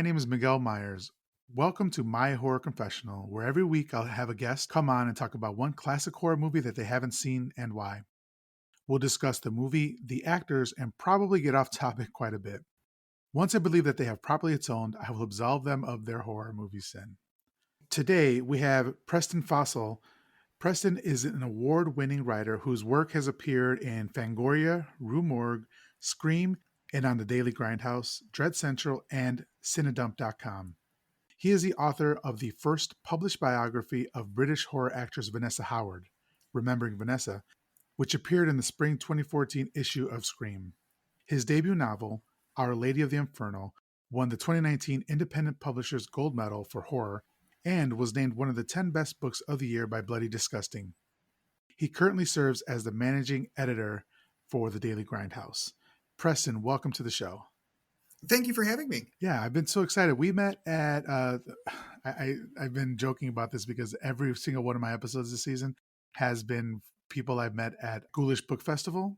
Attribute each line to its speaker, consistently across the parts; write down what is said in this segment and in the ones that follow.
Speaker 1: My name is Miguel Myers. Welcome to My Horror Confessional, where every week I'll have a guest come on and talk about one classic horror movie that they haven't seen and why. We'll discuss the movie, the actors, and probably get off topic quite a bit. Once I believe that they have properly atoned, I will absolve them of their horror movie sin. Today, we have Preston Fassel. Preston is an award winning writer whose work has appeared in Fangoria, Rue Morgue, Scream, and on the Daily Grindhouse, Dread Central, and Cinedump.com. He is the author of the first published biography of British horror actress Vanessa Howard, Remembering Vanessa, which appeared in the spring 2014 issue of Scream. His debut novel, Our Lady of the Inferno, won the 2019 Independent Publishers Gold Medal for Horror and was named one of the 10 best books of the year by Bloody Disgusting. He currently serves as the managing editor for the Daily Grindhouse. Preston, welcome to the show.
Speaker 2: Thank you for having me.
Speaker 1: Yeah, I've been so excited. We met at I've been joking about this because every single one of my episodes this season has been people I've met at Ghoulish Book Festival.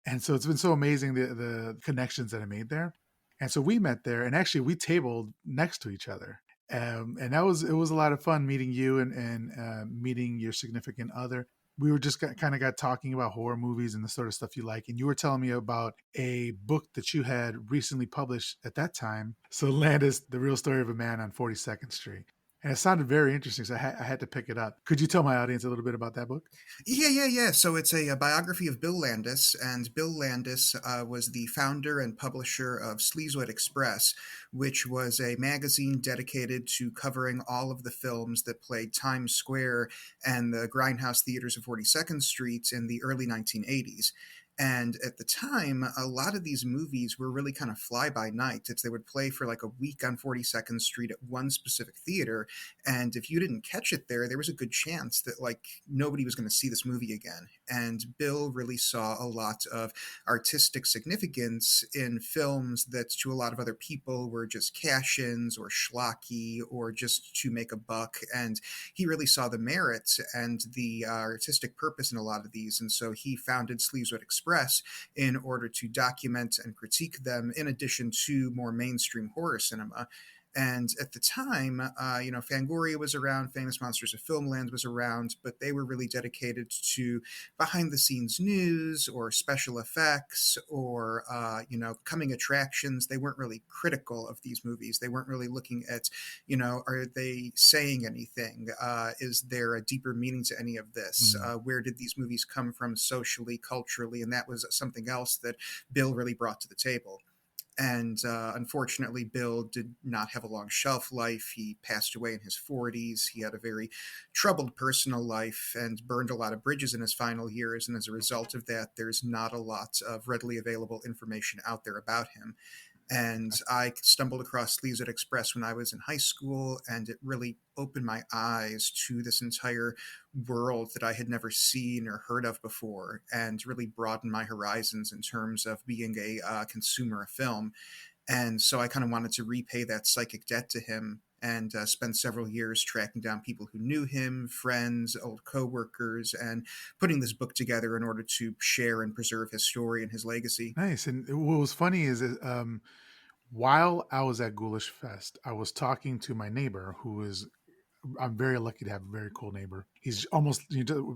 Speaker 1: And so it's been so amazing the connections that I made there. And so we met there and actually we tabled next to each other. And it was a lot of fun meeting you and meeting your significant other. We were just kind of got talking about horror movies and the sort of stuff you like. And you were telling me about a book that you had recently published at that time. So Landis, The Real Story of a Man on 42nd Street. And it sounded very interesting, so I had to pick it up. Could you tell my audience a little bit about that book?
Speaker 2: Yeah. So it's a biography of Bill Landis, and Bill Landis was the founder and publisher of Sleazewood Express, which was a magazine dedicated to covering all of the films that played Times Square and the Grindhouse theaters of 42nd Street in the early 1980s. And at the time, a lot of these movies were really kind of fly by night. They would play for like a week on 42nd Street at one specific theater. And if you didn't catch it there was a good chance that like nobody was going to see this movie again. And Bill really saw a lot of artistic significance in films that to a lot of other people were just cash-ins or schlocky or just to make a buck. And he really saw the merits and the artistic purpose in a lot of these. And so he founded Sleazewood Express in order to document and critique them in addition to more mainstream horror cinema. And at the time, Fangoria was around, Famous Monsters of Filmland was around, but they were really dedicated to behind the scenes news or special effects or, coming attractions. They weren't really critical of these movies. They weren't really looking at, are they saying anything? Is there a deeper meaning to any of this? Where did these movies come from socially, culturally? And that was something else that Bill really brought to the table. And unfortunately, Bill did not have a long shelf life. He passed away in his 40s. He had a very troubled personal life and burned a lot of bridges in his final years. And as a result of that, there's not a lot of readily available information out there about him. And I stumbled across Sleazewood Express when I was in high school, and it really opened my eyes to this entire world that I had never seen or heard of before, and really broadened my horizons in terms of being a consumer of film. And so I kind of wanted to repay that psychic debt to him and spend several years tracking down people who knew him, friends, old coworkers, and putting this book together in order to share and preserve his story and his legacy.
Speaker 1: Nice. And what was funny is while I was at Ghoulish Fest, I was talking to my neighbor who is, I'm very lucky to have a very cool neighbor. He's almost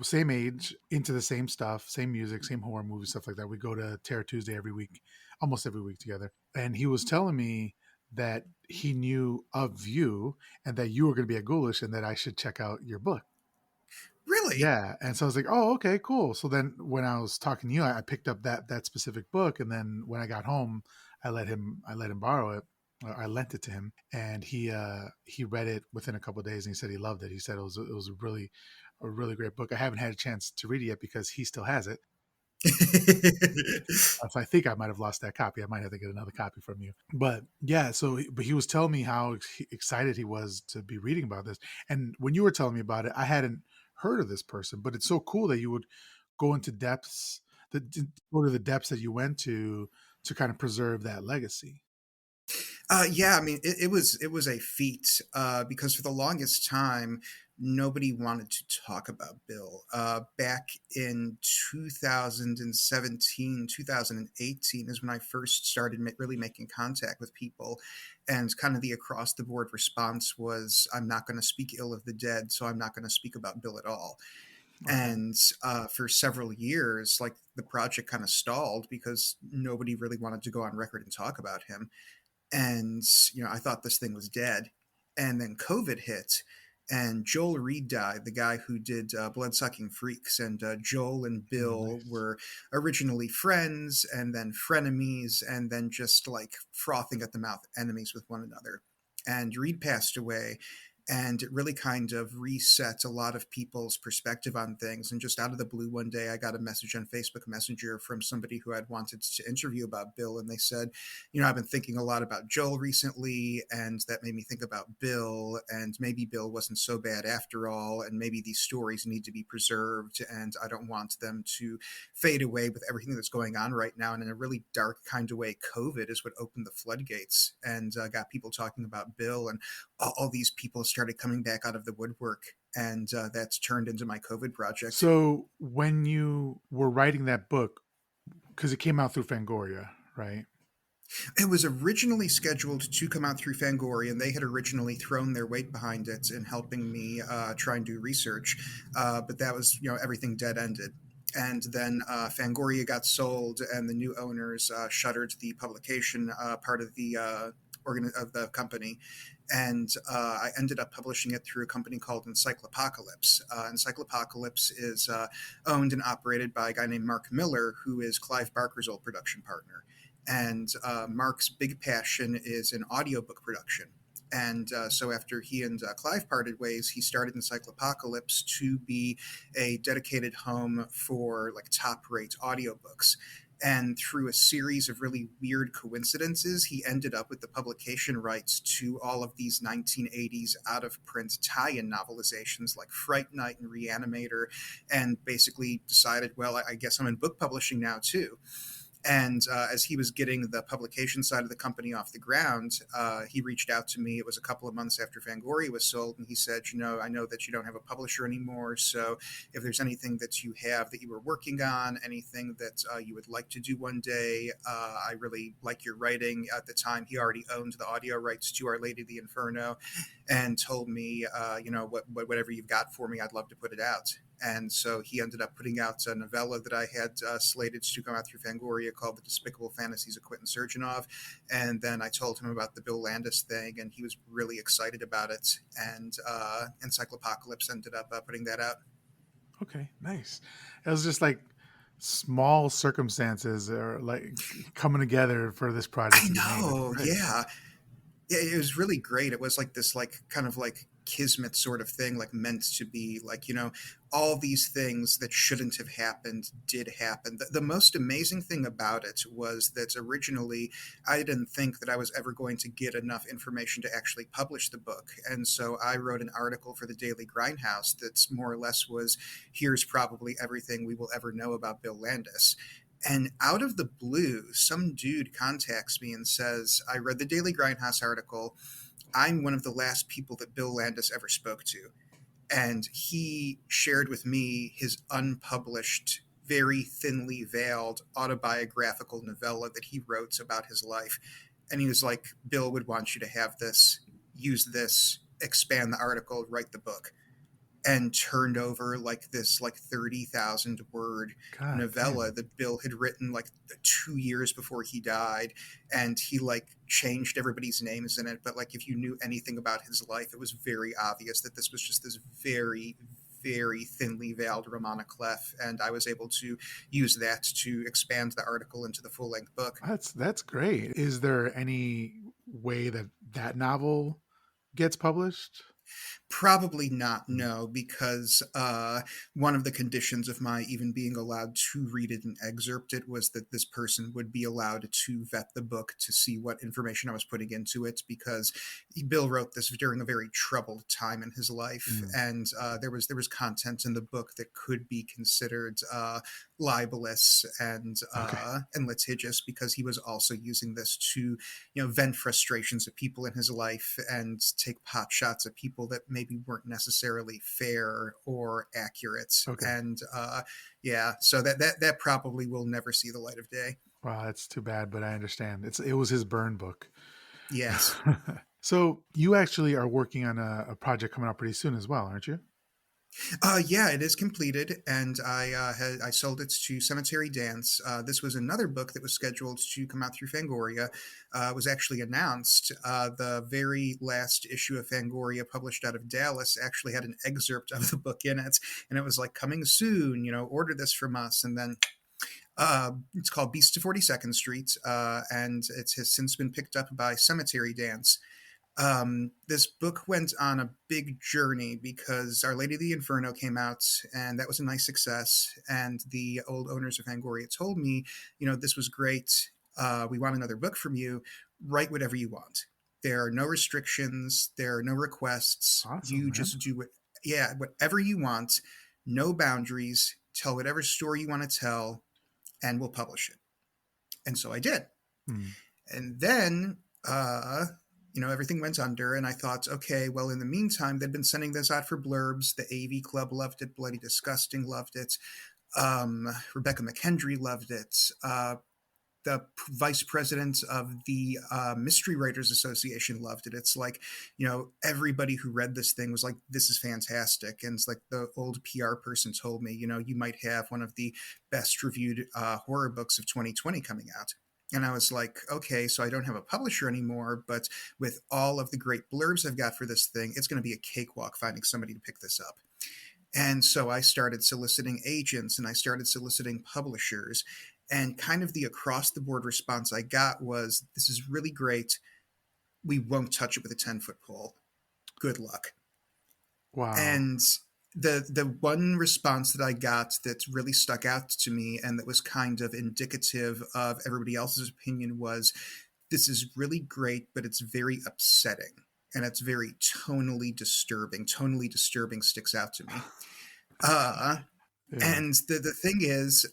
Speaker 1: same age, into the same stuff, same music, same horror movies, stuff like that. We go to Terror Tuesday every week, almost every week together. And he was telling me that he knew of you and that you were going to be at Ghoulish and that I should check out your book.
Speaker 2: Really?
Speaker 1: Yeah, and so I was like, "Oh, okay, cool." So then, when I was talking to you, I picked up that specific book, and then when I got home, I let him borrow it. I lent it to him, and he read it within a couple of days, and he said he loved it. He said it was a really great book. I haven't had a chance to read it yet because he still has it. So I think I might have lost that copy. I might have to get another copy from you. But yeah, but he was telling me how excited he was to be reading about this. And when you were telling me about it, I hadn't heard of this person, but it's so cool that you would go into depths that go to the depths that you went to kind of preserve that legacy.
Speaker 2: Yeah, I mean, it was a feat because for the longest time, nobody wanted to talk about Bill. Back in 2017, 2018 is when I first started really making contact with people. And kind of the across the board response was, I'm not going to speak ill of the dead, so I'm not going to speak about Bill at all.
Speaker 1: Okay.
Speaker 2: And for several years, like the project kind of stalled because nobody really wanted to go on record and talk about him. And I thought this thing was dead. And then COVID hit, and Joel Reed died, the guy who did Bloodsucking Freaks. And Joel and Bill
Speaker 1: Nice.
Speaker 2: were originally friends, and then frenemies, and then just like frothing at the mouth enemies with one another. And Reed passed away, and it really kind of reset a lot of people's perspective on things. And just out of the blue, one day I got a message on Facebook Messenger from somebody who I'd wanted to interview about Bill, and they said, I've been thinking a lot about Joel recently, and that made me think about Bill, and maybe Bill wasn't so bad after all, and maybe these stories need to be preserved, and I don't want them to fade away with everything that's going on right now. And in a really dark kind of way, COVID is what opened the floodgates and got people talking about Bill, and all these people started coming back out of the woodwork, and that's turned into my COVID project.
Speaker 1: So when you were writing that book, because it came out through Fangoria, right?
Speaker 2: It was originally scheduled to come out through Fangoria, and they had originally thrown their weight behind it in helping me try and do research. But that was, everything dead ended. And then Fangoria got sold, and the new owners shuttered the publication part of the of the company. And I ended up publishing it through a company called Encyclopocalypse. Encyclopocalypse is owned and operated by a guy named Mark Miller, who is Clive Barker's old production partner. And Mark's big passion is in audiobook production. And so after he and Clive parted ways, he started Encyclopocalypse to be a dedicated home for like top rate audiobooks. And through a series of really weird coincidences, he ended up with the publication rights to all of these 1980s out of print tie in novelizations like Fright Night and Reanimator, and basically decided, well, I guess I'm in book publishing now too. And as he was getting the publication side of the company off the ground, he reached out to me. It was a couple of months after Fangoria was sold, and he said, I know that you don't have a publisher anymore, so if there's anything that you have that you were working on, anything that you would like to do one day, I really like your writing. At the time, he already owned the audio rights to Our Lady of the Inferno, and told me, whatever you've got for me, I'd love to put it out. And so he ended up putting out a novella that I had slated to come out through Fangoria called The Despicable Fantasies of Quentin Surginov. And then I told him about the Bill Landis thing, and he was really excited about it. And Encyclopocalypse ended up putting that out.
Speaker 1: Okay, nice. It was just like small circumstances are like coming together for this project
Speaker 2: I
Speaker 1: to be made. That's
Speaker 2: know,
Speaker 1: great.
Speaker 2: yeah. Yeah, it was really great. It was like this, like kind of like kismet sort of thing, like meant to be. Like, all these things that shouldn't have happened did happen. The most amazing thing about it was that originally I didn't think that I was ever going to get enough information to actually publish the book. And so I wrote an article for the Daily Grindhouse that's more or less was, here's probably everything we will ever know about Bill Landis. And out of the blue, some dude contacts me and says, I read the Daily Grindhouse article. I'm one of the last people that Bill Landis ever spoke to. And he shared with me his unpublished, very thinly veiled autobiographical novella that he wrote about his life. And he was like, Bill would want you to have this, use this, expand the article, write the book. And turned over like this like 30,000 word
Speaker 1: God
Speaker 2: novella
Speaker 1: damn.
Speaker 2: that Bill had written like 2 years before he died. And he like changed everybody's names in it. But like if you knew anything about his life, it was very obvious that this was just this very, very thinly veiled roman à clef. And I was able to use that to expand the article into the full length book.
Speaker 1: That's great. Is there any way that that novel gets published?
Speaker 2: Probably not,
Speaker 1: Mm.
Speaker 2: no, because one of the conditions of my even being allowed to read it and excerpt it was that this person would be allowed to vet the book to see what information I was putting into it. Because Bill wrote this during a very troubled time in his life,
Speaker 1: Mm.
Speaker 2: and there was content in the book that could be considered libelous
Speaker 1: Okay.
Speaker 2: and litigious, because he was also using this to vent frustrations at people in his life and take pot shots at people people that maybe weren't necessarily fair or accurate.
Speaker 1: Okay.
Speaker 2: And yeah, so that probably will never see the light of day.
Speaker 1: Wow, that's too bad, but I understand. It was his burn book.
Speaker 2: Yes.
Speaker 1: So you actually are working on a project coming up pretty soon as well, aren't you?
Speaker 2: Yeah, it is completed, and I sold it to Cemetery Dance. This was another book that was scheduled to come out through Fangoria. Was actually announced. The very last issue of Fangoria, published out of Dallas, actually had an excerpt of the book in it, and it was like, coming soon. Order this from us, and then. It's called Beasts of 42nd Street, and it has since been picked up by Cemetery Dance. This book went on a big journey because Our Lady of the Inferno came out, and that was a nice success. And the old owners of Fangoria told me, this was great. We want another book from you. Write whatever you want. There are no restrictions. There are no requests.
Speaker 1: Awesome,
Speaker 2: You
Speaker 1: man.
Speaker 2: just do whatever you want. No boundaries. Tell whatever story you want to tell, and we'll publish it. And so I did.
Speaker 1: Hmm.
Speaker 2: And then, everything went under, and I thought, okay, well, in the meantime, they'd been sending this out for blurbs. The AV Club loved it. Bloody Disgusting loved it. Rebecca McKendry loved it. The vice president of the Mystery Writers Association loved it. It's like, everybody who read this thing was like, this is fantastic. And it's like the old PR person told me, you might have one of the best reviewed horror books of 2020 coming out. And I was like, okay, so I don't have a publisher anymore, but with all of the great blurbs I've got for this thing, it's going to be a cakewalk finding somebody to pick this up. And so I started soliciting agents and I started soliciting publishers. And kind of the across the board response I got was, this is really great. We won't touch it with a 10-foot pole. Good luck.
Speaker 1: Wow.
Speaker 2: And the one response that I got that really stuck out to me and that was kind of indicative of everybody else's opinion was, this is really great, but it's very upsetting. And it's very tonally disturbing. Tonally disturbing sticks out to me. Uh,
Speaker 1: Yeah.
Speaker 2: And the thing is,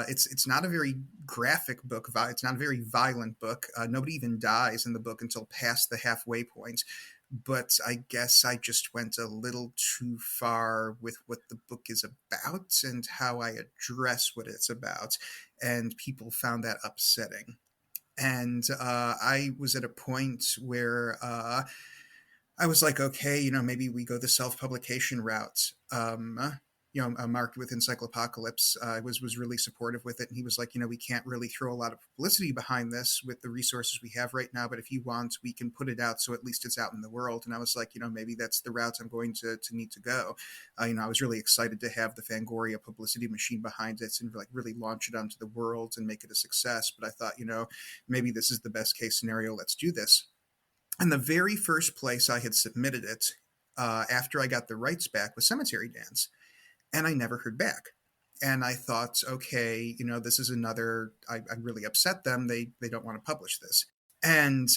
Speaker 2: it's not a very graphic book. It's not a very violent book. Nobody even dies in the book until past the halfway point. But I guess I just went a little too far with what the book is about and how I address what it's about. And people found that upsetting. And I was at a point where I was like, okay, maybe we go the self-publication route. Marked with Encyclopocalypse was really supportive with it, and he was like, we can't really throw a lot of publicity behind this with the resources we have right now, but if you want, we can put it out so at least it's out in the world. And I was like, maybe that's the route I'm going to need to go. I was really excited to have the Fangoria publicity machine behind it and like really launch it onto the world and make it a success. But I thought, maybe this is the best case scenario. Let's do this. And the very first place I had submitted it after I got the rights back was Cemetery Dance, and I never heard back. And I thought, okay, this is another. I really upset them. They don't want to publish this, and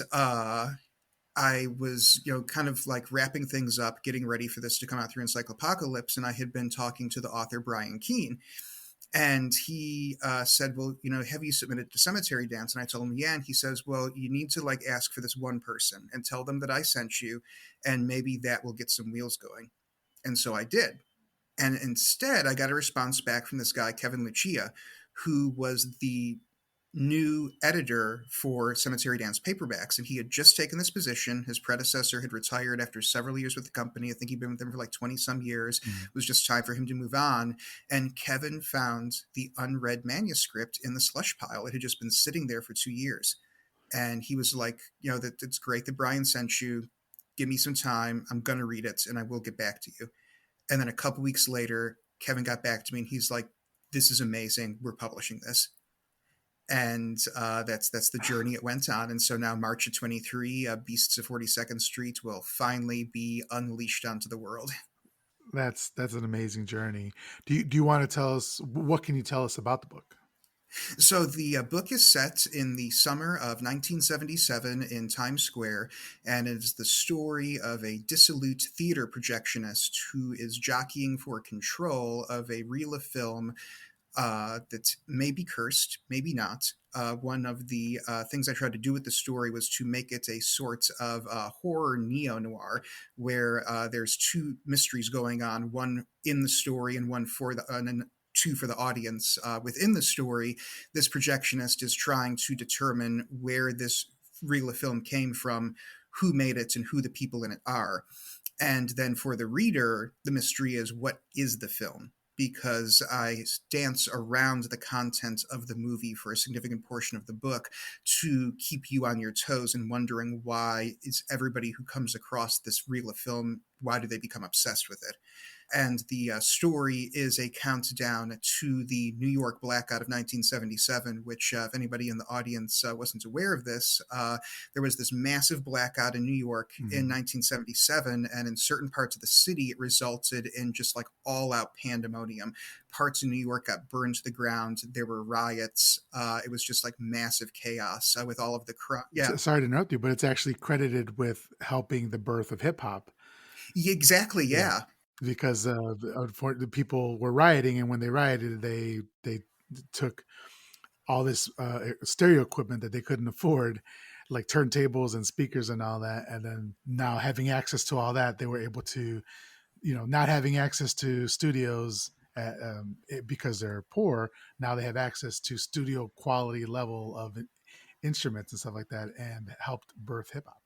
Speaker 2: I was, kind of like wrapping things up, getting ready for this to come out through Encyclopocalypse, and I had been talking to the author Brian Keene, and he said, well, have you submitted to Cemetery Dance? And I told him, yeah. And he says, well, you need to like ask for this one person and tell them that I sent you, and maybe that will get some wheels going. And so I did. And instead, I got a response back from this guy, Kevin Lucia, who was the new editor for Cemetery Dance paperbacks. And he had just taken this position. His predecessor had retired after several years with the company. I think he'd been with them for like 20 some years.
Speaker 1: Mm.
Speaker 2: It was just time for him to move on. And Kevin found the unread manuscript in the slush pile. It had just been sitting there for 2 years. And he was like, that it's great that Brian sent you. Give me some time. I'm going to read it and I will get back to you. And then a couple weeks later, Kevin got back to me and he's like, this is amazing. We're publishing this. And that's the journey it went on. And so now March of 23, Beasts of 42nd Street will finally be unleashed onto the world.
Speaker 1: That's an amazing journey. Do you want to tell us what can you tell us about the book?
Speaker 2: So the book is set in the summer of 1977 in Times Square, and it is the story of a dissolute theater projectionist who is jockeying for control of a reel of film that may be cursed, maybe not. One of the things I tried to do with the story was to make it a sort of horror neo noir, where there's two mysteries going on, one in the story and one for the and then two for the audience. Within the story, this projectionist is trying to determine where this reel of film came from, who made it, and who the people in it are. And then for the reader, the mystery is, what is the film? Because I dance around the content of the movie for a significant portion of the book to keep you on your toes and wondering, why is everybody who comes across this reel of film, why do they become obsessed with it? And the story is a countdown to the New York blackout of 1977, which, if anybody in the audience wasn't aware of this, there was this massive blackout in New York in
Speaker 1: Mhm.
Speaker 2: 1977, and in certain parts of the city, it resulted in just like all out pandemonium. Parts of New York got burned to the ground. There were riots. It was just like massive chaos with all of the yeah.
Speaker 1: Sorry to interrupt you, but it's actually credited with helping the birth of hip hop.
Speaker 2: Exactly,
Speaker 1: Yeah,
Speaker 2: yeah.
Speaker 1: because the people were rioting, and when they rioted, they took all this stereo equipment that they couldn't afford, like turntables and speakers and all that. And then now having access to all that, they were able to, not having access to studios because they're poor. Now they have access to studio quality level of instruments and stuff like that, and helped birth hip hop.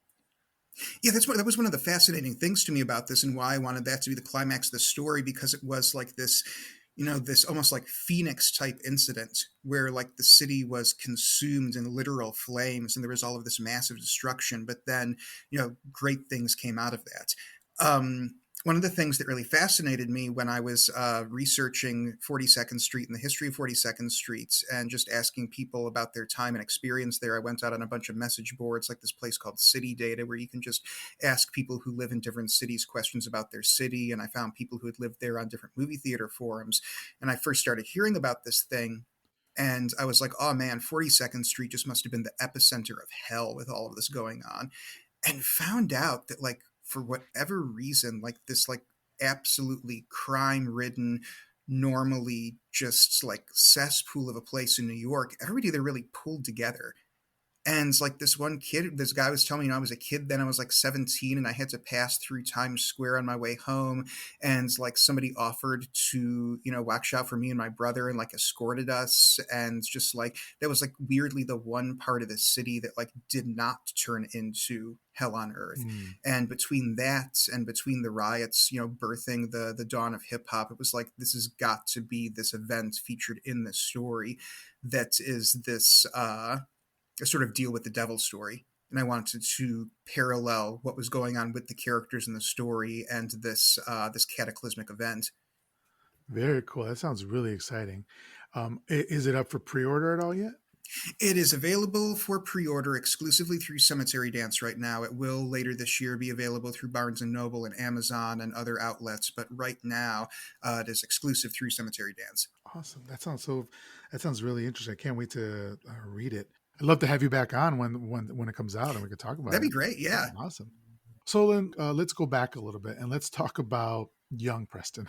Speaker 2: Yeah, that was one of the fascinating things to me about this, and why I wanted that to be the climax of the story, because it was like this, this almost like Phoenix type incident where like the city was consumed in literal flames and there was all of this massive destruction, but then, great things came out of that. One of the things that really fascinated me when I was researching 42nd Street and the history of 42nd Street, and just asking people about their time and experience there, I went out on a bunch of message boards like this place called City Data, where you can just ask people who live in different cities questions about their city. And I found people who had lived there on different movie theater forums. And I first started hearing about this thing. And I was like, oh man, 42nd Street just must have been the epicenter of hell with all of this going on. And found out that, like, for whatever reason, like this, like, absolutely crime ridden, normally just like cesspool of a place in New York, everybody there really pulled together. And like this guy was telling me, I was a kid then, I was like 17, and I had to pass through Times Square on my way home. And like somebody offered to, watch out for me and my brother and like escorted us. And just like, that was like weirdly the one part of the city that like did not turn into hell on earth.
Speaker 1: Mm.
Speaker 2: And between that and between the riots, birthing the dawn of hip hop, it was like, this has got to be this event featured in this story that is this, a sort of deal with the devil story. And I wanted to parallel what was going on with the characters in the story and this cataclysmic event.
Speaker 1: Very cool. That sounds really exciting. Is it up for pre-order at all yet?
Speaker 2: It is available for pre-order exclusively through Cemetery Dance right now. It will later this year be available through Barnes and Noble and Amazon and other outlets, but right now it is exclusive through Cemetery Dance.
Speaker 1: Awesome. That sounds really interesting. I can't wait to read it. I'd love to have you back on when it comes out and we could talk about
Speaker 2: That'd
Speaker 1: it.
Speaker 2: be great.
Speaker 1: Yeah,
Speaker 2: Yeah.
Speaker 1: awesome. So then let's go back a little bit and let's talk about young Preston.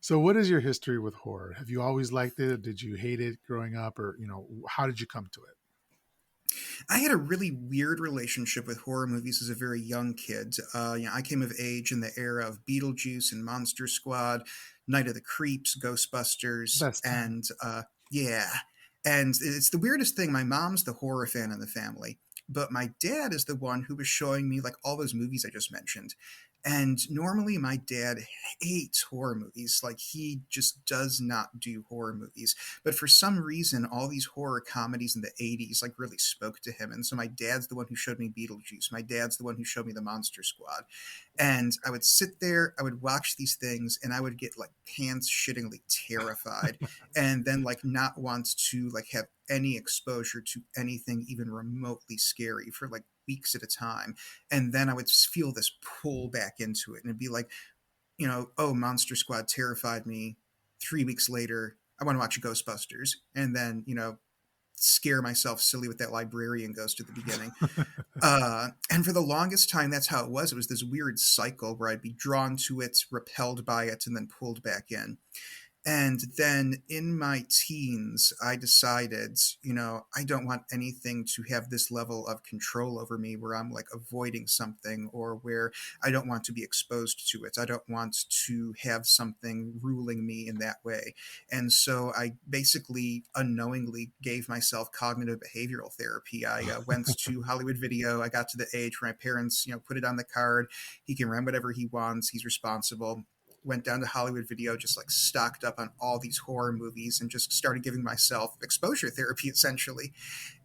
Speaker 1: So what is your history with horror? Have you always liked it? Did you hate it growing up, or how did you come to it?
Speaker 2: I had a really weird relationship with horror movies as a very young kid. I came of age in the era of Beetlejuice and Monster Squad, Night of the Creeps, Ghostbusters,
Speaker 1: Best time.
Speaker 2: and yeah. And it's the weirdest thing. My mom's the horror fan in the family, but my dad is the one who was showing me like all those movies I just mentioned. And normally my dad hates horror movies. Like, he just does not do horror movies. But for some reason, all these horror comedies in the 80s like really spoke to him. And so my dad's the one who showed me Beetlejuice. My dad's the one who showed me the Monster Squad. And I would sit there, I would watch these things, and I would get like pants shittingly terrified, and then like not want to like have any exposure to anything even remotely scary for like weeks at a time. And then I would feel this pull back into it, and it'd be like, oh, Monster Squad terrified me. 3 weeks later, I want to watch Ghostbusters, and then scare myself silly with that librarian ghost at the beginning. And for the longest time, that's how it was. It was this weird cycle where I'd be drawn to it, repelled by it, and then pulled back in. And then in my teens, I decided, I don't want anything to have this level of control over me where I'm like avoiding something or where I don't want to be exposed to it. I don't want to have something ruling me in that way. And so I basically unknowingly gave myself cognitive behavioral therapy. I went to Hollywood Video. I got to the age where my parents, put it on the card. He can rent whatever he wants. He's responsible. Went down to Hollywood Video, just like stocked up on all these horror movies and just started giving myself exposure therapy essentially.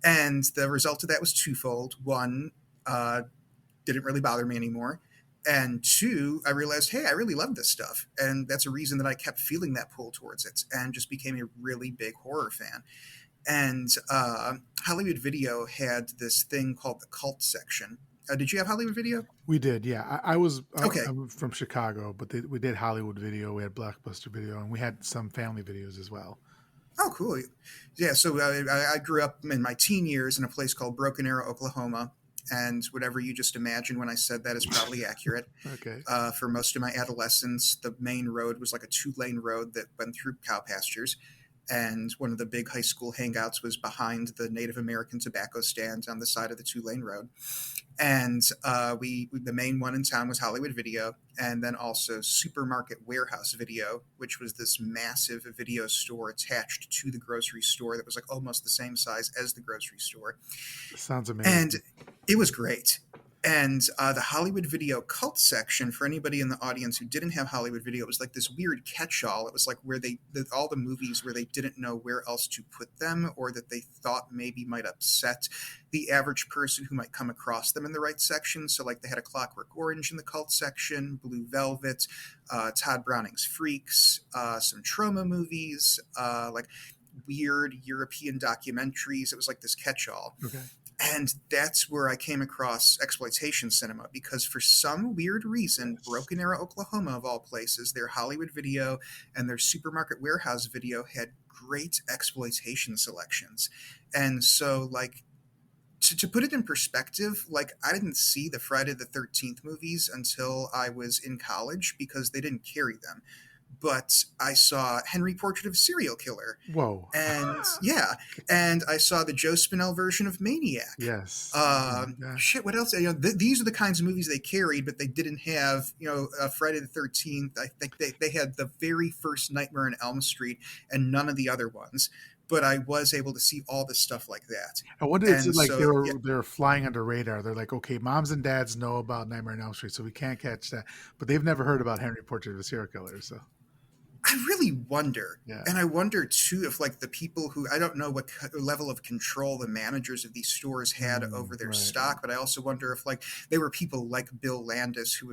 Speaker 2: And the result of that was twofold. One, didn't really bother me anymore. And two, I realized, hey, I really love this stuff. And that's a reason that I kept feeling that pull towards it and just became a really big horror fan. And Hollywood Video had this thing called the cult section. Did you have Hollywood Video?
Speaker 1: We did, yeah.
Speaker 2: Okay.
Speaker 1: I'm from Chicago, but we did Hollywood Video, we had Blockbuster Video, and we had some family videos as well.
Speaker 2: Oh, cool. Yeah, so I grew up in my teen years in a place called Broken Arrow, Oklahoma. And whatever you just imagined when I said that is probably accurate.
Speaker 1: Okay.
Speaker 2: For most of my adolescence, the main road was like a 2-lane road that went through cow pastures. And one of the big high school hangouts was behind the Native American tobacco stand on the side of the 2-lane road. And the main one in town was Hollywood Video, and then also Supermarket Warehouse Video, which was this massive video store attached to the grocery store that was like almost the same size as the grocery store.
Speaker 1: Sounds
Speaker 2: And
Speaker 1: amazing.
Speaker 2: it was great. And the Hollywood Video cult section, for anybody in the audience who didn't have Hollywood Video, it was like this weird catch-all. It was like where all the movies where they didn't know where else to put them, or that they thought maybe might upset the average person who might come across them in the right section. So like they had A Clockwork Orange in the cult section, Blue Velvet, Todd Browning's Freaks, some trauma movies, like weird European documentaries. It was like this catch-all.
Speaker 1: Okay.
Speaker 2: And that's where I came across exploitation cinema because for some weird reason,
Speaker 1: Yes.
Speaker 2: Broken Arrow, Oklahoma, of all places, their Hollywood Video and their Supermarket Warehouse Video had great exploitation selections. And so, like, to put it in perspective, like, I didn't see the Friday the 13th movies until I was in college because they didn't carry them. But I saw Henry Portrait of a Serial Killer,
Speaker 1: Whoa.
Speaker 2: and yeah, and I saw the Joe Spinell version of Maniac.
Speaker 1: Yes. Oh my gosh.
Speaker 2: Shit, what else? These are the kinds of movies they carried, but they didn't have, Friday the 13th. I think they had the very first Nightmare on Elm Street and none of the other ones. But I was able to see all this stuff like that.
Speaker 1: I wonder, is
Speaker 2: And
Speaker 1: it like
Speaker 2: so, yeah,
Speaker 1: they're flying under radar? They're like, okay, moms and dads know about Nightmare on Elm Street, so we can't catch that, but they've never heard about Henry Portrait of a Serial Killer. So
Speaker 2: I really wonder.
Speaker 1: yeah.
Speaker 2: And I wonder too if like the people who I don't know what level of control the managers of these stores had over their
Speaker 1: Right.
Speaker 2: stock, but I also wonder if like they were people like Bill Landis who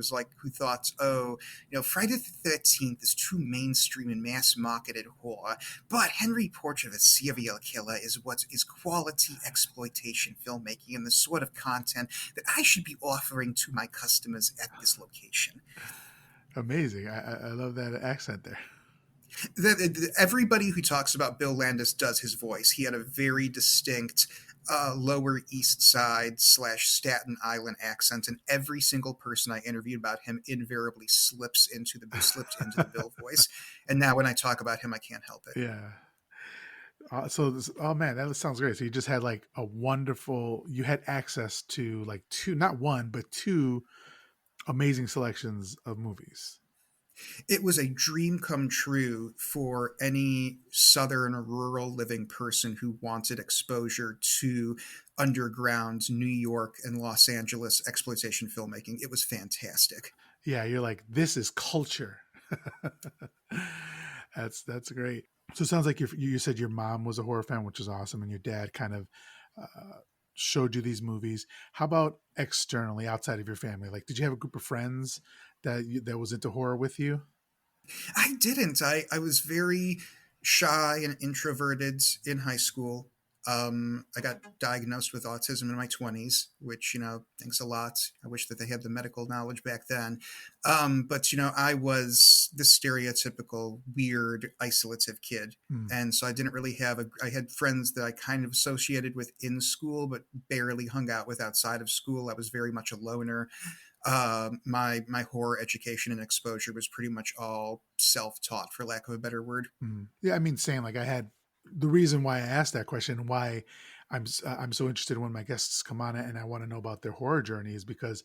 Speaker 2: thought, oh, Friday the 13th is too mainstream and mass marketed horror, but Henry Portrait of a Serial Killer is what is quality exploitation filmmaking and the sort of content that I should be offering to my customers at this location.
Speaker 1: Amazing. I love that accent there.
Speaker 2: Everybody who talks about Bill Landis does his voice. He had a very distinct Lower East Side / Staten Island accent, and every single person I interviewed about him invariably slipped into the Bill voice. And now when I talk about him, I can't help it.
Speaker 1: Yeah. Oh man, that sounds great. So you just had like a wonderful. You had access to like two, not one, but two amazing selections of movies.
Speaker 2: It was a dream come true for any southern rural living person who wanted exposure to underground New York and Los Angeles exploitation filmmaking. It was fantastic.
Speaker 1: Yeah, you're like, this is culture. That's great. So it sounds like you said your mom was a horror fan, which is awesome, and your dad kind of uh, showed you these movies. How about externally, outside of your family? Like, did you have a group of friends that was into horror with you?
Speaker 2: I didn't. I was very shy and introverted in high school. I got diagnosed with autism in my 20s, which, thanks a lot. I wish that they had the medical knowledge back then. But, I was the stereotypical weird, isolative kid.
Speaker 1: Hmm.
Speaker 2: And so I didn't really I had friends that I kind of associated with in school, but barely hung out with outside of school. I was very much a loner. My horror education and exposure was pretty much all self taught, for lack of a better word.
Speaker 1: Mhm. Yeah, I mean, same. Like I had the reason why I asked that question and why I'm so interested when my guests come on it and I want to know about their horror journey is because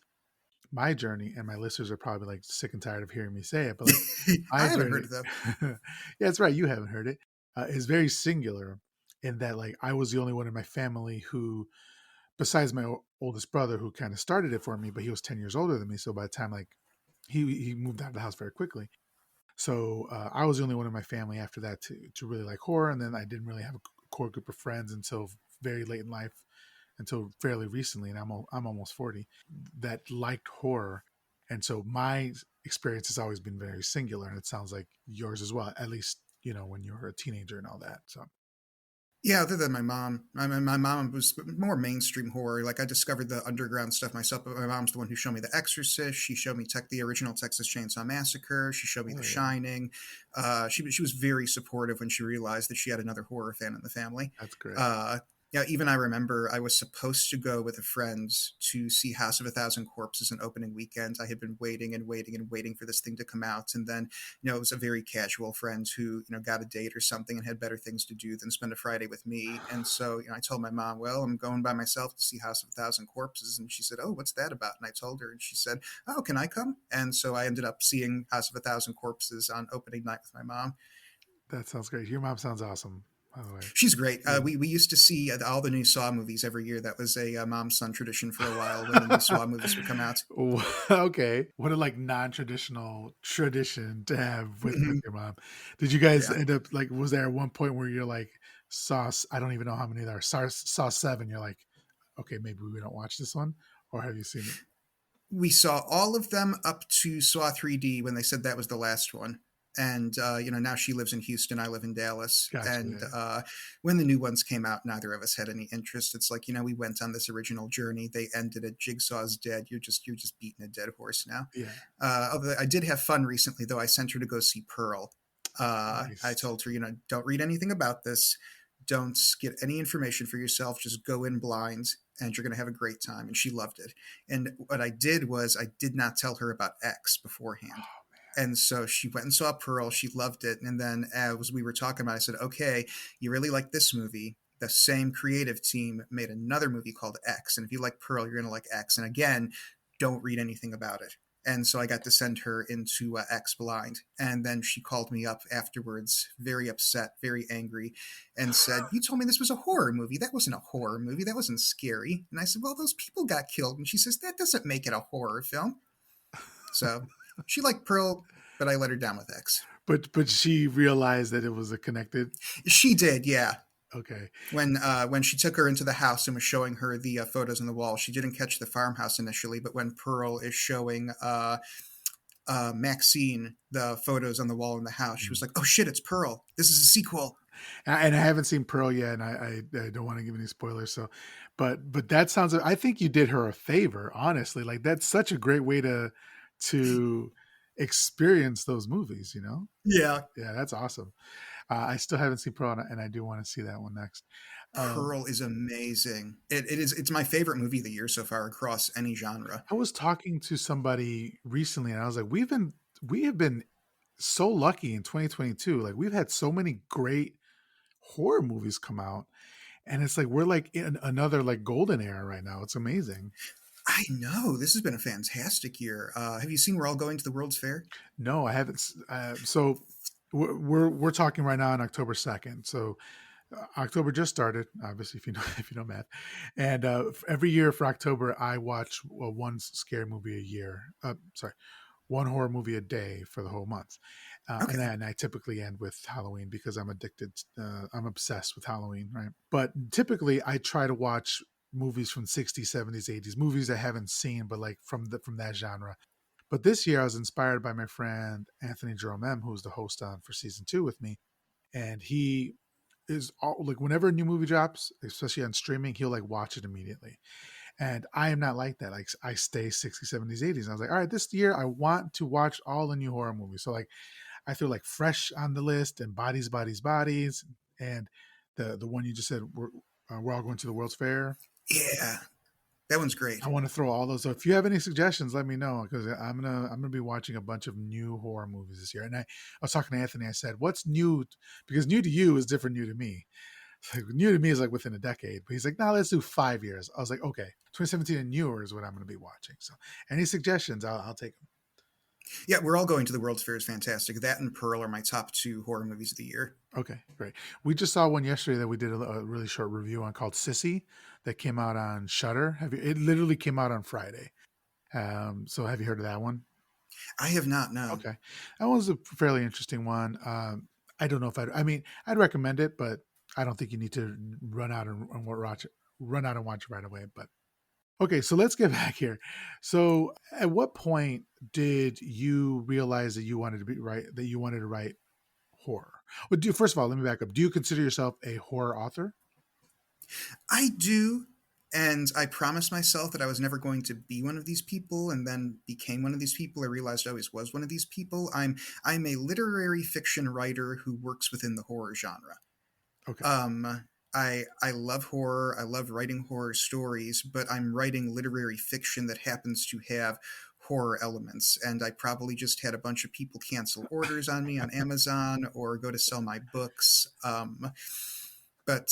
Speaker 1: my journey and my listeners are probably like sick and tired of hearing me say it, but like
Speaker 2: I
Speaker 1: my
Speaker 2: haven't heard
Speaker 1: journey,
Speaker 2: of them.
Speaker 1: yeah, that's right. You haven't heard it. Is very singular in that like I was the only one in my family who, besides my oldest brother, who kind of started it for me, but he was 10 years older than me. So by the time like he moved out of the house very quickly. So I was the only one in my family after that to really like horror, and then I didn't really have a core group of friends until very late in life, until fairly recently, and I'm almost 40 that liked horror, and so my experience has always been very singular, and it sounds like yours as well. At least when you were a teenager and all that. So
Speaker 2: Yeah, other than my mom. I mean, my mom was more mainstream horror. Like I discovered the underground stuff myself, but my mom's the one who showed me The Exorcist. She showed me the original Texas Chainsaw Massacre. She showed me The
Speaker 1: hell yeah,
Speaker 2: Shining. She was very supportive when she realized that she had another horror fan in the family.
Speaker 1: that's great.
Speaker 2: Uh, yeah, even I remember I was supposed to go with a friend to see House of a Thousand Corpses on opening weekend. I had been waiting and waiting and waiting for this thing to come out, and then it was a very casual friend who, got a date or something and had better things to do than spend a Friday with me. And so, I told my mom, well, I'm going by myself to see House of a Thousand Corpses. And she said, oh, what's that about? And I told her, and she said, oh, can I come? And so I ended up seeing House of a Thousand Corpses on opening night with my mom.
Speaker 1: That sounds great. Your mom sounds awesome, by the way.
Speaker 2: She's great.
Speaker 1: Yeah.
Speaker 2: We used to see all the new Saw movies every year. That was a mom son tradition for a while when the new Saw movies would come out.
Speaker 1: Okay. What a like non-traditional tradition to have with
Speaker 2: Mhm.
Speaker 1: your mom. Did you guys
Speaker 2: Yeah.
Speaker 1: end up like was there one point where you're like I don't even know how many there are. Saw 7, you're like, okay, maybe we don't watch this one, or have you seen it?
Speaker 2: We saw all of them up to Saw 3D when they said that was the last one. And now she lives in Houston. I live in Dallas.
Speaker 1: Gotcha.
Speaker 2: And
Speaker 1: Yeah.
Speaker 2: when the new ones came out, neither of us had any interest. It's like we went on this original journey. They ended it. Jigsaw's dead. You're just beating a dead horse now.
Speaker 1: Yeah.
Speaker 2: Although I did have fun recently, though. I sent her to go see Pearl. I
Speaker 1: Nice.
Speaker 2: told her, don't read anything about this. Don't get any information for yourself. Just go in blind, and you're going to have a great time. And she loved it. And what I did was I did not tell her about X beforehand.
Speaker 1: Oh
Speaker 2: And so she went and saw Pearl. She loved it. And then as we were talking about it, I said, okay, you really like this movie. The same creative team made another movie called X. And if you like Pearl, you're going to like X. And again, don't read anything about it. And so I got to send her into X Blind. And then she called me up afterwards, very upset, very angry, and said, you told me this was a horror movie. That wasn't a horror movie. That wasn't scary. And I said, well, those people got killed. And she says, that doesn't make it a horror film. So she liked Pearl, but I let her down with X.
Speaker 1: but she realized that it was a connected.
Speaker 2: She did, yeah.
Speaker 1: Okay.
Speaker 2: When she took her into the house and was showing her the photos on the wall, she didn't catch the farmhouse initially, but when Pearl is showing Maxine the photos on the wall in the house, she was
Speaker 1: Mhm.
Speaker 2: like, "Oh shit, it's Pearl! This is a sequel."
Speaker 1: And I haven't seen Pearl yet, and I don't want to give any spoilers. So, but that sounds. I think you did her a favor, honestly. Like that's such a great way to experience those movies.
Speaker 2: Yeah,
Speaker 1: Yeah, that's awesome. I still haven't seen Pearl, and I do want to see that one next. Um,
Speaker 2: Pearl is amazing. It's my favorite movie of the year so far across any genre.
Speaker 1: I was talking to somebody recently, and I was like, we have been so lucky in 2022. Like we've had so many great horror movies come out. And it's like we're like in another like golden era right now. It's amazing.
Speaker 2: I know this has been a fantastic year. Have you seen We're All Going to the World's Fair?
Speaker 1: No, I haven't. So we're talking right now on October 2nd. So October just started, obviously, if you know if you know math. And every year for October, I watch one scary movie a year. Sorry, one horror movie a day for the whole month. And
Speaker 2: Okay,
Speaker 1: then I typically end with Halloween because I'm addicted. I'm obsessed with Halloween, right? But typically, I try to watch movies from 60s, 70s, 80s, movies I haven't seen, but like from that genre. But this year, I was inspired by my friend Anthony Jerome M, who's the host on for season 2 with me, and he is all, like whenever a new movie drops, especially on streaming, he'll like watch it immediately. And I am not like that. Like I stay 60s, 70s, 80s. And I was like, all right, this year I want to watch all the new horror movies. So like I feel like Fresh on the list and Bodies, Bodies, Bodies, and the one you just said we're all going to the World's Fair.
Speaker 2: yeah. That one's great.
Speaker 1: I want to throw all those. So if you have any suggestions, let me know because I'm gonna be watching a bunch of new horror movies this year. And I was talking to Anthony. I said, "What's new?" Because new to you is different. New to me. It's like, new to me is like within a decade. But he's like, "No, let's do 5 years." I was like, "Okay, 2017 and newer is what I'm gonna be watching." So any suggestions, I'll take them.
Speaker 2: Yeah, we're all going to the World's Fair is fantastic. That and Pearl are my top two horror movies of the year.
Speaker 1: Okay, great. We just saw one yesterday that we did a really short review on called Sissy that came out on Shutter. Have you? It literally came out on Friday. So have you heard of that one?
Speaker 2: I have not, no.
Speaker 1: Okay, that was a fairly interesting one. I don't know if I mean, I'd recommend it, but I don't think you need to run out and watch it right away. But okay, so let's get back here. So, at what point did you realize that you wanted to be right? That you wanted to write horror? Well, first of all, let me back up. Do you consider yourself a horror author?
Speaker 2: I do, and I promised myself that I was never going to be one of these people, and then became one of these people. I realized I always was one of these people. I'm a literary fiction writer who works within the horror genre.
Speaker 1: Okay.
Speaker 2: I love horror. I love writing horror stories, but I'm writing literary fiction that happens to have horror elements. And I probably just had a bunch of people cancel orders on me on Amazon or go to sell my books. But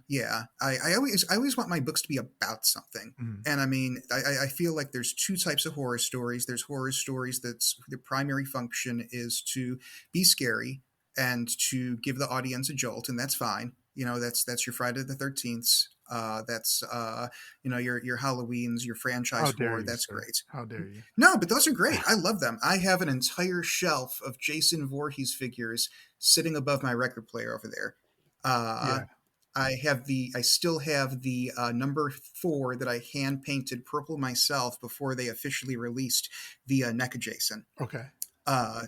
Speaker 2: yeah, I always want my books to be about something.
Speaker 1: Mhm.
Speaker 2: And I mean, I feel like there's two types of horror stories. There's horror stories that's the primary function is to be scary and to give the audience a jolt, and that's fine. You know, that's your Friday the 13th. That's your Halloweens, your
Speaker 1: How
Speaker 2: franchise
Speaker 1: dare
Speaker 2: horror.
Speaker 1: you,
Speaker 2: That's
Speaker 1: sir?
Speaker 2: great.
Speaker 1: How dare you?
Speaker 2: No, but those are great. I love them. I have an entire shelf of Jason Voorhees figures sitting above my record player over there. Uh,
Speaker 1: Yeah.
Speaker 2: I still have the number four that I hand painted purple myself before they officially released the NECA Jason.
Speaker 1: Okay.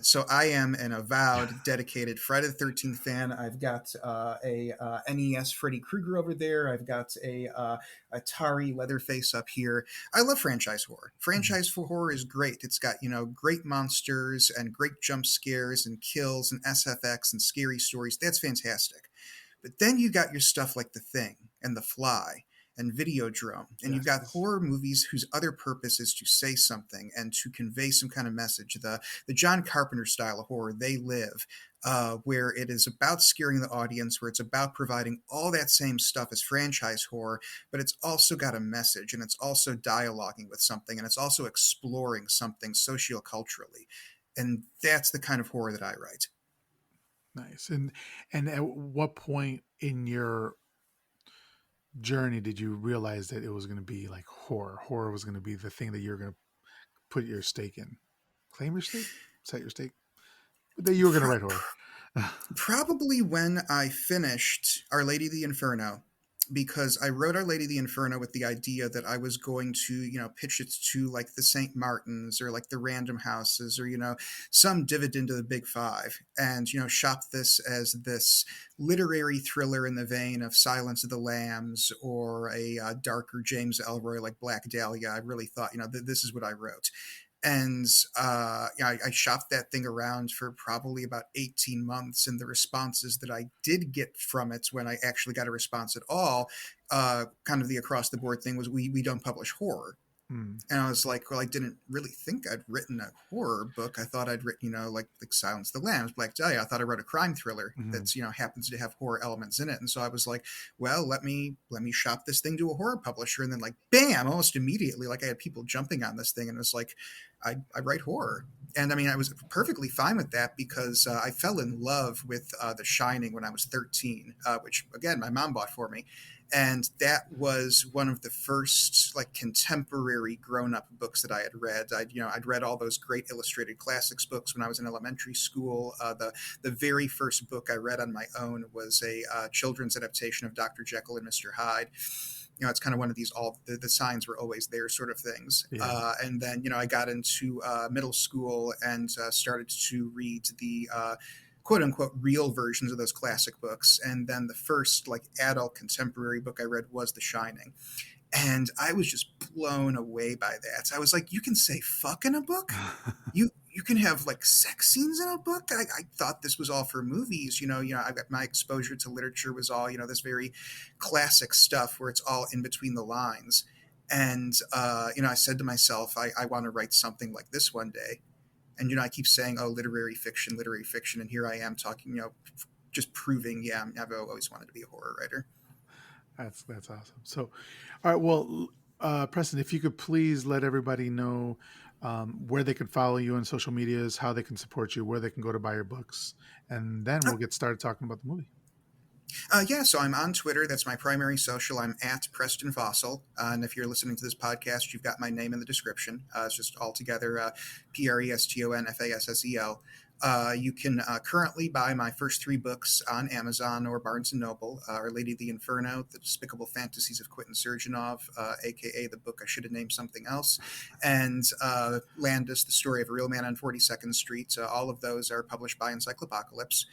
Speaker 2: So I am an avowed, dedicated Friday the 13th fan. I've got a NES Freddy Krueger over there. I've got a Atari Leatherface up here. I love franchise horror.
Speaker 1: Mhm.
Speaker 2: Franchise for horror is great. It's got great monsters and great jump scares and kills and SFX and scary stories. That's fantastic. But then you got your stuff like The Thing and The Fly and Videodrome, and you've got
Speaker 1: Yes.
Speaker 2: horror movies whose other purpose is to say something and to convey some kind of message. The John Carpenter style of horror, They Live, where it is about scaring the audience, where it's about providing all that same stuff as franchise horror, but it's also got a message and it's also dialoguing with something and it's also exploring something socioculturally. And that's the kind of horror that I write.
Speaker 1: Nice. And at what point in your journey did you realize that it was going to be like horror? Horror was going to be the thing that you're going to put your stake in. Claim your stake? Set your stake? But that you were going to
Speaker 2: Pro-
Speaker 1: write horror.
Speaker 2: Probably when I finished Our Lady of the Inferno, because I wrote Our Lady of the Inferno with the idea that I was going to, pitch it to like the St. Martins or like the Random Houses or, some dividend of the Big Five and, shop this as this literary thriller in the vein of Silence of the Lambs or a darker James Elroy like Black Dahlia. I really thought, this is what I wrote. And I shopped that thing around for probably about 18 months. And the responses that I did get from it when I actually got a response at all, kind of the across the board thing was we don't publish horror.
Speaker 1: Mm.
Speaker 2: And I was like, well, I didn't really think I'd written a horror book. I thought I'd written, like Silence of the Lambs, Black Dahlia. I thought I wrote a crime thriller
Speaker 1: Mhm.
Speaker 2: that's, happens to have horror elements in it. And so I was like, well, let me shop this thing to a horror publisher. And then like, bam, almost immediately, like I had people jumping on this thing and it was like, I write horror. And I mean, I was perfectly fine with that because I fell in love with The Shining when I was 13, which again, my mom bought for me. And that was one of the first like contemporary grown-up books that I had read. I'd read all those great illustrated classics books when I was in elementary school. The very first book I read on my own was a children's adaptation of Dr. Jekyll and Mr. Hyde. It's kind of one of these all the signs were always there sort of things.
Speaker 1: Yeah.
Speaker 2: And then I got into middle school and started to read the quote unquote real versions of those classic books. And then the first like adult contemporary book I read was The Shining. And I was just blown away by that. I was like, you can say fuck in a book? You can have like sex scenes in a book? I thought this was all for movies. I got my exposure to literature was all, this very classic stuff where it's all in between the lines. And I said to myself, I want to write something like this one day. And I keep saying, oh, literary fiction, and here I am talking, just proving, yeah, I've always wanted to be a horror writer.
Speaker 1: That's awesome. So, all right, well, Preston, if you could please let everybody know where they can follow you on social medias, how they can support you, where they can go to buy your books, and then we'll get started talking about the movie.
Speaker 2: Yeah, so I'm on Twitter. That's my primary social. I'm at Preston Fassel. And if you're listening to this podcast, you've got my name in the description. It's just all together PrestonFassel. You can currently buy my first three books on Amazon or Barnes & Noble. Our Lady of the Inferno, The Despicable Fantasies of Quentin Surginov, a.k.a. the book I should have named something else, and Landis, The Story of a Real Man on 42nd Street. All of those are published by Encyclopocalypse.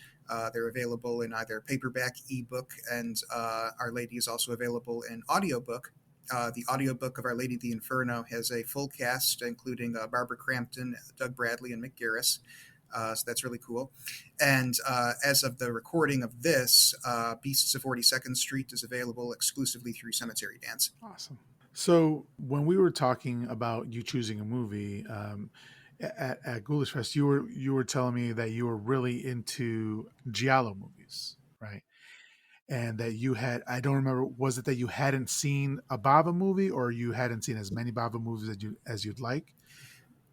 Speaker 2: They're available in either paperback, ebook, and Our Lady is also available in audiobook. The audiobook of Our Lady of the Inferno has a full cast, including Barbara Crampton, Doug Bradley, and Mick Garris. So that's really cool. And as of the recording of this, Beasts of 42nd Street is available exclusively through Cemetery Dance.
Speaker 1: Awesome. So when we were talking about you choosing a movie at Ghoulish Fest, you were telling me that you were really into giallo movies, right? And that you had, I don't remember, was it that you hadn't seen a Bava movie, or you hadn't seen as many Bava movies as you'd like?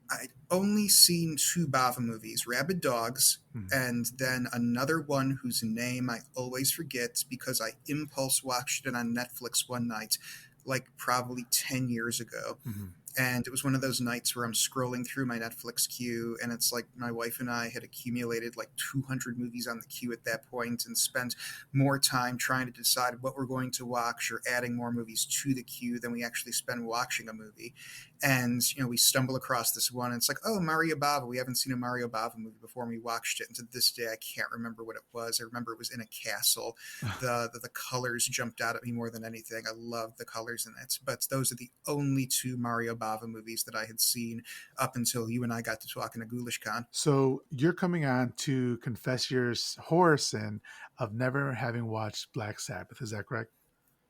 Speaker 2: I'd only seen two Bava movies, Rabid Dogs,
Speaker 1: Hmm.
Speaker 2: and then another one whose name I always forget because I impulse watched it on Netflix one night, like probably 10 years ago.
Speaker 1: Hmm.
Speaker 2: And it was one of those nights where I'm scrolling through my Netflix queue, and it's like my wife and I had accumulated like 200 movies on the queue at that point and spent more time trying to decide what we're going to watch or adding more movies to the queue than we actually spend watching a movie. And we stumble across this one, and it's like, oh, Mario Bava. We haven't seen a Mario Bava movie before, and we watched it. And to this day, I can't remember what it was. I remember it was in a castle. The colors jumped out at me more than anything. I loved the colors in it. But those are the only two Mario Bava movies that I had seen up until you and I got to talking to Ghoulish Con.
Speaker 1: So you're coming on to confess your horror sin of never having watched Black Sabbath. Is that correct?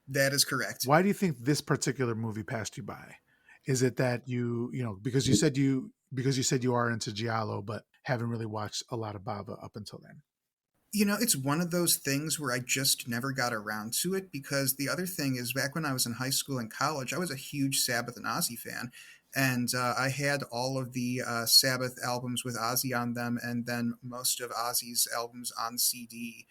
Speaker 2: That is correct.
Speaker 1: Why do you think this particular movie passed you by? Is it that because you said you are into giallo, but haven't really watched a lot of Bava up until then?
Speaker 2: It's one of those things where I just never got around to it because the other thing is back when I was in high school and college, I was a huge Sabbath and Ozzy fan. And I had all of the Sabbath albums with Ozzy on them, and then most of Ozzy's albums on CD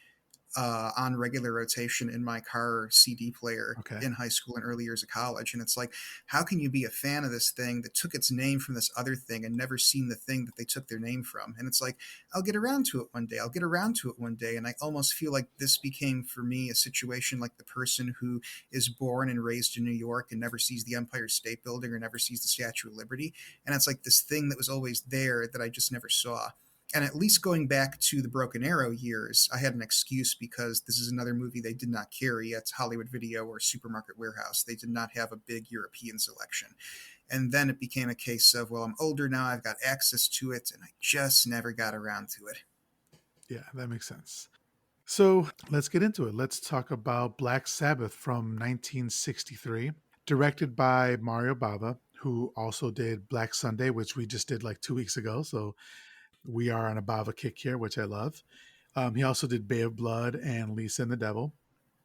Speaker 2: on regular rotation in my car CD player
Speaker 1: Okay.
Speaker 2: in high school and early years of college. And it's like, how can you be a fan of this thing that took its name from this other thing and never seen the thing that they took their name from? And it's like, I'll get around to it one day. I'll get around to it one day. And I almost feel like this became for me a situation like the person who is born and raised in New York and never sees the Empire State Building or never sees the Statue of Liberty. And it's like this thing that was always there that I just never saw. And at least going back to the Broken Arrow years, I had an excuse because this is another movie they did not carry at Hollywood Video or Supermarket Warehouse. They did not have a big European selection. And then it became a case of, well, I'm older now, I've got access to it, and I just never got around to it.
Speaker 1: Yeah, that makes sense. So let's get into it. Let's talk about Black Sabbath from 1963, directed by Mario Bava, who also did Black Sunday, which we just did like 2 weeks ago. So we are on a Bava kick here, which I love. He also did Bay of Blood and Lisa and the Devil.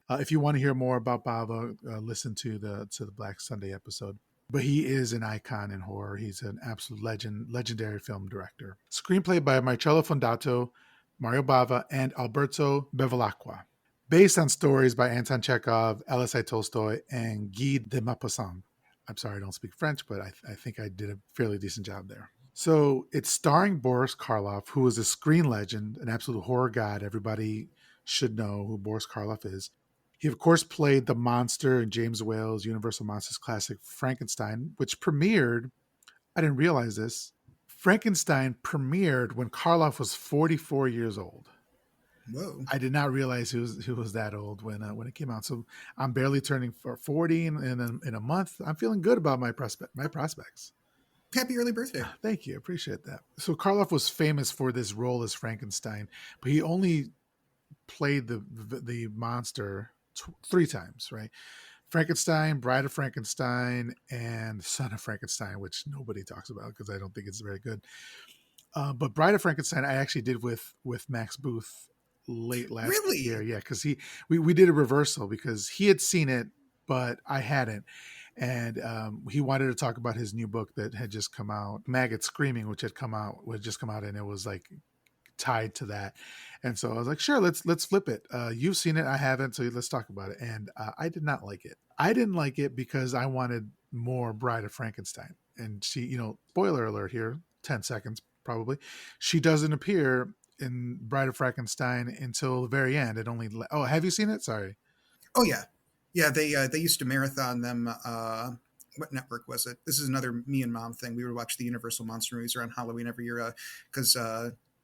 Speaker 1: If you want to hear more about Bava, listen to the Black Sunday episode. But he is an icon in horror. He's an absolute legendary film director. Screenplay by Marcello Fondato, Mario Bava, and Alberto Bevilacqua. Based on stories by Anton Chekhov, L.S.I. Tolstoy, and Guy de Maupassant. I'm sorry, I don't speak French, but I think I did a fairly decent job there. So it's starring Boris Karloff, who is a screen legend, an absolute horror god. Everybody should know who Boris Karloff is. He, of course, played the monster in James Whale's Universal Monsters classic Frankenstein, which premiered. I didn't realize this. Frankenstein premiered when Karloff was 44 years old.
Speaker 2: Whoa.
Speaker 1: I did not realize he was that old when it came out. So I'm barely turning 40 in a month. I'm feeling good about my prospects.
Speaker 2: Happy early birthday.
Speaker 1: Thank you. I appreciate that. So Karloff was famous for this role as Frankenstein, but he only played the monster 3 times, right? Frankenstein, Bride of Frankenstein, and Son of Frankenstein, which nobody talks about because I don't think it's very good. But Bride of Frankenstein, I actually did with Max Booth late last year.
Speaker 2: Really?
Speaker 1: Yeah, because we did a reversal because he had seen it, but I hadn't, and he wanted to talk about his new book that had just come out, Maggot Screaming, which just come out, and it was like tied to that. And so I was like, sure, let's flip it. You've seen it, I haven't, so let's talk about it. And I did not like it. I didn't like it because I wanted more Bride of Frankenstein. And she, spoiler alert here, 10 seconds probably. She doesn't appear in Bride of Frankenstein until the very end. It only. Oh, have you seen it? Sorry.
Speaker 2: Oh yeah, yeah. They used to marathon them. What network was it? This is another me and mom thing. We would watch the Universal monster movies around Halloween every year because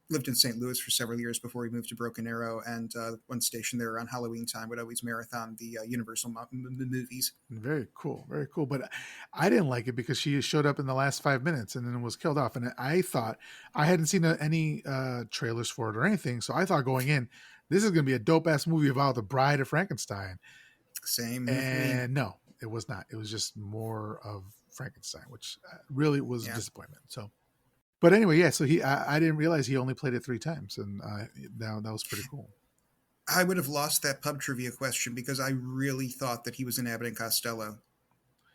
Speaker 2: lived in St. Louis for several years before we moved to Broken Arrow, and one station there around Halloween time would always marathon the Universal movies.
Speaker 1: Very cool, very cool. But I didn't like it because she showed up in the last 5 minutes and then was killed off. And I thought I hadn't seen any trailers for it or anything, so I thought going in, this is going to be a dope ass movie about the Bride of Frankenstein.
Speaker 2: Same with me.
Speaker 1: And no, it was not. It was just more of Frankenstein, which really was a
Speaker 2: Yeah.
Speaker 1: disappointment. So, but anyway, yeah. So I didn't realize he only played it 3 times, and that was pretty cool.
Speaker 2: I would have lost that pub trivia question because I really thought that he was in Abbott and Costello.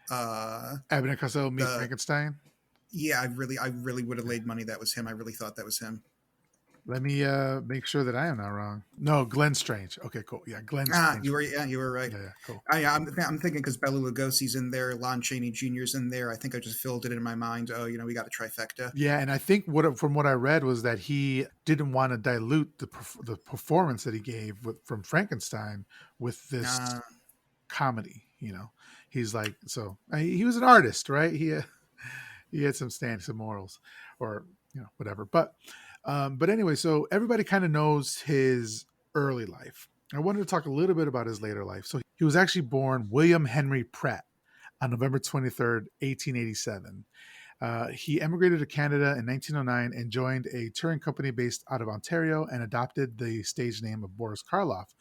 Speaker 2: Uh,
Speaker 1: Abbott and Costello meet
Speaker 2: the
Speaker 1: Frankenstein.
Speaker 2: Yeah, I really would have laid money that was him. I really thought that was him.
Speaker 1: Let me make sure that I am not wrong. No, Glenn Strange. Okay, cool. Yeah, Glenn Strange.
Speaker 2: You were right.
Speaker 1: Yeah, cool.
Speaker 2: I'm thinking because Bela Lugosi's in there, Lon Chaney Jr.'s in there. I think I just filled it in my mind. Oh, we got a trifecta.
Speaker 1: Yeah, and I think from what I read was that he didn't want to dilute the performance that he gave from Frankenstein with this
Speaker 2: Uh,
Speaker 1: comedy. He's like, so he was an artist, right? He had some standards, some morals, or whatever. But anyway, so everybody kind of knows his early life. I wanted to talk a little bit about his later life. So he was actually born William Henry Pratt on November 23rd, 1887. He emigrated to Canada in 1909 and joined a touring company based out of Ontario and adopted the stage name of Boris Karloff.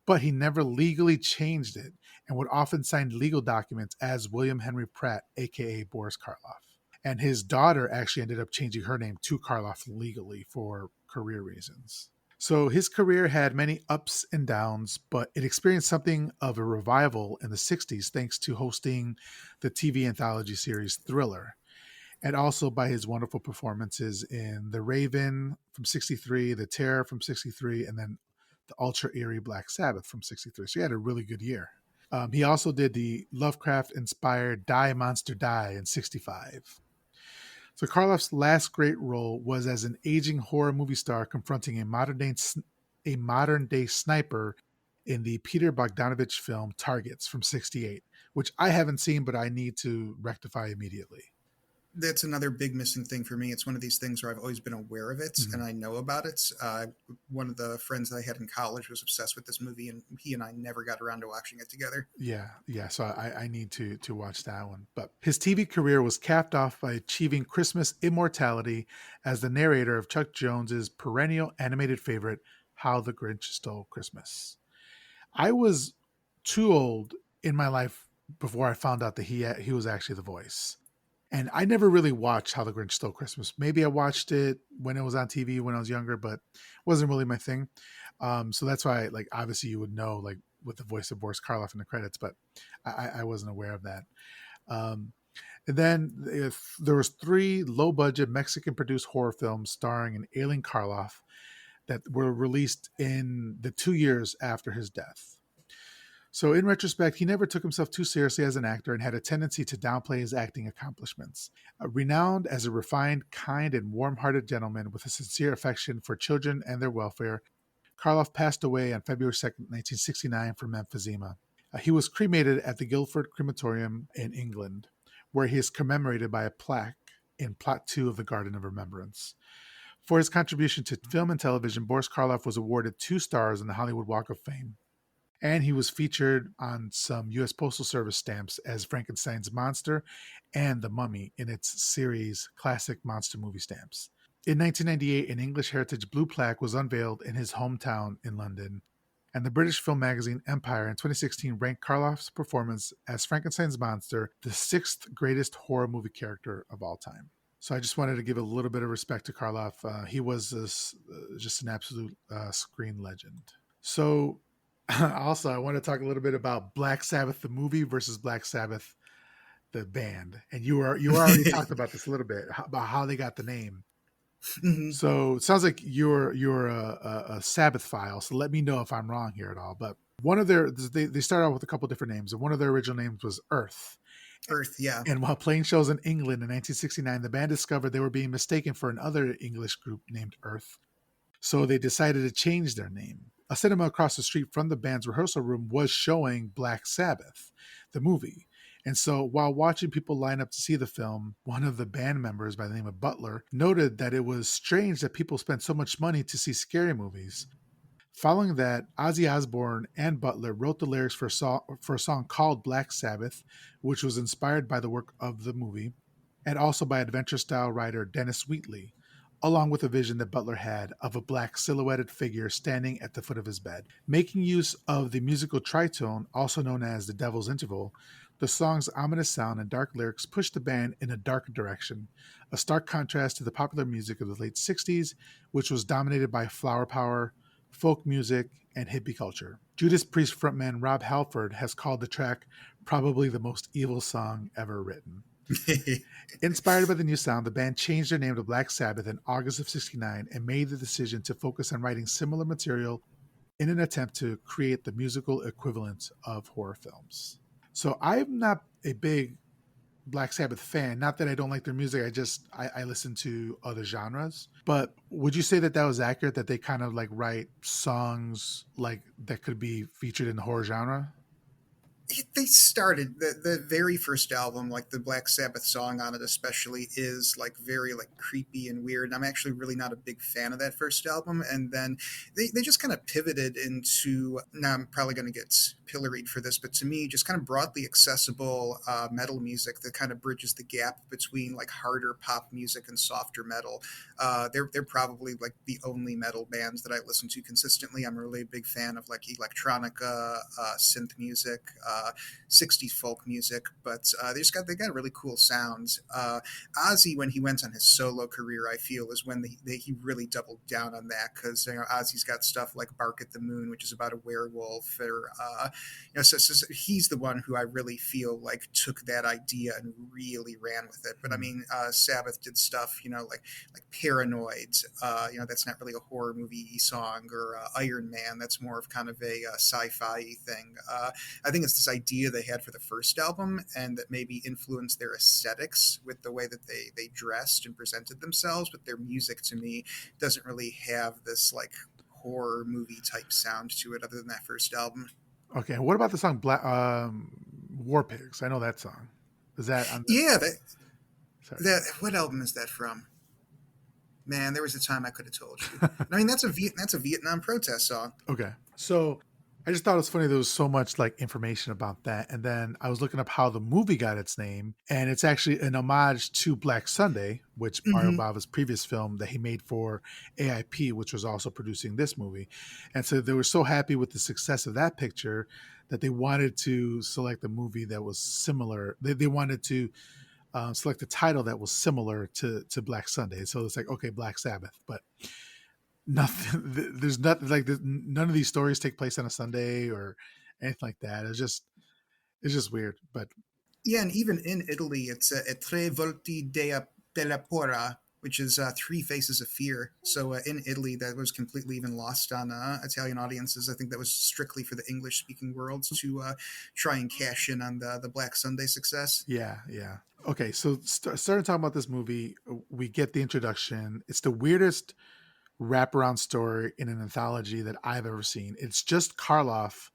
Speaker 1: But he never legally changed it and would often sign legal documents as William Henry Pratt, aka Boris Karloff. And his daughter actually ended up changing her name to Karloff legally for career reasons. So his career had many ups and downs, but it experienced something of a revival in the 60s thanks to hosting the TV anthology series Thriller, and also by his wonderful performances in The Raven from 63, The Terror from 63, and then the ultra eerie Black Sabbath from 63. So he had a really good year. He also did the Lovecraft inspired Die Monster Die in 65. So Karloff's last great role was as an aging horror movie star confronting a modern day sniper in the Peter Bogdanovich film Targets from 68, which I haven't seen, but I need to rectify immediately.
Speaker 2: that's another big missing thing for me. It's one of these things where I've always been aware of it
Speaker 1: Mhm.
Speaker 2: and I know about it. One of the friends that I had in college was obsessed with this movie, and he and I never got around to watching it together.
Speaker 1: Yeah. So I need to watch that one. But his TV career was capped off by achieving Christmas immortality as the narrator of Chuck Jones's perennial animated favorite, How the Grinch Stole Christmas. I was too old in my life before I found out that he was actually the voice. And I never really watched How the Grinch Stole Christmas. Maybe I watched it when it was on TV when I was younger, but it wasn't really my thing. So that's why, like, obviously you would know, like, with the voice of Boris Karloff in the credits, but I wasn't aware of that. Um, and then if there was 3 low-budget Mexican-produced horror films starring an ailing Karloff that were released in the 2 years after his death. So, in retrospect, he never took himself too seriously as an actor and had a tendency to downplay his acting accomplishments. Renowned as a refined, kind, and warm hearted gentleman with a sincere affection for children and their welfare, Karloff passed away on February 2nd, 1969, from emphysema. He was cremated at the Guildford Crematorium in England, where he is commemorated by a plaque in Plot 2 of the Garden of Remembrance. For his contribution to film and television, Boris Karloff was awarded 2 stars on the Hollywood Walk of Fame, and he was featured on some U.S. Postal Service stamps as Frankenstein's monster and the mummy in its series classic monster movie stamps. In 1998, an English Heritage Blue plaque was unveiled in his hometown in London. And the British film magazine Empire in 2016 ranked Karloff's performance as Frankenstein's monster the sixth greatest horror movie character of all time. So I just wanted to give a little bit of respect to Karloff. He was just an absolute screen legend. So also, I want to talk a little bit about Black Sabbath the movie versus Black Sabbath the band. And you already talked about this a little bit about how they got the name.
Speaker 2: Hmm.
Speaker 1: So it sounds like you're a Sabbath file. So let me know if I'm wrong here at all. But one of they started out with a couple different names, and one of their original names was Earth.
Speaker 2: Earth, yeah.
Speaker 1: And while playing shows in England in 1969, the band discovered they were being mistaken for another English group named Earth. So they decided to change their name. A cinema across the street from the band's rehearsal room was showing Black Sabbath, the movie. And so while watching people line up to see the film, one of the band members by the name of Butler noted that it was strange that people spent so much money to see scary movies. Following that, Ozzy Osbourne and Butler wrote the lyrics for a song called Black Sabbath, which was inspired by the work of the movie, and also by adventure style writer Dennis Wheatley, along with a vision that Butler had of a black silhouetted figure standing at the foot of his bed. Making use of the musical tritone, also known as the Devil's Interval, the song's ominous sound and dark lyrics pushed the band in a dark direction, a stark contrast to the popular music of the late 60s, which was dominated by flower power, folk music, and hippie culture. Judas Priest frontman Rob Halford has called the track probably the most evil song ever written. Inspired by the new sound, the band changed their name to Black Sabbath in August of '69 and made the decision to focus on writing similar material in an attempt to create the musical equivalent of horror films. So I'm not a big Black Sabbath fan. Not that I don't like their music. I listen to other genres. But would you say that that was accurate? That they kind of like write songs like that could be featured in the horror genre?
Speaker 2: They started the very first album, like the Black Sabbath song on it especially, is like very like creepy and weird, and I'm actually really not a big fan of that first album. And then they just kind of pivoted into, now I'm probably going to get pilloried for this, but to me just kind of broadly accessible metal music that kind of bridges the gap between like harder pop music and softer metal. They're probably like the only metal bands that I listen to consistently. I'm a really big fan of like electronica, synth music, 60s folk music, but they got really cool sounds. Ozzy, when he went on his solo career, I feel is when he really doubled down on that, because Ozzy's got stuff like "Bark at the Moon," which is about a werewolf, or so he's the one who I really feel like took that idea and really ran with it. But I mean, Sabbath did stuff, like Paranoid. That's not really a horror movie song, or Iron Man. That's more of kind of a sci-fi thing. I think it's this idea they had for the first album, and that maybe influenced their aesthetics with the way that they dressed and presented themselves. But their music, to me, doesn't really have this like horror movie type sound to it, other than that first album.
Speaker 1: Okay. What about the song Black War Pigs? I know that song. Is that on the?
Speaker 2: Yeah, that
Speaker 1: Sorry.
Speaker 2: that what album is that from? Man, there was a time I could have told you. I mean, that's a Vietnam protest song.
Speaker 1: Okay. So I just thought it was funny there was so much like information about that. And then I was looking up how the movie got its name, and it's actually an homage to Black Sunday, which Mario
Speaker 2: Hmm.
Speaker 1: Bava's previous film that he made for AIP, which was also producing this movie. And so they were so happy with the success of that picture that they wanted to select a movie that was similar. They wanted to select a title that was similar to Black Sunday. So it's like, okay, Black Sabbath, but nothing. There's nothing like none of these stories take place on a Sunday or anything like that. It's just weird. But
Speaker 2: Yeah, and even in Italy, it's Tre Volti della Pora, which is Three Faces of Fear. So in Italy, that was completely even lost on Italian audiences. I think that was strictly for the English speaking worlds to try and cash in on the Black Sunday success.
Speaker 1: yeah, yeah. Okay, so starting talking about this movie, we get the introduction. It's the weirdest wraparound story in an anthology that I've ever seen. It's just Karloff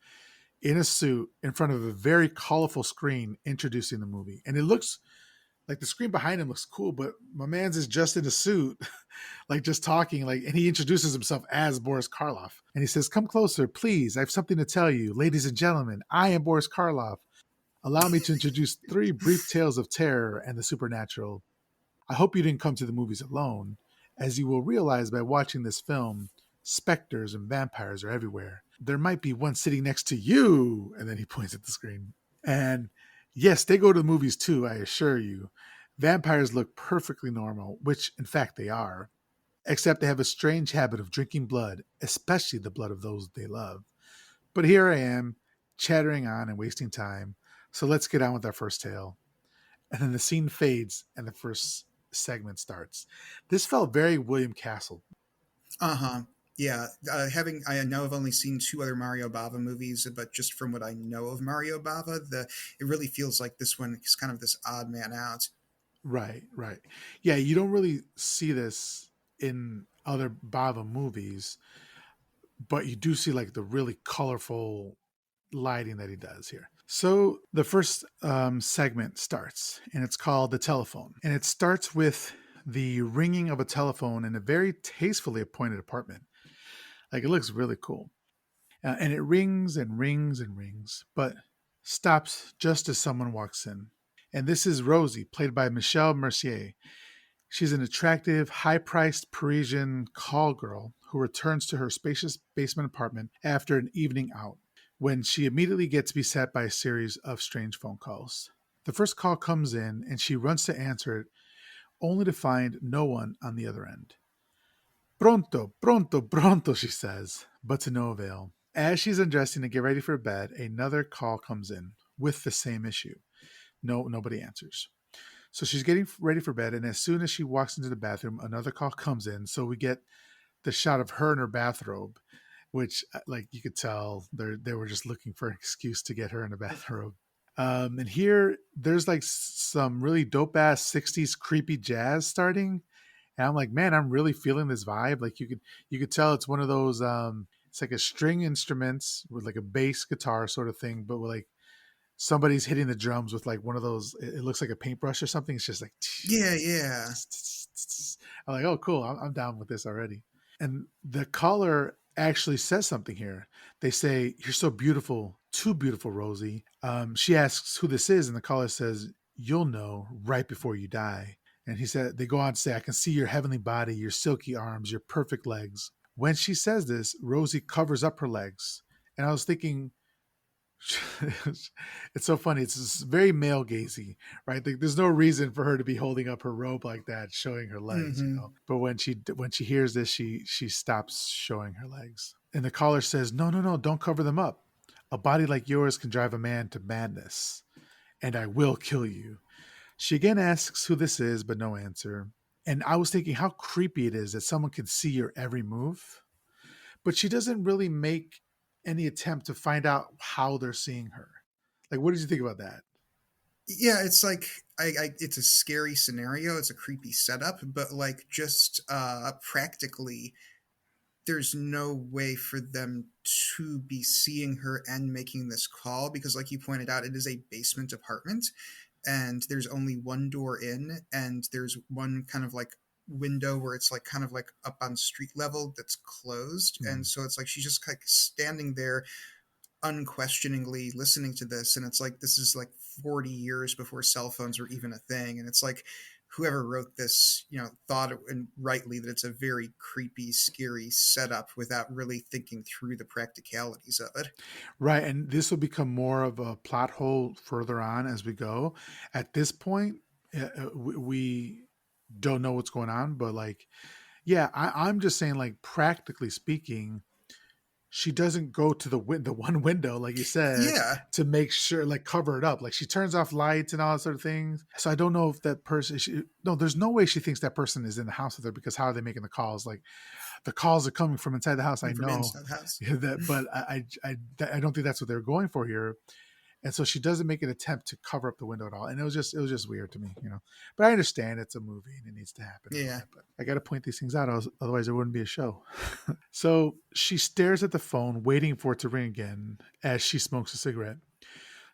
Speaker 1: in a suit in front of a very colorful screen introducing the movie, and it looks like the screen behind him looks cool, but my man's is just in a suit, like just talking, like, and he introduces himself as Boris Karloff, and he says, "Come closer, please. I have something to tell you, ladies and gentlemen. I am Boris Karloff. Allow me to introduce three brief tales of terror and the supernatural. I hope you didn't come to the movies alone, as you will realize by watching this film. Specters and vampires are everywhere. There might be one sitting next to you. And then he points at the screen. And yes, they go to the movies too, I assure you. Vampires look perfectly normal, which in fact they are, except they have a strange habit of drinking blood, especially the blood of those they love. But here I am, chattering on and wasting time. So let's get on with our first tale. And then the scene fades and the first segment starts. This felt very William Castle.
Speaker 2: Uh-huh. Yeah, having I know I've only seen two other Mario Bava movies, but just from what I know of Mario Bava, the it really feels like this one is kind of this odd man out.
Speaker 1: Right, right. Yeah, you don't really see this in other Bava movies, but you do see like the really colorful lighting that he does here. So the first segment starts, and it's called The Telephone. And it starts with the ringing of a telephone in a very tastefully appointed apartment. Like it looks really cool. And it rings and rings and rings, but stops just as someone walks in. And this is Rosie, played by Michelle Mercier. She's an attractive, high priced Parisian call girl who returns to her spacious basement apartment after an evening out, when she immediately gets beset by a series of strange phone calls. The first call comes in and she runs to answer it, only to find no one on the other end. Pronto, pronto, pronto, she says, but to no avail. As she's undressing to get ready for bed, another call comes in with the same issue. Nobody answers. So she's getting ready for bed, and as soon as she walks into the bathroom, another call comes in. So we get the shot of her in her bathrobe, which, like, you could tell they were just looking for an excuse to get her in a bathrobe. And here, there's like some really dope ass '60s creepy jazz starting, and I'm like, man, I'm really feeling this vibe. Like you could tell it's one of those. It's like a string instruments with like a bass guitar sort of thing, but with like somebody's hitting the drums with like one of those. It looks like a paintbrush or something. It's just like
Speaker 2: Yeah, yeah.
Speaker 1: I'm like, oh, cool. I'm down with this already. And the caller actually says something here. They say, "You're so beautiful, too beautiful, Rosie." She asks who this is, and the caller says, "You'll know right before you die." And he said, they go on to say, "I can see your heavenly body, your silky arms, your perfect legs." When she says this, Rosie covers up her legs. And I was thinking, it's so funny. It's very male gazy, right? Like, there's no reason for her to be holding up her robe like that, showing her legs, you know.
Speaker 2: Mm-hmm.
Speaker 1: But when she hears this, she stops showing her legs. And the caller says, "No, no, no, don't cover them up. A body like yours can drive a man to madness, and I will kill you." She again asks who this is, but no answer. And I was thinking how creepy it is that someone can see your every move, but she doesn't really make any attempt to find out how they're seeing her. Like, what did you think about that?
Speaker 2: Yeah, it's like it's a scary scenario. It's a creepy setup, but like just practically, there's no way for them to be seeing her and making this call because, like you pointed out, it is a basement apartment, and there's only one door in, and there's one kind of like window where it's like kind of like up on street level that's closed, and
Speaker 1: Hmm.
Speaker 2: so it's like she's just like standing there unquestioningly listening to this, and it's like this is like 40 years before cell phones were even a thing, and it's like whoever wrote this, thought and rightly that it's a very creepy, scary setup without really thinking through the practicalities of it.
Speaker 1: Right. And this will become more of a plot hole further on as we go. At this point, we don't know what's going on, but like, yeah, I'm just saying, like, practically speaking, she doesn't go to the one window, like you said,
Speaker 2: Yeah.
Speaker 1: to make sure, like, cover it up. Like, she turns off lights and all that sort of things. So I don't know if that person. No, there's no way she thinks that person is in the house with her, because how are they making the calls? Like, the calls are coming from inside the house. I
Speaker 2: From
Speaker 1: know
Speaker 2: inside the house.
Speaker 1: that, but I don't think that's what they're going for here. And so she doesn't make an attempt to cover up the window at all. And it was just weird to me, you know. But I understand it's a movie and it needs to happen and all
Speaker 2: Yeah.
Speaker 1: that. But I got to point these things out, otherwise there wouldn't be a show. So she stares at the phone, waiting for it to ring again as she smokes a cigarette.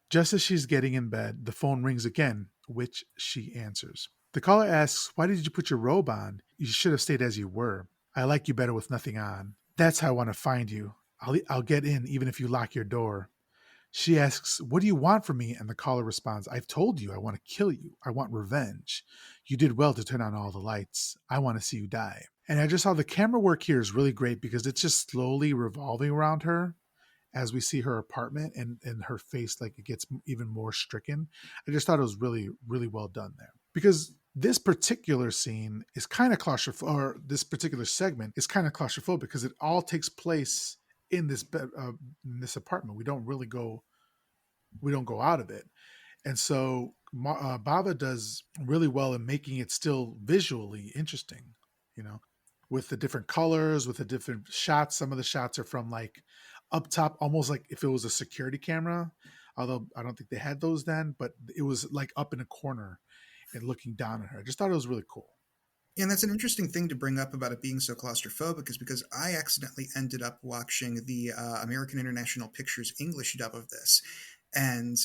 Speaker 1: Just as she's getting in bed, the phone rings again, which she answers. The caller asks, "Why did you put your robe on? You should have stayed as you were. I like you better with nothing on. That's how I want to find you. I'll get in even if you lock your door." She asks, "What do you want from me?" And the caller responds, "I've told you I want to kill you. I want revenge. You did well to turn on all the lights. I want to see you die." And I just saw the camera work here is really great because it's just slowly revolving around her as we see her apartment, and her face, like, it gets even more stricken. I just thought it was really, really well done there, because this particular scene is kind of claustrophobic, or this particular segment is kind of claustrophobic because it all takes place in this in this apartment. We don't go out of it, and so Bava does really well in making it still visually interesting, you know, with the different colors, with the different shots. Some of the shots are from like up top, almost like if it was a security camera, although I don't think they had those then, but it was like up in a corner and looking down at her. I just thought it was really cool.
Speaker 2: And that's an interesting thing to bring up about it being so claustrophobic, is because I accidentally ended up watching the American International Pictures English dub of this, and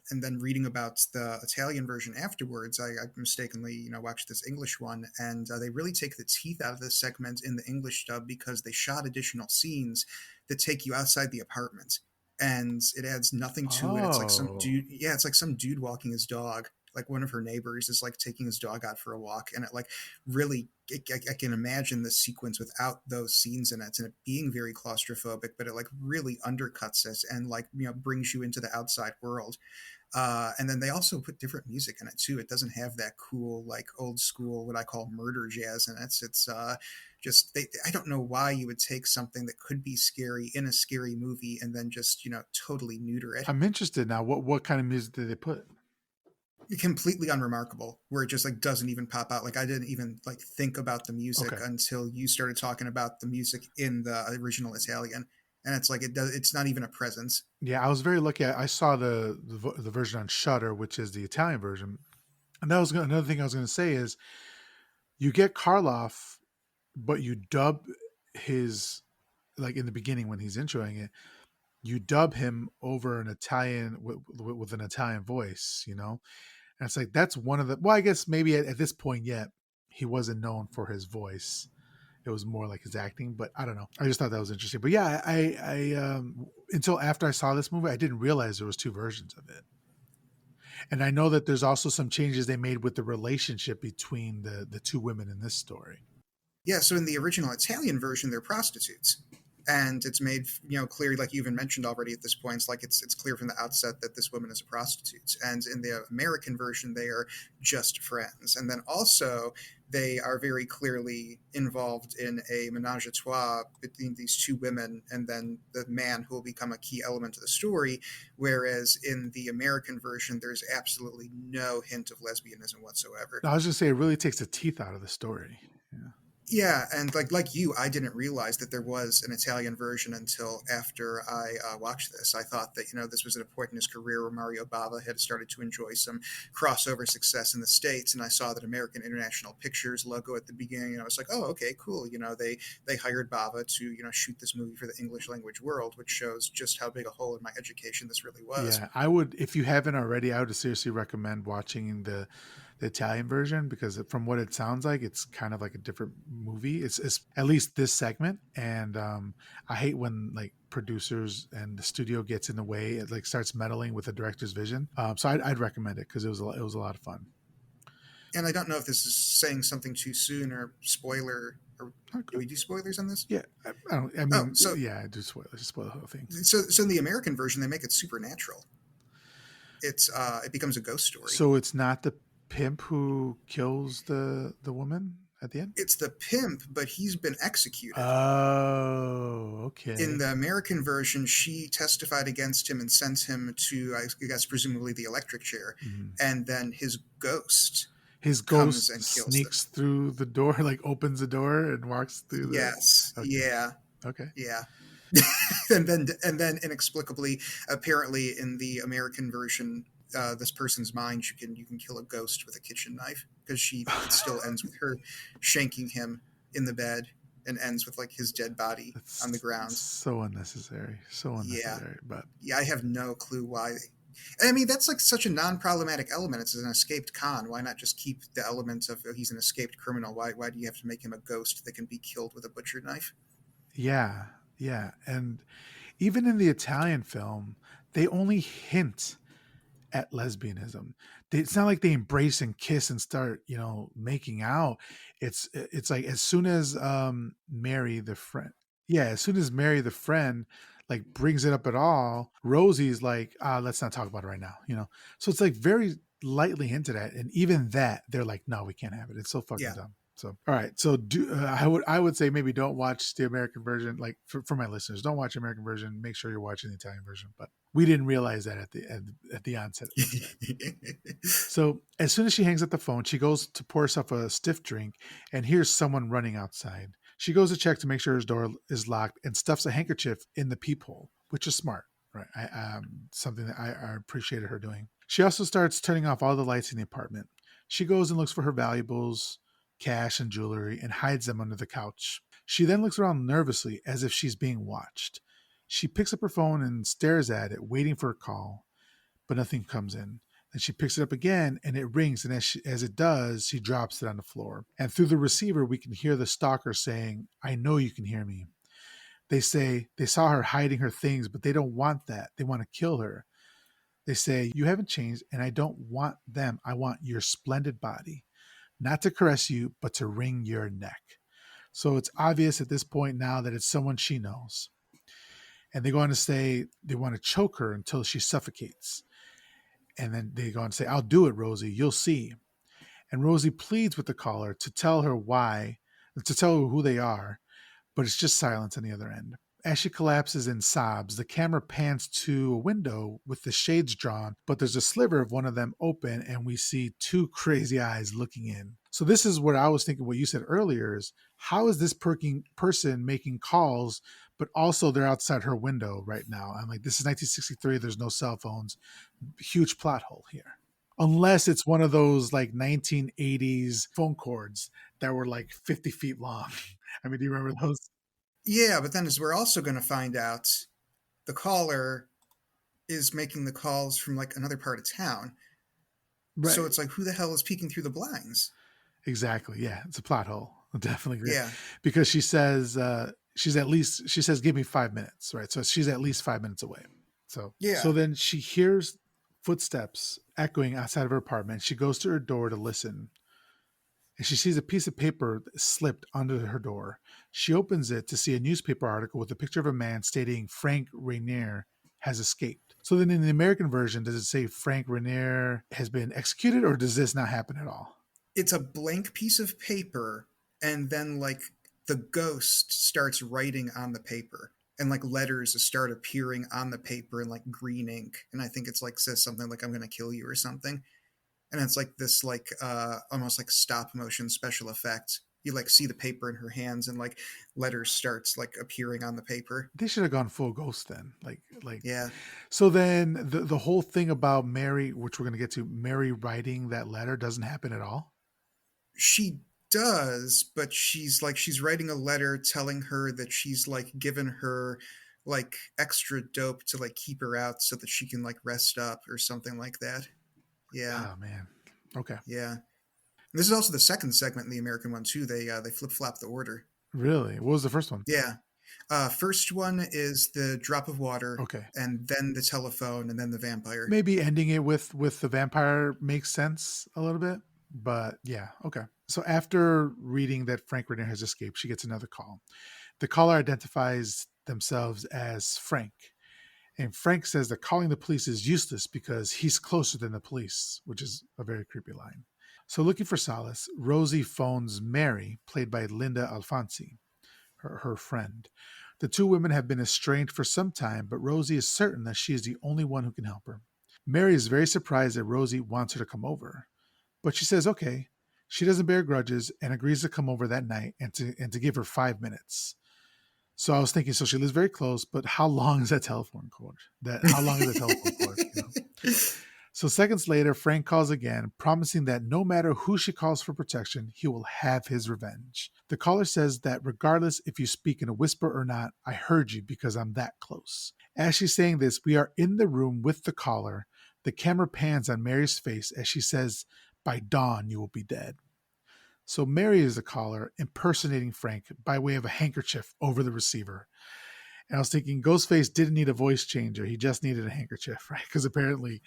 Speaker 2: then reading about the Italian version afterwards. I mistakenly, watched this English one, and they really take the teeth out of this segment in the English dub because they shot additional scenes that take you outside the apartment, and it adds nothing to it. It's like some
Speaker 1: Oh,
Speaker 2: dude, yeah, it's like some dude walking his dog. Like one of her neighbors is like taking his dog out for a walk, and it like really, I can imagine the sequence without those scenes in it, and it being very claustrophobic, but it like really undercuts it and like brings you into the outside world. And then they also put different music in it too. It doesn't have that cool like old school what I call murder jazz in it. It's just I don't know why you would take something that could be scary in a scary movie and then just totally neuter it.
Speaker 1: I'm interested now. What kind of music did they put?
Speaker 2: Completely unremarkable, where it just like doesn't even pop out. Like I didn't even like think about the music
Speaker 1: Okay.
Speaker 2: until you started talking about the music in the original Italian, and it's like it's not even a presence.
Speaker 1: Yeah, I was very lucky. I saw the version on Shutter, which is the Italian version, and another thing I was going to say is you get Karloff, but you dub his, like in the beginning when he's introing it, you dub him over an Italian with an Italian voice, and it's like that's one of the, well, I guess maybe at this point yet he wasn't known for his voice. It was more like his acting, but I don't know. I just thought that was interesting. But yeah, I until after I saw this movie, I didn't realize there was two versions of it. And I know that there's also some changes they made with the relationship between the two women in this story.
Speaker 2: Yeah, so in the original Italian version, they're prostitutes, and it's made clear, like you even mentioned already at this point. It's like it's clear from the outset that this woman is a prostitute, and in the American version, they are just friends. And then also they are very clearly involved in a menage a trois between these two women, and then the man who will become a key element of the story. Whereas in the American version, there's absolutely no hint of lesbianism whatsoever.
Speaker 1: I was just say it really takes the teeth out of the story. Yeah.
Speaker 2: Yeah, and like you, I didn't realize that there was an Italian version until after I watched this. I thought that this was at a point in his career where Mario Bava had started to enjoy some crossover success in the states, and I saw that American International Pictures logo at the beginning, and I was like, oh, okay, cool. They hired Bava to shoot this movie for the English language world, which shows just how big a hole in my education this really was.
Speaker 1: Yeah, I would, if you haven't already, I would seriously recommend watching the Italian version, because from what it sounds like, it's kind of like a different movie. It's at least this segment, and I hate when like producers and the studio gets in the way. It like starts meddling with the director's vision. So I'd recommend it because it was a lot of fun.
Speaker 2: And I don't know if this is saying something too soon or spoiler, or do we do spoilers on this?
Speaker 1: Yeah, I don't. I
Speaker 2: Oh,
Speaker 1: mean,
Speaker 2: so
Speaker 1: yeah, I do spoil the whole thing.
Speaker 2: so in the American version, they make it supernatural. It becomes a ghost story.
Speaker 1: So it's not the pimp who kills the woman at the end.
Speaker 2: It's the pimp, but he's been executed.
Speaker 1: Oh,
Speaker 2: In
Speaker 1: okay.
Speaker 2: the American version, she testified against him and sent him to, I guess, presumably the electric chair,
Speaker 1: Mhm.
Speaker 2: and then his ghost
Speaker 1: His
Speaker 2: comes
Speaker 1: ghost
Speaker 2: and kills them.
Speaker 1: sneaks through the door, like opens the door and walks through
Speaker 2: Yes,
Speaker 1: the. Okay,
Speaker 2: yeah,
Speaker 1: okay.
Speaker 2: yeah. And then inexplicably, apparently in the American version, this person's mind, you can kill a ghost with a kitchen knife, because she it still ends with her shanking him in the bed, and ends with like his dead body on the
Speaker 1: It's
Speaker 2: ground.
Speaker 1: so unnecessary, so
Speaker 2: Yeah,
Speaker 1: unnecessary. But
Speaker 2: yeah, I have no clue why. And I mean, that's like such a non-problematic element. It's an escaped con. Why not just keep the element of he's an escaped criminal? Why do you have to make him a ghost that can be killed with a butcher knife?
Speaker 1: yeah, yeah, and even in the Italian film, they only hint at lesbianism. It's not like they embrace and kiss and start, making out. It's like as soon as Mary the friend, yeah, as soon as Mary the friend like brings it up at all, Rosie's like, let's not talk about it right now, So it's like very lightly hinted at, and even that they're like, no, we can't have it. It's so fucking
Speaker 2: Yeah.
Speaker 1: dumb. So, all right. So, I would say maybe don't watch the American version. Like for my listeners, don't watch the American version. Make sure you're watching the Italian version. But we didn't realize that at the onset, at least. So, as soon as she hangs up the phone, she goes to pour herself a stiff drink and hears someone running outside. She goes to check to make sure his door is locked and stuffs a handkerchief in the peephole, which is smart, right? Something that I appreciated her doing. She also starts turning off all the lights in the apartment. She goes and looks for her valuables, cash, and jewelry and hides them under the couch. She then looks around nervously as if she's being watched. She picks up her phone and stares at it, waiting for a call, but nothing comes in. Then she picks it up again and it rings, and as it does, she drops it on the floor. And through the receiver, we can hear the stalker saying, I know you can hear me. They say they saw her hiding her things, but they don't want that. They want to kill her. They say, you haven't changed, and I don't want them. I want your splendid body, not to caress you, but to wring your neck. So it's obvious at this point now that it's someone she knows. And they go on to say they want to choke her until she suffocates. And then they go on to say, I'll do it, Rosie. You'll see. And Rosie pleads with the caller to tell her why, to tell her who they are, but it's just silence on the other end. As she collapses and sobs, the camera pans to a window with the shades drawn, but there's a sliver of one of them open, and we see two crazy eyes looking in. So this is what I was thinking, what you said earlier is, how is this person making calls, but also they're outside her window right now? I'm like, this is 1963, there's no cell phones. Huge plot hole here. Unless it's one of those like 1980s phone cords that were like 50 feet long. I mean, do you remember those?
Speaker 2: Yeah, but then as we're also going to find out, the caller is making the calls from like another part of town. So
Speaker 1: Right.
Speaker 2: it's like, who the hell is peeking through the blinds?
Speaker 1: Exactly. Yeah. It's a plot hole. I definitely agree.
Speaker 2: Yeah.
Speaker 1: Because she says, give me 5 minutes. Right. So she's at least 5 minutes away. So
Speaker 2: Yeah.
Speaker 1: then she hears footsteps echoing outside of her apartment. She goes to her door to listen, and she sees a piece of paper slipped under her door. She opens it to see a newspaper article with a picture of a man stating Frank Rainier has escaped. So then in the American version, does it say Frank Rainier has been executed, or does this not happen at all?
Speaker 2: It's a blank piece of paper, and then like the ghost starts writing on the paper. And like letters start appearing on the paper in like green ink. And I think it's like says something like I'm gonna kill you or something. And it's like this like almost like stop motion special effect. You like see the paper in her hands and like letters starts like appearing on the paper.
Speaker 1: They should have gone full ghost then. Like
Speaker 2: Yeah.
Speaker 1: so then the whole thing about Mary, which we're gonna get to, Mary writing that letter doesn't happen at all.
Speaker 2: She does, but she's writing a letter telling her that she's like given her like extra dope to like keep her out so that she can like rest up or something like that. Yeah.
Speaker 1: Oh man. Okay.
Speaker 2: Yeah. This is also the second segment in the American one too. They flip flop the order.
Speaker 1: Really? What was the first one?
Speaker 2: Yeah. First one is the drop of water,
Speaker 1: Okay.
Speaker 2: and then the telephone, and then the vampire.
Speaker 1: Maybe ending it with the vampire makes sense a little bit, but yeah, okay. So after reading that Frank Rainier has escaped, she gets another call. The caller identifies themselves as Frank, and Frank says that calling the police is useless because he's closer than the police, which is a very creepy line. So looking for solace, Rosie phones Mary, played by Linda Alfonsi, her friend. The two women have been estranged for some time, but Rosie is certain that she is the only one who can help her. Mary is very surprised that Rosie wants her to come over, but she says okay. She doesn't bear grudges and agrees to come over that night and to give her 5 minutes. So I was thinking, so she lives very close, but how long is that telephone cord? How long is that telephone cord? So seconds later, Frank calls again, promising that no matter who she calls for protection, he will have his revenge. The caller says that regardless if you speak in a whisper or not, I heard you because I'm that close. As she's saying this, we are in the room with the caller. The camera pans on Mary's face as she says, by dawn, you will be dead. So Mary is the caller, impersonating Frank by way of a handkerchief over the receiver. And I was thinking Ghostface didn't need a voice changer. He just needed a handkerchief, right? Because apparently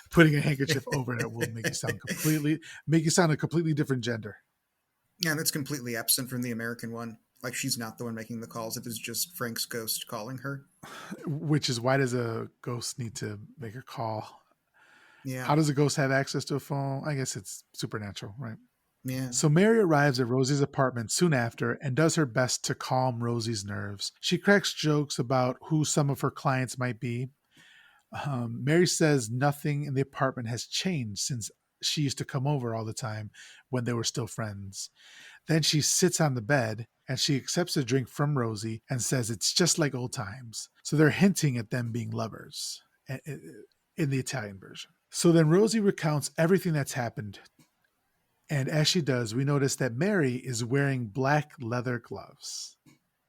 Speaker 1: putting a handkerchief over it will make you sound a completely different gender.
Speaker 2: Yeah, that's completely absent from the American one. Like she's not the one making the calls. It is just Frank's ghost calling her.
Speaker 1: Which is why does a ghost need to make a call?
Speaker 2: Yeah,
Speaker 1: How does a ghost have access to a phone? I guess it's supernatural, right?
Speaker 2: yeah.
Speaker 1: So Mary arrives at Rosie's apartment soon after and does her best to calm Rosie's nerves. She cracks jokes about who some of her clients might be. Mary says nothing in the apartment has changed since she used to come over all the time when they were still friends. Then she sits on the bed and she accepts a drink from Rosie and says it's just like old times. So they're hinting at them being lovers in the Italian version. So then Rosie recounts everything that's happened. And as she does, we notice that Mary is wearing black leather gloves.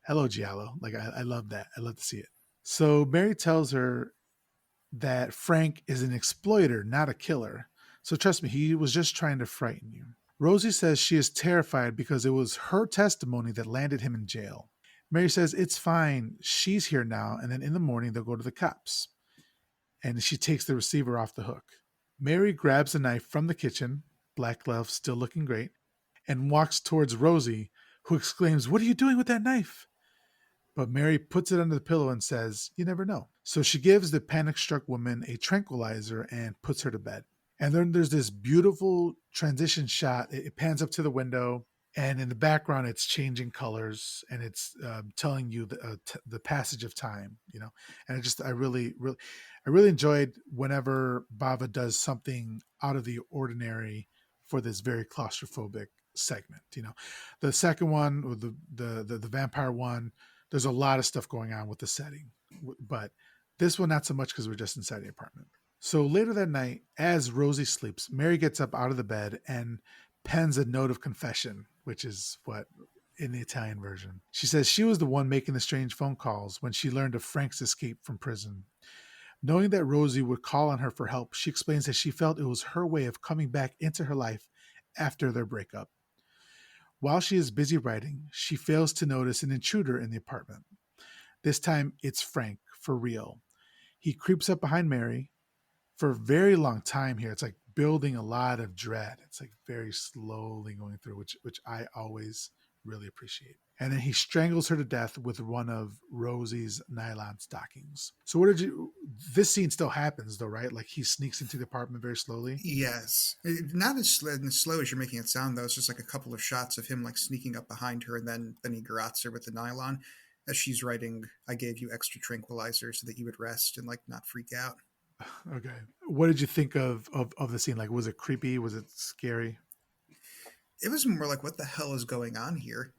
Speaker 1: Hello, Giallo. Like, I love that. I love to see it. So Mary tells her that Frank is an exploiter, not a killer. So trust me, he was just trying to frighten you. Rosie says she is terrified because it was her testimony that landed him in jail. Mary says it's fine. She's here now. And then in the morning, they'll go to the cops. And she takes the receiver off the hook. Mary grabs a knife from the kitchen, black glove still looking great, and walks towards Rosie, who exclaims, "What are you doing with that knife?" But Mary puts it under the pillow and says, "You never know." So she gives the panic struck woman a tranquilizer and puts her to bed. And then there's this beautiful transition shot. It pans up to the window, and in the background, it's changing colors and it's telling you the passage of time, you know. And I really enjoyed whenever Bava does something out of the ordinary for this very claustrophobic segment. You know, the second one, or the vampire one, there's a lot of stuff going on with the setting, but this one not so much because we're just inside the apartment. So later that night, as Rosie sleeps, Mary gets up out of the bed and pens a note of confession, which is what in the Italian version. She says she was the one making the strange phone calls when she learned of Frank's escape from prison. Knowing that Rosie would call on her for help, she explains that she felt it was her way of coming back into her life after their breakup. While she is busy writing, she fails to notice an intruder in the apartment. This time, it's Frank, for real. He creeps up behind Mary, for a very long time here. It's like building a lot of dread. It's like very slowly going through, which I always really appreciate. And then he strangles her to death with one of Rosie's nylon stockings. So what did you? This scene still happens though, right? Like he sneaks into the apartment very slowly.
Speaker 2: Yes. Not as slow as you're making it sound, though. It's just like a couple of shots of him like sneaking up behind her, and then he garrots her with the nylon as she's writing. I gave you extra tranquilizer so that you would rest and like not freak out.
Speaker 1: Okay. What did you think of the scene? Like, was it creepy? Was it scary?
Speaker 2: It was more like, what the hell is going on here?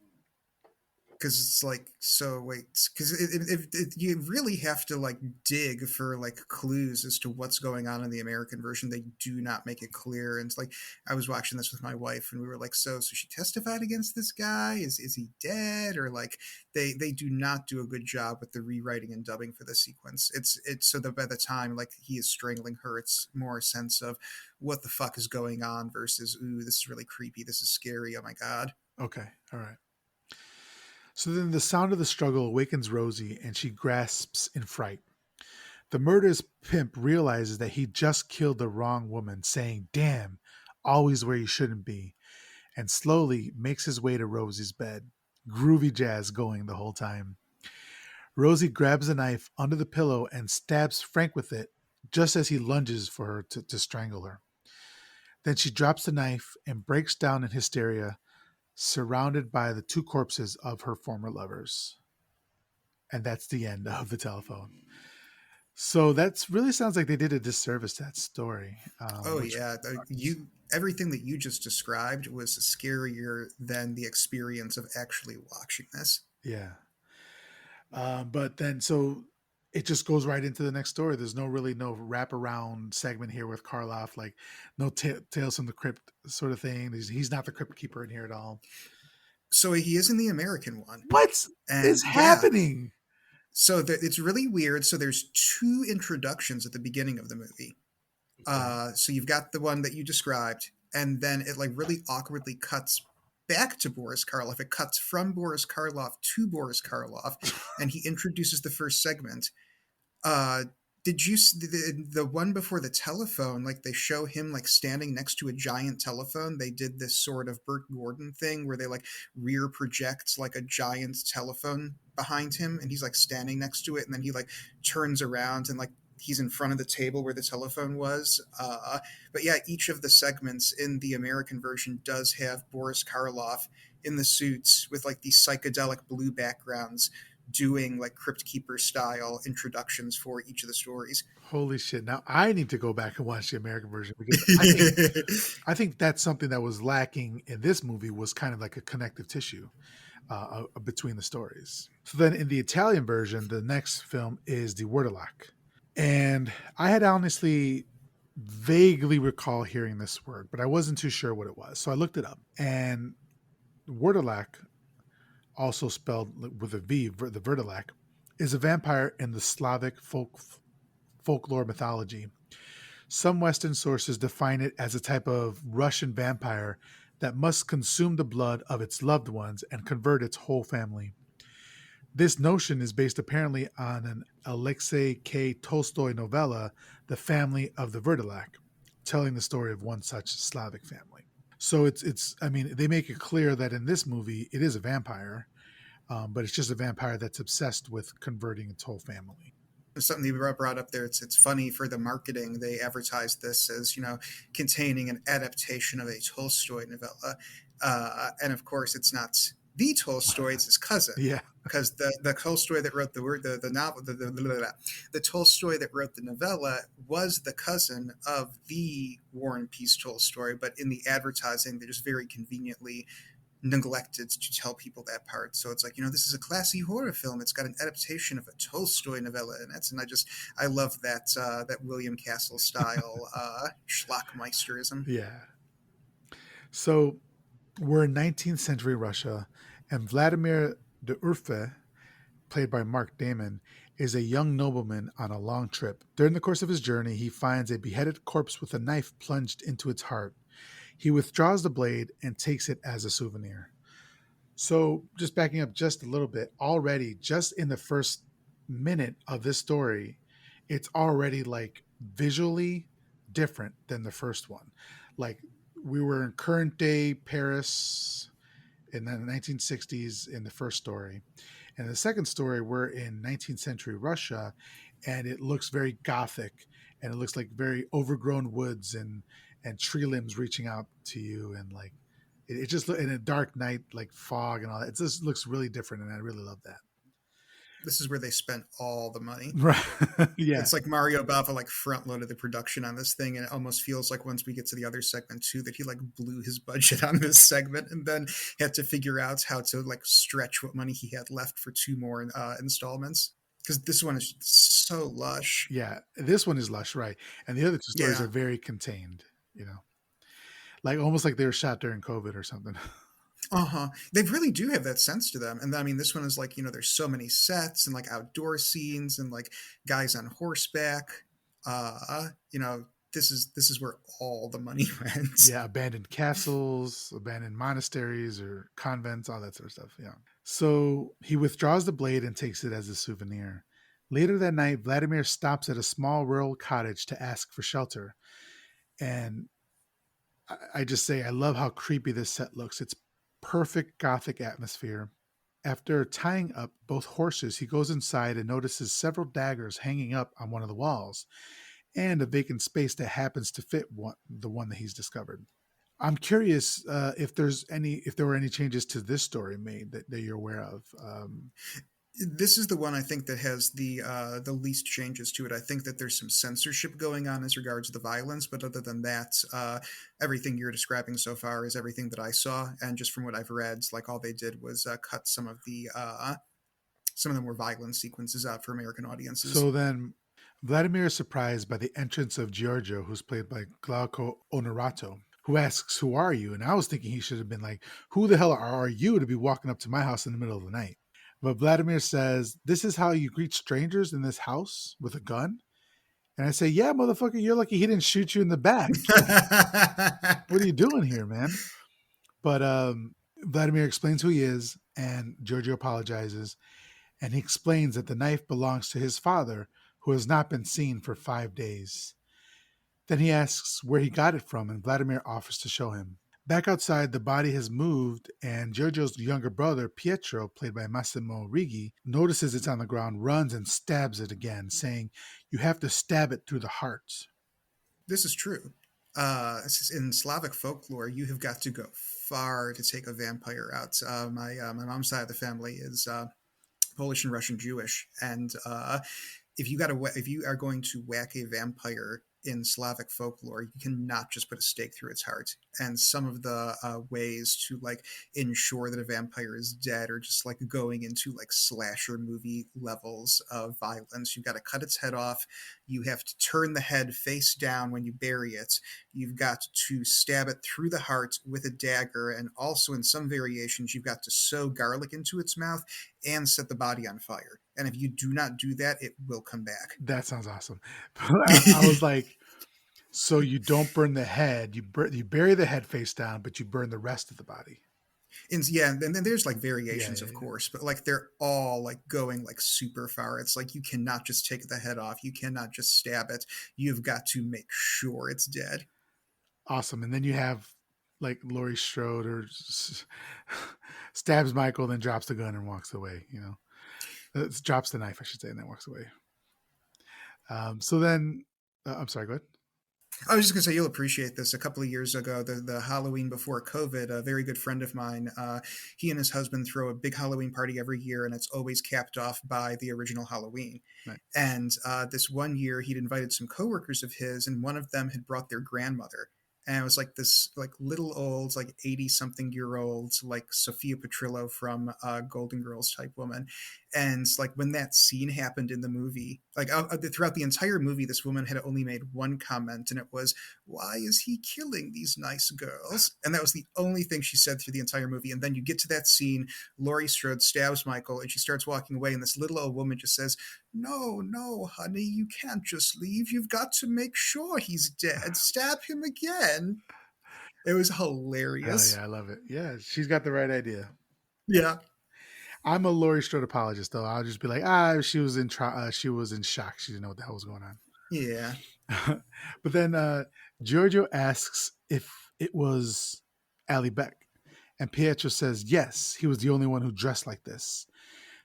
Speaker 2: Because it's like, so wait, because you really have to like dig for like clues as to what's going on in the American version. They do not make it clear. And it's like, I was watching this with my wife and we were like, so she testified against this guy, is he dead? Or like they do not do a good job with the rewriting and dubbing for the sequence. It's so that by the time like he is strangling her, it's more a sense of what the fuck is going on versus, ooh, this is really creepy, this is scary, oh my god.
Speaker 1: Okay. All right. So then the sound of the struggle awakens Rosie and she grasps in fright. The murderous pimp realizes that he just killed the wrong woman, saying, "Damn, always where you shouldn't be," and slowly makes his way to Rosie's bed. Groovy jazz going the whole time. Rosie grabs a knife under the pillow and stabs Frank with it just as he lunges for her to strangle her. Then she drops the knife and breaks down in hysteria, surrounded by the two corpses of her former lovers. And that's the end of the telephone. So that really sounds like they did a disservice to that story,
Speaker 2: Oh
Speaker 1: which
Speaker 2: yeah, you everything that you just described was scarier than the experience of actually watching this.
Speaker 1: yeah. But then so it just goes right into the next story. There's no wraparound segment here with Karloff, like no tales from the crypt sort of thing. He's not the crypt keeper in here at all.
Speaker 2: So he is in the American one,
Speaker 1: What
Speaker 2: and
Speaker 1: is
Speaker 2: yeah,
Speaker 1: happening?
Speaker 2: so it's really weird. So there's two introductions at the beginning of the movie.
Speaker 1: Okay.
Speaker 2: So you've got the one that you described, and then it like really awkwardly cuts back to Boris Karloff. It cuts from Boris Karloff to Boris Karloff, and he introduces the first segment. Uh, did you the one before the telephone? Like they show him like standing next to a giant telephone. They did this sort of Burt Gordon thing where they like rear project like a giant telephone behind him, and he's like standing next to it, and then he like turns around and like he's in front of the table where the telephone was. But yeah, each of the segments in the American version does have Boris Karloff in the suits with like these psychedelic blue backgrounds doing like Crypt Keeper style introductions for each of the stories.
Speaker 1: Holy shit! Now I need to go back and watch the American version because I think that's something that was lacking in this movie was kind of like a connective tissue between the stories. So then in the Italian version, the next film is the Wordalak, and I had honestly vaguely recall hearing this word, but I wasn't too sure what it was. So I looked it up, and Wordalak, also spelled with a V, the Verdalak, is a vampire in the Slavic folklore mythology. Some Western sources define it as a type of Russian vampire that must consume the blood of its loved ones and convert its whole family. This notion is based apparently on an Alexei K. Tolstoy novella, The Family of the Verdalak, telling the story of one such Slavic family. So it's I mean they make it clear that in this movie it is a vampire, but it's just a vampire that's obsessed with converting its whole family.
Speaker 2: Something you brought up there. It's funny for the marketing. They advertised this as containing an adaptation of a Tolstoy novella, and of course it's not the Tolstoy; it's his cousin.
Speaker 1: Yeah,
Speaker 2: Because the Tolstoy that wrote the novel, the Tolstoy that wrote the novella was the cousin of the War and Peace Tolstoy, but in the advertising, they just very conveniently neglected to tell people that part. So it's like, this is a classy horror film. It's got an adaptation of a Tolstoy novella in it, and I love that William Castle style schlockmeisterism.
Speaker 1: yeah. So we're in 19th century Russia, and Vladimir de Urfe, played by Mark Damon, is a young nobleman on a long trip. During the course of his journey, he finds a beheaded corpse with a knife plunged into its heart. He withdraws the blade and takes it as a souvenir. So, just backing up just a little bit, already, just in the first minute of this story, it's already like visually different than the first one. Like, we were in current day Paris in the 1960s in the first story. And the second story, we're in 19th century Russia, and it looks very gothic, and it looks like very overgrown woods and tree limbs reaching out to you, and like it just in a dark night, like fog and all that. It just looks really different, and I really love that.
Speaker 2: This is where they spent all the money.
Speaker 1: Right? Yeah,
Speaker 2: It's like Mario Bava like front loaded the production on this thing, and it almost feels like once we get to the other segment too that he like blew his budget on this segment and then had to figure out how to like stretch what money he had left for two more installments, because this one is so lush.
Speaker 1: yeah. This one is lush, right? And the other two stories
Speaker 2: Yeah.
Speaker 1: are very contained. You know, like almost like they were shot during COVID or something.
Speaker 2: Uh-huh. They really do have that sense to them. And I mean, this one is like, there's so many sets and like outdoor scenes and like guys on horseback. This is where all the money went.
Speaker 1: Yeah, abandoned castles, abandoned monasteries or convents, all that sort of stuff. Yeah. So he withdraws the blade and takes it as a souvenir. Later that night, Vladimir stops at a small rural cottage to ask for shelter. And I just say, I love how creepy this set looks. It's perfect gothic atmosphere. After tying up both horses, he goes inside and notices several daggers hanging up on one of the walls and a vacant space that happens to fit the one that he's discovered. I'm curious if there were any changes to this story made that you're aware of.
Speaker 2: This is the one I think that has the least changes to it. I think that there's some censorship going on as regards the violence, but other than that, everything you're describing so far is everything that I saw, and just from what I've read, like all they did was cut some of the more violent sequences out for American audiences.
Speaker 1: So then, Vladimir is surprised by the entrance of Giorgio, who's played by Glauco Onorato, who asks, "Who are you?" And I was thinking he should have been like, "Who the hell are you to be walking up to my house in the middle of the night?" But Vladimir says, "This is how you greet strangers in this house with a gun?" And I say, "Yeah, motherfucker, you're lucky he didn't shoot you in the back. What are you doing here, man?" But Vladimir explains who he is, and Giorgio apologizes, and he explains that the knife belongs to his father, who has not been seen for 5 days. Then he asks where he got it from, and Vladimir offers to show him. Back outside, the body has moved, and Giorgio's younger brother, Pietro, played by Massimo Righi, notices it's on the ground, runs, and stabs it again, saying, "You have to stab it through the heart."
Speaker 2: This is true. In Slavic folklore, you have got to go far to take a vampire out. My mom's side of the family is Polish and Russian Jewish, and if you are going to whack a vampire in Slavic folklore, you cannot just put a stake through its heart. And some of the ways to like ensure that a vampire is dead are just like going into like slasher movie levels of violence. You've got to cut its head off. You have to turn the head face down when you bury it. You've got to stab it through the heart with a dagger, and also in some variations, you've got to sew garlic into its mouth and set the body on fire. And if you do not do that, it will come back.
Speaker 1: That sounds awesome. I was like, so you don't burn the head, you bury the head face down, but you burn the rest of the body.
Speaker 2: And yeah, and then there's like
Speaker 1: Yeah,
Speaker 2: variations,
Speaker 1: yeah,
Speaker 2: of
Speaker 1: yeah.
Speaker 2: course, but like they're all like going like super far. It's like you cannot just take the head off. You cannot just stab it. You've got to make sure it's dead.
Speaker 1: Awesome. And then you have like Laurie Strode or stabs Michael, then drops the gun and walks away. Drops the knife, I should say, and then walks away. So then, I'm sorry. Go ahead.
Speaker 2: I was just gonna say you'll appreciate this. A couple of years ago, the Halloween before COVID, a very good friend of mine, he and his husband throw a big Halloween party every year, and it's always capped off by the original Halloween.
Speaker 1: Right.
Speaker 2: And this one year, he'd invited some coworkers of his, and one of them had brought their grandmother. And it was like this, like little old, like 80-something-year-old, like Sophia Petrillo from Golden Girls type woman. And like when that scene happened in the movie, like throughout the entire movie, this woman had only made one comment, and it was, "Why is he killing these nice girls?" And that was the only thing she said through the entire movie. And then you get to that scene, Laurie Strode stabs Michael, and she starts walking away, and this little old woman just says, "No, no, honey, you can't just leave. You've got to make sure he's dead. Stab him again." It was
Speaker 1: Hell
Speaker 2: hilarious.
Speaker 1: yeah, I love it. Yeah, she's got the right idea.
Speaker 2: Yeah.
Speaker 1: I'm a Laurie Strode apologist, though. I'll just be like, she was in shock. She didn't know what the hell was going on.
Speaker 2: Yeah.
Speaker 1: But then Giorgio asks if it was Ali Beck, and Pietro says yes, he was the only one who dressed like this.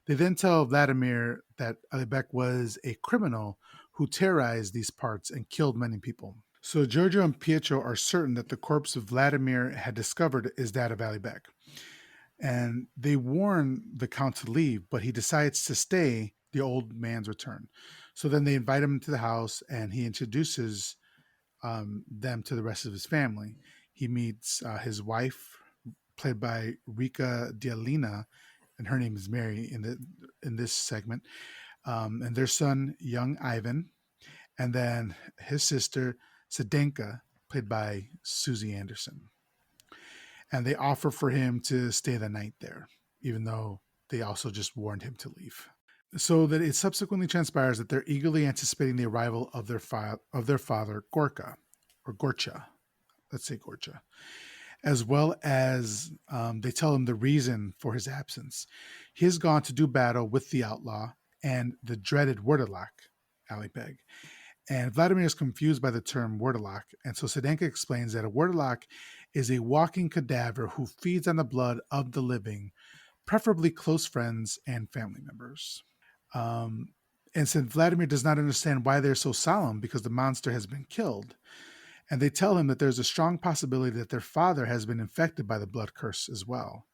Speaker 1: They then tell Vladimir that Ali Beck was a criminal who terrorized these parts and killed many people. So Giorgio and Pietro are certain that the corpse of Vladimir had discovered is that of Ali Beck. And they warn the Count to leave, but he decides to stay the old man's return. So then they invite him into the house and he introduces them to the rest of his family. He meets his wife, played by Rika Dialina, and her name is Mary in this segment, and their son, young Ivan, and then his sister, Sedenka, played by Susie Anderson. And they offer for him to stay the night there, even though they also just warned him to leave. So that it subsequently transpires that they're eagerly anticipating the arrival of their father, Gorka, or Gorcha. Let's say Gorcha, as well as they tell him the reason for his absence. He has gone to do battle with the outlaw and the dreaded Wurdelak, Ali Beg. And Vladimir is confused by the term Wurdelak, and so Sedenka explains that a Wurdelak is a walking cadaver who feeds on the blood of the living, preferably close friends and family members. Um, and since Vladimir does not understand why they're so solemn because the monster has been killed, and they tell him that there's a strong possibility that their father has been infected by the blood curse as well.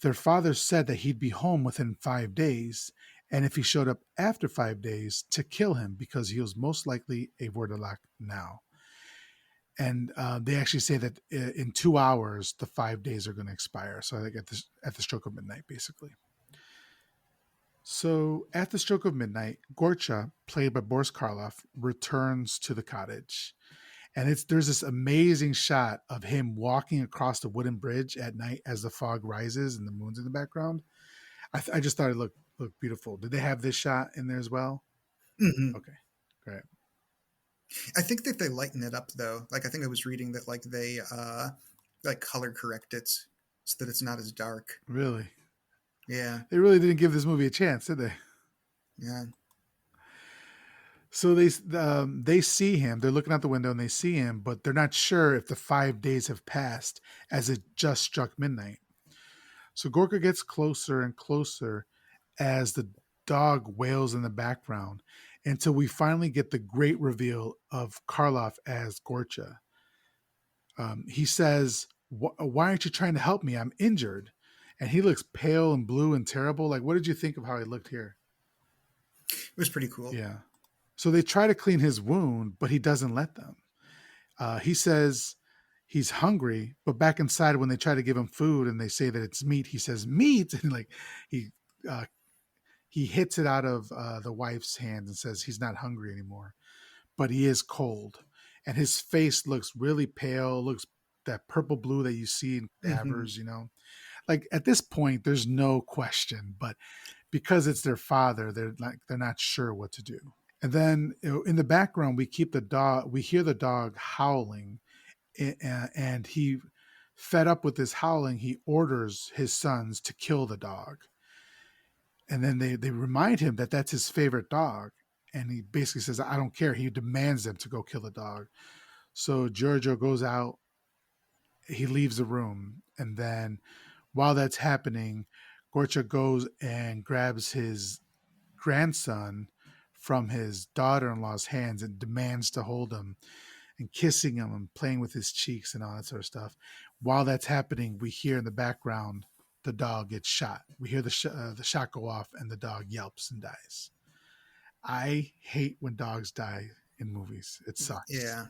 Speaker 1: Their father said that he'd be home within 5 days, and if he showed up after 5 days, to kill him because he was most likely a Vordelak now. And they actually say that in 2 hours, the 5 days are going to expire. So I think at the stroke of midnight, basically. So at the stroke of midnight, Gorcha, played by Boris Karloff, returns to the cottage. And there's this amazing shot of him walking across the wooden bridge at night as the fog rises and the moon's in the background. I just thought it looked beautiful. Did they have this shot in there as well?
Speaker 2: Hmm.
Speaker 1: Okay, great.
Speaker 2: I think that they lighten it up though. Like I think I was reading that like they like color correct it. so that it's not as dark.
Speaker 1: Really?
Speaker 2: Yeah,
Speaker 1: They really didn't give this movie a chance, did they?
Speaker 2: yeah.
Speaker 1: So they see him. They're looking out the window and they see him, but they're not sure if the 5 days have passed, as it just struck midnight. So Gorka gets closer and closer as the dog wails in the background until we finally get the great reveal of Karloff as Gorcha. He says, "Why aren't you trying to help me? I'm injured." And he looks pale and blue and terrible. Like, what did you think of how he looked here?
Speaker 2: It was pretty cool.
Speaker 1: Yeah. So they try to clean his wound, but he doesn't let them. He says he's hungry, but back inside, when they try to give him food and they say that it's meat, he says meat, and like he uh, he hits it out of the wife's hands and says he's not hungry anymore, but he is cold, and his face looks really pale. Looks that purple blue that you see in
Speaker 2: Hmm.
Speaker 1: cadavers. Like at this point, there's no question, but because it's their father, they're not sure what to do. And then in the background, we keep the dog. We hear the dog howling, and he, fed up with this howling, he orders his sons to kill the dog. And then they remind him that that's his favorite dog, and he basically says, "I don't care." He demands them to go kill the dog. So Giorgio goes out. He leaves the room, and then while that's happening, Gorcha goes and grabs his grandson from his daughter-in-law's hands and demands to hold him and kissing him and playing with his cheeks and all that sort of stuff. While that's happening, we hear in the background the dog gets shot. We hear the shot go off and the dog yelps and dies. I hate when dogs die in movies. It sucks.
Speaker 2: Yeah,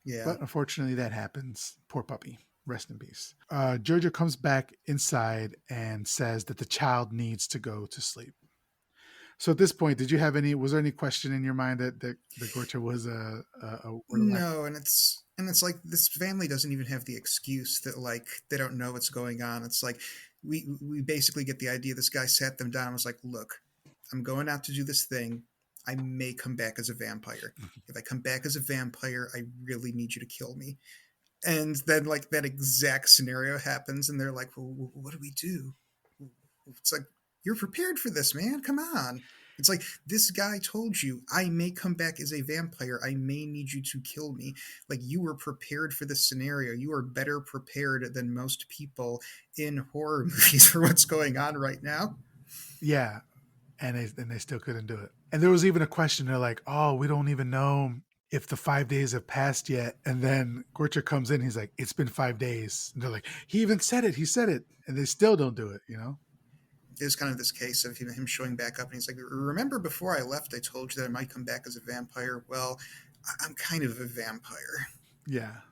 Speaker 2: yeah.
Speaker 1: But unfortunately, that happens. Poor puppy. Rest in peace. Giorgio comes back inside and says that the child needs to go to sleep. So at this point, did you have any? Was there any question in your mind that Gorcha was a Wordle?
Speaker 2: No, and it's like this family doesn't even have the excuse that like they don't know what's going on. It's like we basically get the idea. This guy sat them down and was like, "Look, I'm going out to do this thing. I may come back as a vampire. If I come back as a vampire, I really need you to kill me." And then like that exact scenario happens, and they're like, "Well, what do we do?" It's like, you're prepared for this, man. Come on. It's like, this guy told you, I may come back as a vampire. I may need you to kill me. Like, you were prepared for this scenario. You are better prepared than most people in horror movies for what's going on right now.
Speaker 1: Yeah, and they still couldn't do it. And there was even a question. They're like, "Oh, we don't even know if the 5 days have passed yet." And then Gorcha comes in. He's like, "It's been 5 days." And they're like, "He even said it. He said it." And they still don't do it.
Speaker 2: There's kind of this case of him showing back up, and he's like, "Remember before I left, I told you that I might come back as a vampire? Well, I'm kind of a vampire."
Speaker 1: Yeah.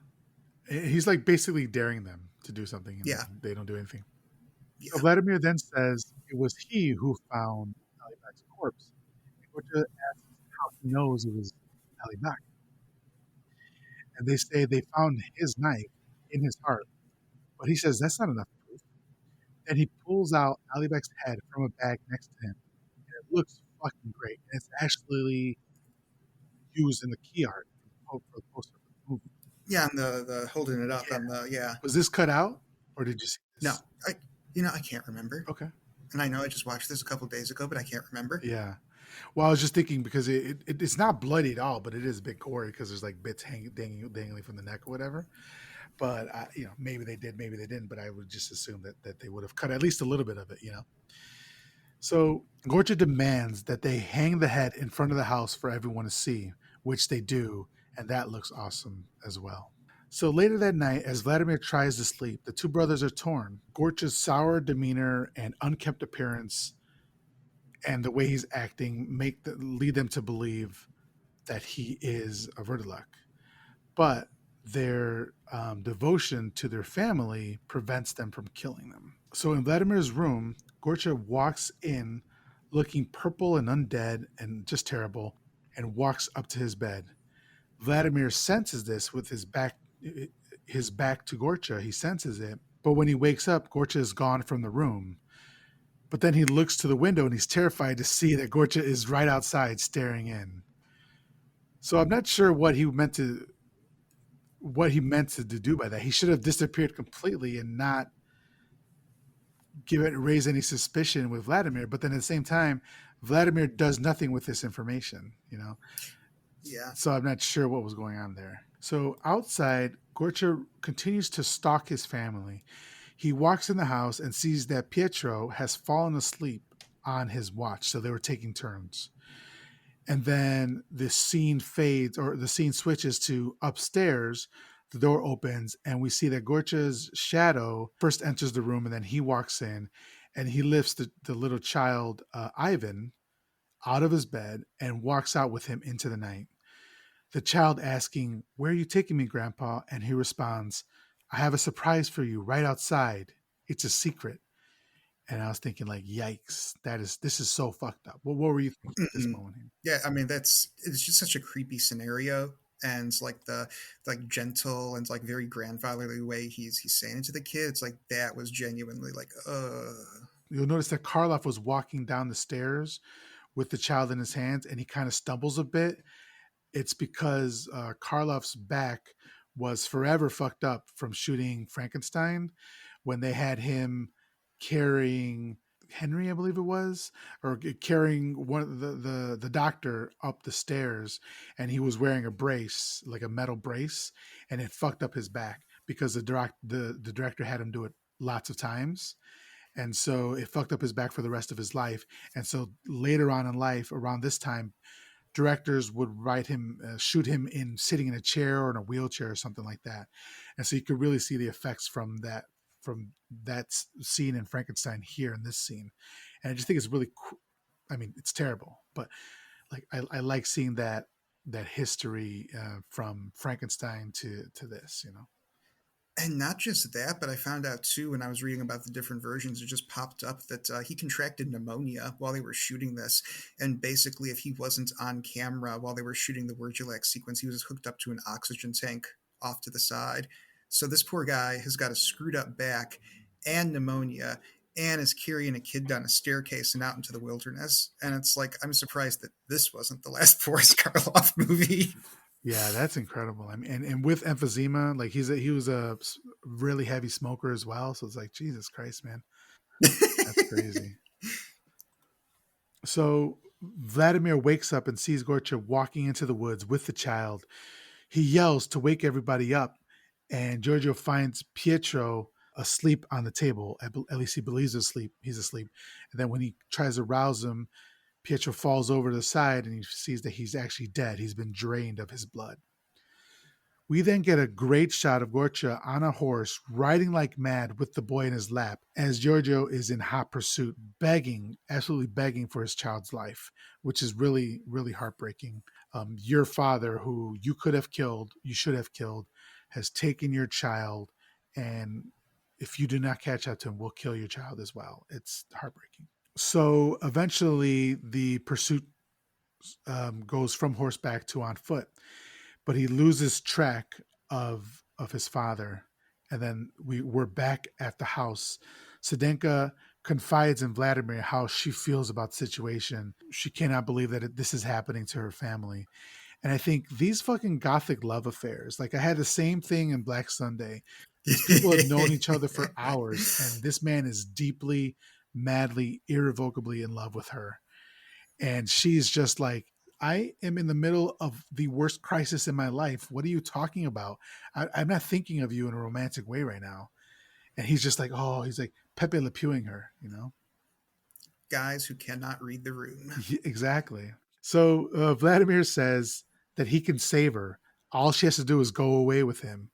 Speaker 1: He's like basically daring them to do something, and
Speaker 2: Yeah,
Speaker 1: then they don't do anything. So
Speaker 2: yeah.
Speaker 1: Vladimir then says it was he who found Ali Bak's corpse. And Gorcha asks how he knows it was Ali Bak. And they say they found his knife in his heart. But he says that's not enough proof. Then he pulls out Ali Bak's head from a bag next to him. And it looks fucking great. And it's actually used in the key art for the poster for the movie.
Speaker 2: Yeah, and the holding it up
Speaker 1: Yeah.
Speaker 2: on the, yeah.
Speaker 1: Was this cut out? Or did you see
Speaker 2: No,
Speaker 1: this?
Speaker 2: I, I can't remember.
Speaker 1: Okay.
Speaker 2: And I know I just watched this a couple days ago, but I can't remember.
Speaker 1: Yeah. Well, I was just thinking because it's not bloody at all, but it is a bit gory because there's like bits dangling from the neck or whatever. But maybe they did, maybe they didn't. But I would just assume that they would have cut at least a little bit of it. So Gorcha demands that they hang the head in front of the house for everyone to see, which they do, and that looks awesome as well. So later that night, as Vladimir tries to sleep, the two brothers are torn. Gorcha's sour demeanor and unkempt appearance and the way he's acting lead them to believe that he is a Vertilak. But their devotion to their family prevents them from killing them. So in Vladimir's room, Gorcha walks in looking purple and undead and just terrible and walks up to his bed. Vladimir senses this with his back to Gorcha. He senses it. But when he wakes up, Gorcha is gone from the room. But then he looks to the window and he's terrified to see that Gorcha is right outside staring in. So I'm not sure what he meant to do by that. He should have disappeared completely and not give it raise any suspicion with Vladimir. But then at the same time, Vladimir does nothing with this information, you know.
Speaker 2: Yeah.
Speaker 1: So I'm not sure what was going on there. So outside, Gorcha continues to stalk his family. He walks in the house and sees that Pietro has fallen asleep on his watch. So they were taking turns. And then the scene fades, or the scene switches to upstairs. The door opens and we see that Gorcha's shadow first enters the room, and then he walks in and he lifts the little child, Ivan, out of his bed and walks out with him into the night. The child asking, "Where are you taking me, Grandpa?" And he responds, "I have a surprise for you right outside. It's a secret." And I was thinking, like, yikes, this is so fucked up. What were you thinking at this
Speaker 2: Mhm.
Speaker 1: moment here?
Speaker 2: Yeah, I mean it's just such a creepy scenario, and like the like gentle and like very grandfatherly way he's saying it to the kids, like that was genuinely like
Speaker 1: You'll notice that Karloff was walking down the stairs with the child in his hands, and he kind of stumbles a bit. It's because Karloff's back was forever fucked up from shooting Frankenstein when they had him carrying Henry, I believe it was, or carrying one of the doctor up the stairs, and he was wearing a brace, like a metal brace, and it fucked up his back because the director had him do it lots of times, and so it fucked up his back for the rest of his life. And so later on in life, around this time, directors would shoot him in sitting in a chair or in a wheelchair or something like that. And so you could really see the effects from that scene in Frankenstein here in this scene. And I just think it's really I mean, it's terrible, but like I like seeing that history from Frankenstein to this, you know.
Speaker 2: and not just that, but I found out too when I was reading about the different versions, it just popped up that he contracted pneumonia while they were shooting this. And basically, if he wasn't on camera while they were shooting the Wurgilak sequence, he was hooked up to an oxygen tank off to the side. So this poor guy has got a screwed up back and pneumonia and is carrying a kid down a staircase and out into the wilderness. And it's like, I'm surprised that this wasn't the last Boris Karloff movie.
Speaker 1: Yeah, that's incredible. I mean, and with emphysema, like he was a really heavy smoker as well. So it's like, Jesus Christ, man, that's crazy. So Vladimir wakes up and sees Gorcha walking into the woods with the child. He yells to wake everybody up, and Giorgio finds Pietro asleep on the table. At least he believes asleep. He's asleep. And then when he tries to rouse him, Pietro falls over to the side and he sees that he's actually dead. He's been drained of his blood. We then get a great shot of Gorcha on a horse, riding like mad with the boy in his lap, as Giorgio is in hot pursuit, begging, absolutely begging for his child's life, which is really, really heartbreaking. Your father, who you could have killed, you should have killed, has taken your child, and if you do not catch up to him, we'll kill your child as well. It's heartbreaking. So eventually, the pursuit goes from horseback to on foot, but he loses track of his father. And then we're back at the house. Sedenka confides in Vladimir how she feels about the situation. She cannot believe that this is happening to her family. And I think these fucking gothic love affairs, like I had the same thing in Black Sunday. These people have known each other for hours, and this man is deeply, madly, irrevocably in love with her. And she's just like, I am in the middle of the worst crisis in my life. What are you talking about? I'm not thinking of you in a romantic way right now. And he's just like, oh, he's like Pepe Le Pewing her, you know?
Speaker 2: Guys who cannot read the room.
Speaker 1: Exactly. So Vladimir says that he can save her. All she has to do is go away with him.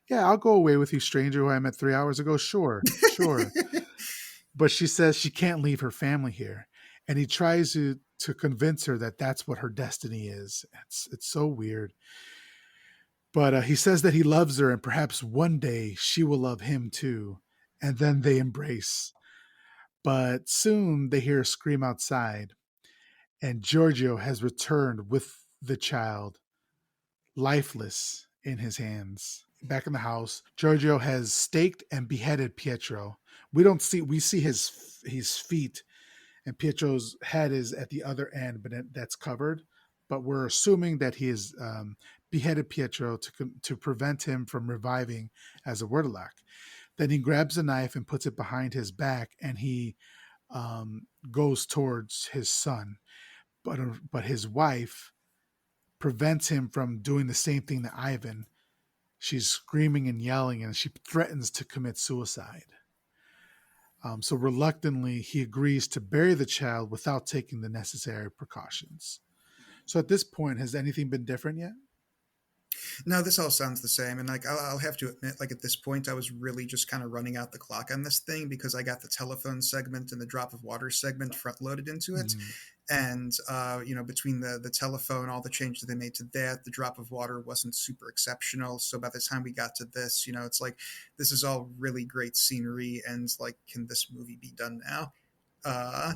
Speaker 1: Yeah, I'll go away with you, stranger who I met 3 hours ago. Sure, sure. But she says she can't leave her family here, and he tries to convince her that that's what her destiny is. It's so weird. But he says that he loves her, and perhaps one day she will love him too. And then they embrace. But soon they hear a scream outside, and Giorgio has returned with the child, lifeless in his hands. Back in the house, Giorgio has staked and beheaded Pietro. We see his feet, and Pietro's head is at the other end, but that's covered. But we're assuming that he has beheaded Pietro to prevent him from reviving as a Wurdelak. Then he grabs a knife and puts it behind his back, and he goes towards his son. But his wife prevents him from doing the same thing to Ivan. She's screaming and yelling, and she threatens to commit suicide. So reluctantly, he agrees to bury the child without taking the necessary precautions. So at this point, has anything been different yet?
Speaker 2: No, this all sounds the same, and like I'll have to admit, like at this point, I was really just kind of running out the clock on this thing because I got the telephone segment and the drop of water segment front loaded into it,
Speaker 1: Mm-hmm.
Speaker 2: and between the telephone, all the changes they made to that, the drop of water wasn't super exceptional. So by the time we got to this, it's like this is all really great scenery, and like, can this movie be done now? Uh,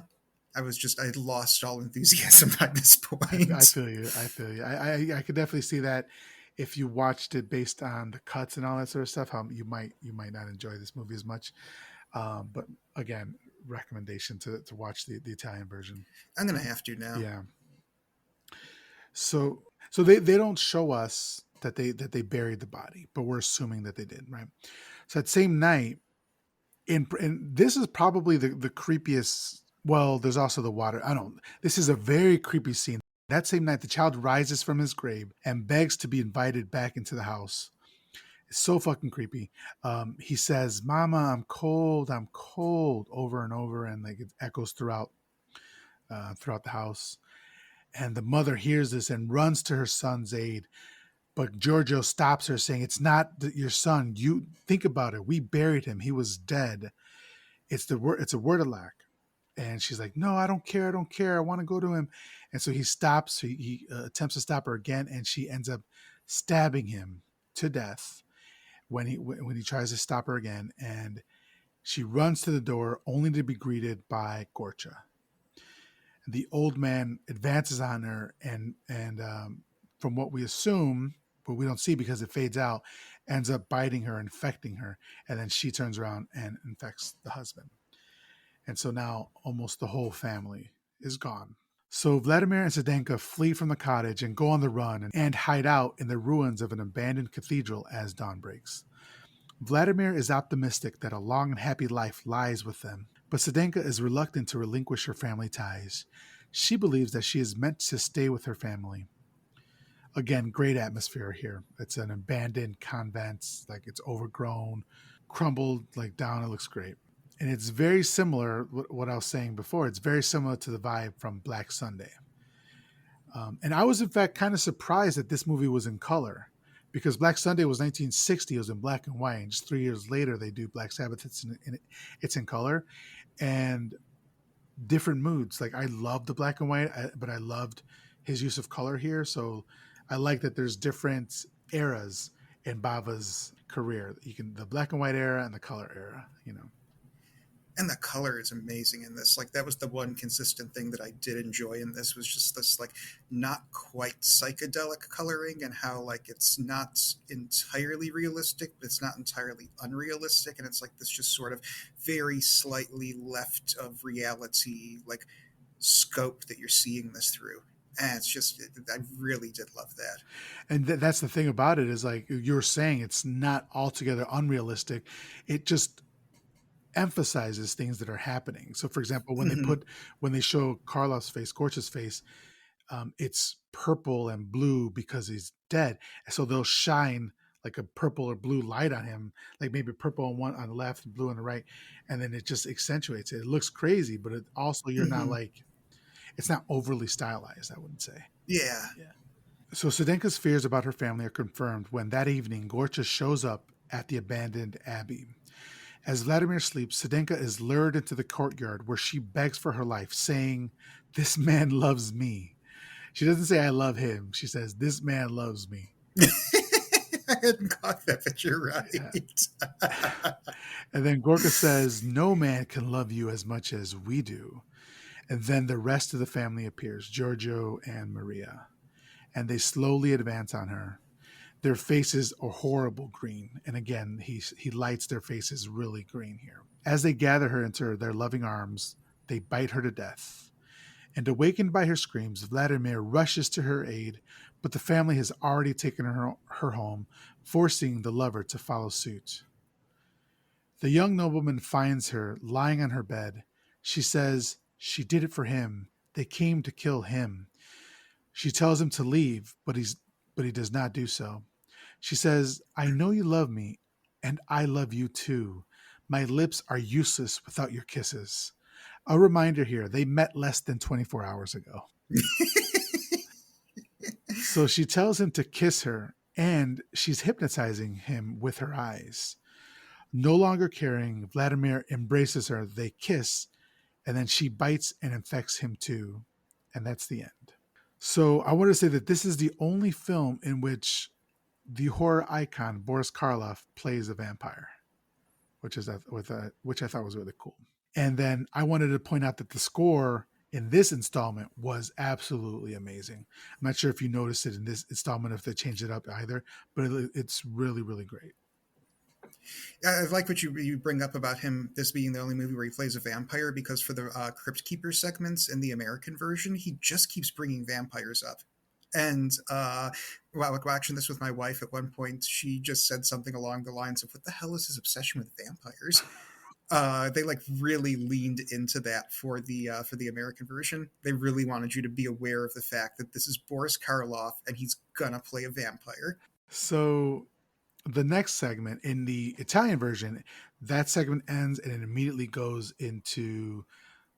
Speaker 2: I had lost all enthusiasm by this
Speaker 1: I
Speaker 2: point.
Speaker 1: feel you. I feel you. I could definitely see that if you watched it based on the cuts and all that sort of stuff, how you might not enjoy this movie as much. But again, recommendation to watch the Italian version.
Speaker 2: I'm gonna have to now.
Speaker 1: Yeah. So they don't show us that they buried the body, but we're assuming that they did, right? So that same night, and this is probably the creepiest. Well, there's also the water. I don't. This is a very creepy scene. That same night, the child rises from his grave and begs to be invited back into the house. It's so fucking creepy. He says, "Mama, I'm cold," over and over, and like it echoes throughout the house. And the mother hears this and runs to her son's aid. But Giorgio stops her, saying, "It's not your son. You think about it. We buried him. He was dead. It's the word. It's a word of lack." And she's like, "No, I don't care. I don't care. I want to go to him." And so he stops. He attempts to stop her again, and she ends up stabbing him to death when he tries to stop her again. And she runs to the door, only to be greeted by Gorcha. The old man advances on her, and from what we assume, but we don't see because it fades out, ends up biting her, infecting her, and then she turns around and infects the husband. And so now almost the whole family is gone. So Vladimir and Sedenka flee from the cottage and go on the run and hide out in the ruins of an abandoned cathedral as dawn breaks. Vladimir is optimistic that a long and happy life lies with them, but Sedenka is reluctant to relinquish her family ties. She believes that she is meant to stay with her family. Again, great atmosphere here. It's an abandoned convent, like it's overgrown, crumbled like down. It looks great. And it's very similar, what I was saying before, it's very similar to the vibe from Black Sunday. And I was, in fact, kind of surprised that this movie was in color because Black Sunday was 1960. It was in black and white. And just 3 years later, they do Black Sabbath. It's in color and different moods. Like I love the black and white, but I loved his use of color here. So I like that there's different eras in Bava's career. You can the black and white era and the color era.
Speaker 2: And the color is amazing in this. Like that was the one consistent thing that I did enjoy in this was just this like not quite psychedelic coloring and how like it's not entirely realistic, but it's not entirely unrealistic, and it's like this just sort of very slightly left of reality like scope that you're seeing this through. And I really did love that.
Speaker 1: And that's the thing about it is like you're saying, it's not altogether unrealistic. It just emphasizes things that are happening. So, for example,
Speaker 2: Hmm.
Speaker 1: when they show Carlos' face, Gorch's face, it's purple and blue because he's dead. So they'll shine like a purple or blue light on him, like maybe purple on one on the left and blue on the right, and then it just accentuates it. It looks crazy, but it also you're not
Speaker 2: Hmm.
Speaker 1: like it's not overly stylized. I wouldn't say.
Speaker 2: Yeah.
Speaker 1: Yeah. So Sedenka's fears about her family are confirmed when that evening Gorcha shows up at the abandoned abbey. As Vladimir sleeps, Sedenka is lured into the courtyard where she begs for her life, saying, "This man loves me." She doesn't say, "I love him." She says, "This man loves me."
Speaker 2: I hadn't caught that, but you're
Speaker 1: Yeah.
Speaker 2: right.
Speaker 1: And then Gorka says, "No man can love you as much as we do." And then the rest of the family appears, Giorgio and Maria. And they slowly advance on her. Their faces are horrible green. And again, he lights their faces really green here. As they gather her into their loving arms, they bite her to death. And awakened by her screams, Vladimir rushes to her aid, but the family has already taken her home, forcing the lover to follow suit. The young nobleman finds her lying on her bed. She says she did it for him. They came to kill him. She tells him to leave, but he does not do so. She says, I know you love me, and I love you too. My lips are useless without your kisses. A reminder here, they met less than 24 hours ago. So she tells him to kiss her, and she's hypnotizing him with her eyes. No longer caring, Vladimir embraces her. They kiss, and then she bites and infects him too. And that's the end. So I want to say that this is the only film in which the horror icon Boris Karloff plays a vampire, which I thought was really cool. And then I wanted to point out that the score in this installment was absolutely amazing. I'm not sure if you noticed it in this installment if they changed it up either, but it's really really great.
Speaker 2: I like what you bring up about him, this being the only movie where he plays a vampire, because for the Crypt Keeper segments in the American version, he just keeps bringing vampires up. And while watching this with my wife at one point, she just said something along the lines of, "What the hell is his obsession with vampires?" They like really leaned into that for the American version. They really wanted you to be aware of the fact that this is Boris Karloff and he's gonna play a vampire.
Speaker 1: So the next segment in the Italian version, that segment ends and it immediately goes into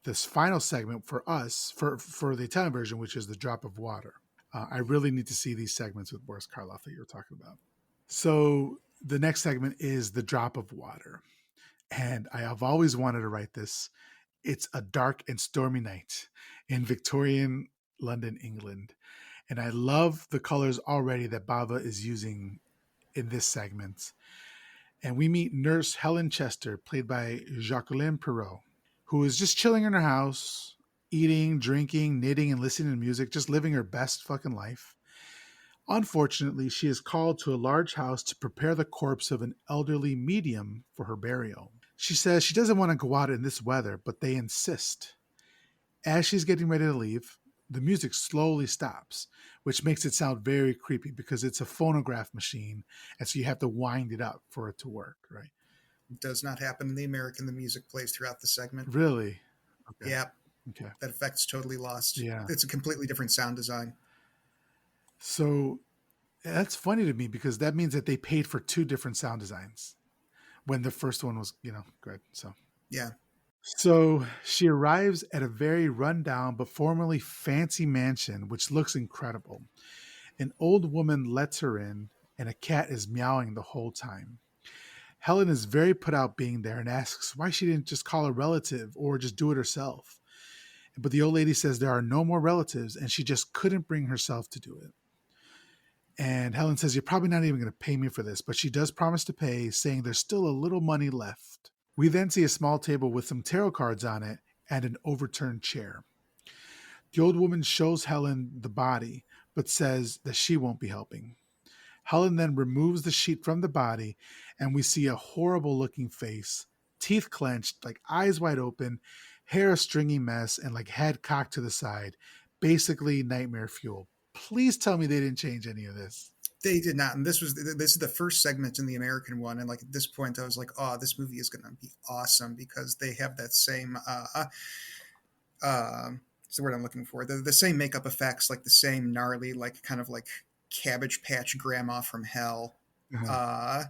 Speaker 1: this final segment for us for the Italian version, which is the drop of water. I really need to see these segments with Boris Karloff that you were talking about. So the next segment is the drop of water, and I have always wanted to write this. It's a dark and stormy night in Victorian London, England, and I love the colors already that Bava is using in this segment. And we meet nurse Helen Chester, played by Jacqueline Perrault, who is just chilling in her house, eating, drinking, knitting, and listening to music, just living her best fucking life. Unfortunately, she is called to a large house to prepare the corpse of an elderly medium for her burial. She says she doesn't want to go out in this weather, but they insist. As she's getting ready to leave, the music slowly stops, which makes it sound very creepy because it's a phonograph machine, and so you have to wind it up for it to work, right?
Speaker 2: It does not happen in the American. The music plays throughout the segment.
Speaker 1: Really? Okay.
Speaker 2: Yeah,
Speaker 1: Okay.
Speaker 2: that effect's totally lost.
Speaker 1: Yeah.
Speaker 2: It's a completely different sound design.
Speaker 1: So that's funny to me because that means that they paid for two different sound designs when the first one was, good.
Speaker 2: Yeah,
Speaker 1: So she arrives at a very rundown but formerly fancy mansion, which looks incredible. An old woman lets her in, and a cat is meowing the whole time. Helen is very put out being there and asks why she didn't just call a relative or just do it herself. But the old lady says there are no more relatives, and she just couldn't bring herself to do it. And Helen says, you're probably not even going to pay me for this, but she does promise to pay, saying there's still a little money left. We then see a small table with some tarot cards on it and an overturned chair. The old woman shows Helen the body, but says that she won't be helping. Helen then removes the sheet from the body, and we see a horrible looking face, teeth clenched, like eyes wide open, hair a stringy mess, and like head cocked to the side. Basically, nightmare fuel. Please tell me they didn't change any of this.
Speaker 2: they did not. And this is the first segment in the American one. And like at this point, I was like, oh, this movie is going to be awesome because they have that same. It's the word I'm looking for. The same makeup effects, like the same gnarly, like kind of like Cabbage Patch Grandma from Hell
Speaker 1: Uh-huh.
Speaker 2: uh,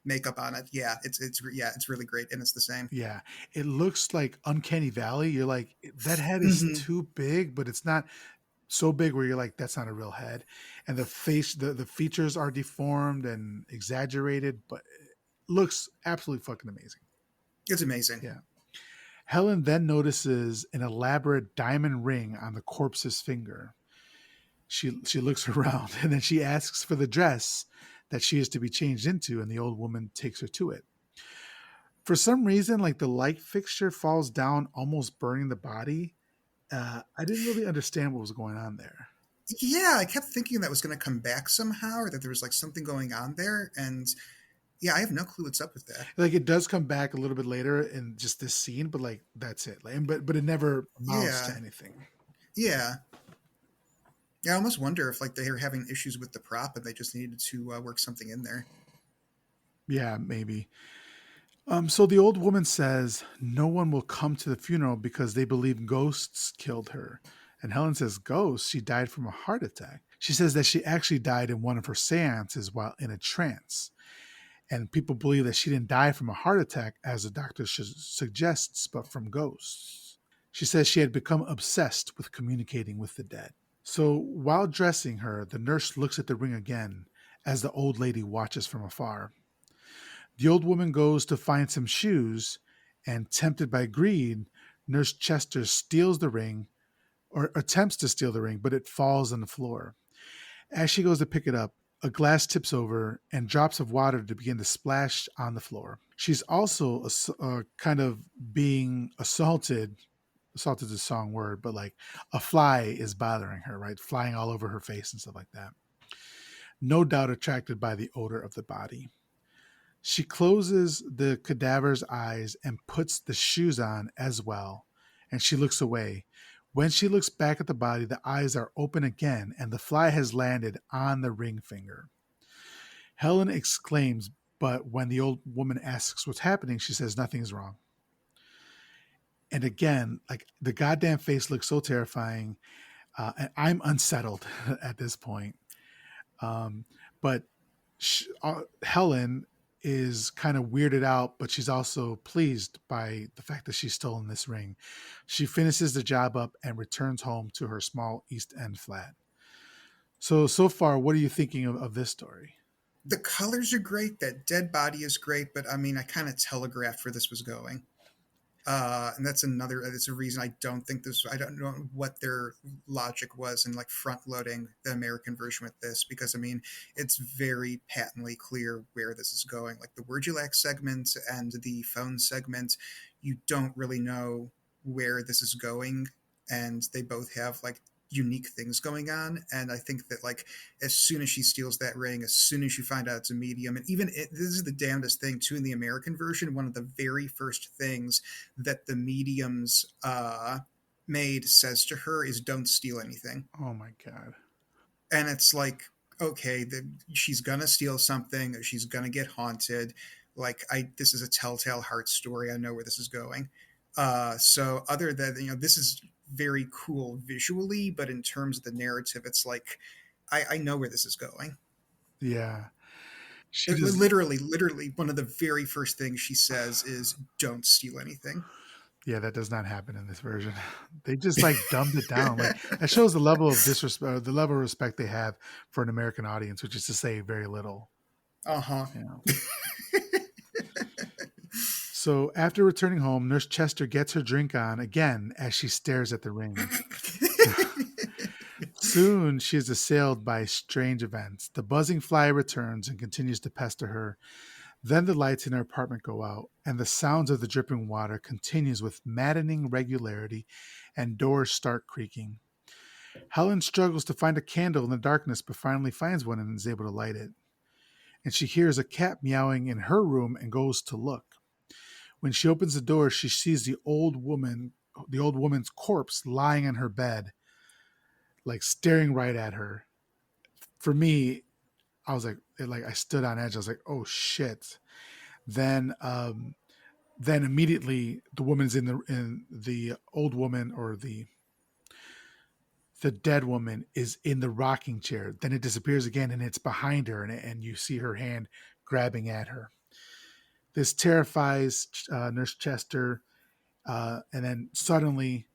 Speaker 2: makeup on it. Yeah, it's really great, and it's the same.
Speaker 1: Yeah, it looks like Uncanny Valley. You're like, that head is
Speaker 2: Mm-hmm.
Speaker 1: too big, but it's not so big where you're like, that's not a real head. And the face, the features are deformed and exaggerated, but it looks absolutely fucking amazing.
Speaker 2: It's amazing.
Speaker 1: Yeah. Helen then notices an elaborate diamond ring on the corpse's finger. She looks around and then she asks for the dress that she is to be changed into, and the old woman takes her to it. For some reason, like the light fixture falls down, almost burning the body. I didn't really understand what was going on there.
Speaker 2: Yeah, I kept thinking that was going to come back somehow, or that there was like something going on there, and yeah, I have no clue what's up with that.
Speaker 1: Like it does come back a little bit later in just this scene, but like that's it. Like, but it never amounts to
Speaker 2: Yeah,
Speaker 1: anything.
Speaker 2: yeah. Yeah, I almost wonder if like they were having issues with the prop and they just needed to work something in there.
Speaker 1: Yeah, maybe. So the old woman says no one will come to the funeral because they believe ghosts killed her. And Helen says, ghosts? She died from a heart attack. She says that she actually died in one of her seances while in a trance. And people believe that she didn't die from a heart attack, as the doctor suggests, but from ghosts. She says she had become obsessed with communicating with the dead. So while dressing her, the nurse looks at the ring again as the old lady watches from afar. The old woman goes to find some shoes, and tempted by greed, Nurse Chester steals the ring, or attempts to steal the ring, but it falls on the floor. As she goes to pick it up, a glass tips over and drops of water to begin to splash on the floor. She's also kind of being assaulted. Assaulted is a strong word, but like a fly is bothering her, right? Flying all over her face and stuff like that. No doubt attracted by the odor of the body. She closes the cadaver's eyes and puts the shoes on as well, and she looks away. When she looks back at the body, the eyes are open again, and the fly has landed on the ring finger. Helen exclaims, but when the old woman asks what's happening, she says nothing is wrong. And again, like the goddamn face looks so terrifying, and I'm unsettled at this point. Um, but Helen is kind of weirded out, but she's also pleased by the fact that she's stolen this ring. She finishes the job up and returns home to her small East End flat. So far, what are you thinking of this story?
Speaker 2: The colors are great. That dead body is great, but I mean, I kind of telegraphed where this was going. And that's a reason I don't think this, I don't know what their logic was in like front loading the American version with this, because I mean, it's very patently clear where this is going. Like the Word You Lack segment and the phone segment, you don't really know where this is going. And they both have like unique things going on. And I think that like as soon as she steals that ring, as soon as you find out it's a medium, and this is the damnedest thing too in the American version, one of the very first things that the medium's maid says to her is don't steal anything.
Speaker 1: Oh my god.
Speaker 2: And it's like, okay, she's gonna steal something, she's gonna get haunted. Like this is a telltale heart story. I know where this is going. So other than, this is very cool visually, but in terms of the narrative, it's like I know where this is going.
Speaker 1: Yeah. She just
Speaker 2: Literally, one of the very first things she says is "Don't steal anything."
Speaker 1: yeah, that does not happen in this version. They just like dumbed it down. Like that shows the level of disrespect, the level of respect they have for an American audience, which is to say very little.
Speaker 2: Uh huh.
Speaker 1: You know. So after returning home, Nurse Chester gets her drink on again as she stares at the ring. Soon she is assailed by strange events. The buzzing fly returns and continues to pester her. Then the lights in her apartment go out, and the sounds of the dripping water continues with maddening regularity, and doors start creaking. Helen struggles to find a candle in the darkness, but finally finds one and is able to light it. And she hears a cat meowing in her room and goes to look. When she opens the door, she sees the old woman's corpse lying on her bed, like staring right at her. For me, I was like I stood on edge. I was like, oh shit. Then then immediately the woman's in the old woman, or the dead woman is in the rocking chair. Then it disappears again and it's behind her, and you see her hand grabbing at her. This terrifies Nurse Chester, and then suddenly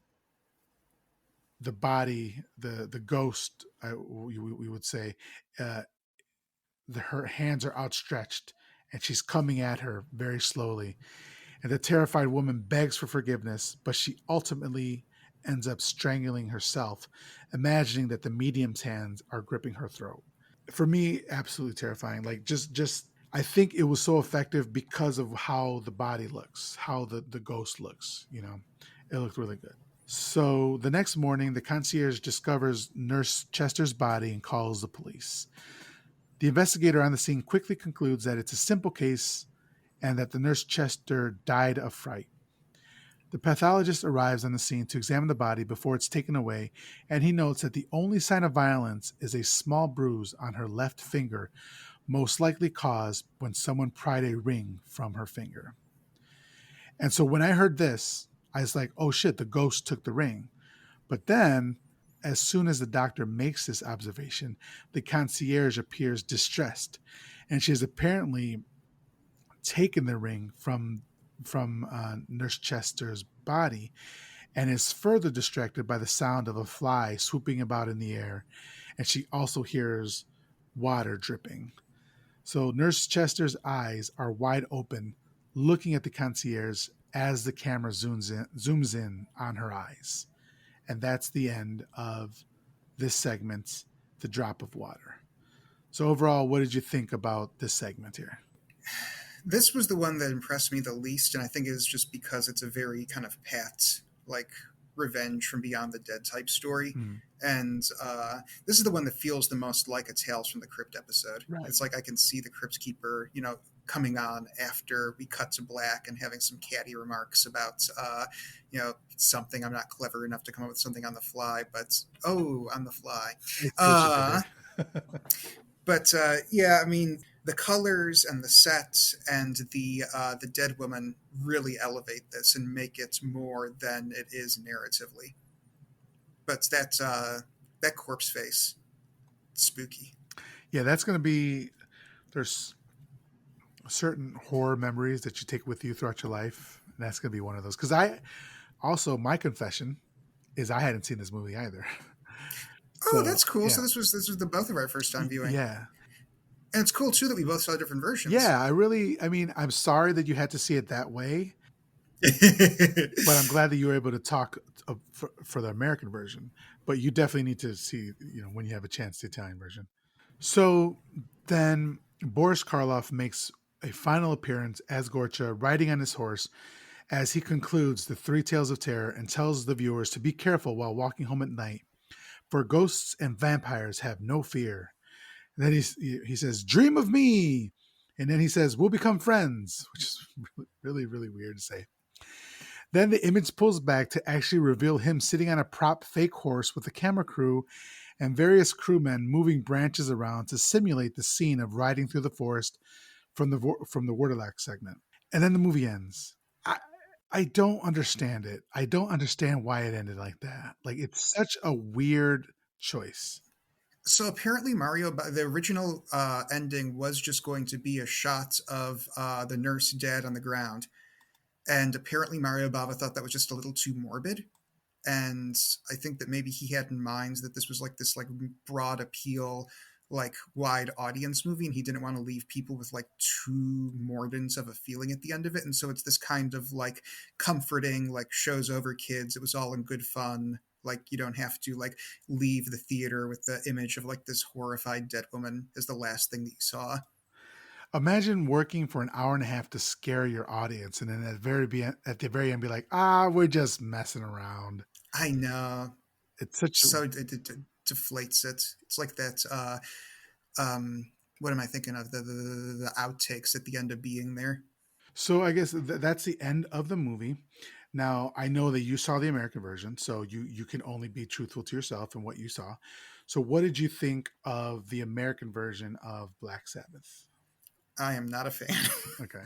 Speaker 1: the body, the ghost, we would say, uh, her hands are outstretched and she's coming at her very slowly. And the terrified woman begs for forgiveness, but she ultimately ends up strangling herself, imagining that the medium's hands are gripping her throat. For me, absolutely terrifying. Like just I think it was so effective because of how the body looks, how the ghost looks, you know. It looked really good. So the next morning, the concierge discovers Nurse Chester's body and calls the police. The investigator on the scene quickly concludes that it's a simple case and that the Nurse Chester died of fright. The pathologist arrives on the scene to examine the body before it's taken away, and he notes that the only sign of violence is a small bruise on her left finger, most likely caused when someone pried a ring from her finger. And so when I heard this, I was like, oh shit, the ghost took the ring. But then, as soon as the doctor makes this observation, the concierge appears distressed, and she has apparently taken the ring from Nurse Chester's body and is further distracted by the sound of a fly swooping about in the air. And she also hears water dripping. So Nurse Chester's eyes are wide open, looking at the concierge as the camera zooms in on her eyes. And that's the end of this segment, The Drop of Water. So overall, what did you think about this segment here?
Speaker 2: This was the one that impressed me the least, and I think it is just because it's a very kind of pat, like revenge from beyond the dead type story.
Speaker 1: Mm,
Speaker 2: And this is the one that feels the most like a Tales from the Crypt episode.
Speaker 1: right.
Speaker 2: It's like I can see the Crypt Keeper, coming on after we cut to black and having some catty remarks about, something. I'm not clever enough to come up with something on the fly, but oh, on the fly.
Speaker 1: I see what you did
Speaker 2: Uh,
Speaker 1: there.
Speaker 2: but yeah, I mean, the colors and the sets and the dead woman really elevate this and make it more than it is narratively. But that corpse face, spooky.
Speaker 1: Yeah, that's going to be, there's certain horror memories that you take with you throughout your life. And that's going to be one of those. Because my confession is I hadn't seen this movie either.
Speaker 2: Oh,
Speaker 1: So,
Speaker 2: that's cool. So
Speaker 1: yeah.
Speaker 2: this was the both of our first time viewing,
Speaker 1: Yeah.
Speaker 2: and it's cool too that we both saw different versions.
Speaker 1: Yeah. I mean, I'm sorry that you had to see it that way, but I'm glad that you were able to talk for the American version. But you definitely need to see, when you have a chance, the Italian version. So then Boris Karloff makes a final appearance as Gorcha riding on his horse as he concludes the three tales of terror and tells the viewers to be careful while walking home at night, for ghosts and vampires have no fear. And then he says, "Dream of me," and then he says, "We'll become friends," which is really really weird to say. Then the image pulls back to actually reveal him sitting on a prop fake horse with a camera crew and various crewmen moving branches around to simulate the scene of riding through the forest from the Wardelak segment. And then the movie ends. I don't understand it. I don't understand why it ended like that. Like it's such a weird choice.
Speaker 2: So apparently, the original ending was just going to be a shot of the nurse dead on the ground, and apparently Mario Bava thought that was just a little too morbid. And I think that maybe he had in mind that this was like this like broad appeal, like wide audience movie, and he didn't want to leave people with like too mordant of a feeling at the end of it. And so it's this kind of like comforting, like shows over kids. It was all in good fun. Like you don't have to like leave the theater with the image of like this horrified dead woman as the last thing that you saw.
Speaker 1: Imagine working for an hour and a half to scare your audience, and then at the very end, be like, we're just messing around.
Speaker 2: I know.
Speaker 1: It's such a
Speaker 2: So it deflates it. It's like that. What am I thinking of? The outtakes at the end of being there.
Speaker 1: So I guess that's the end of the movie. Now I know that you saw the American version, so you can only be truthful to yourself and what you saw. So what did you think of the American version of Black Sabbath?
Speaker 2: I am not a fan.
Speaker 1: Okay.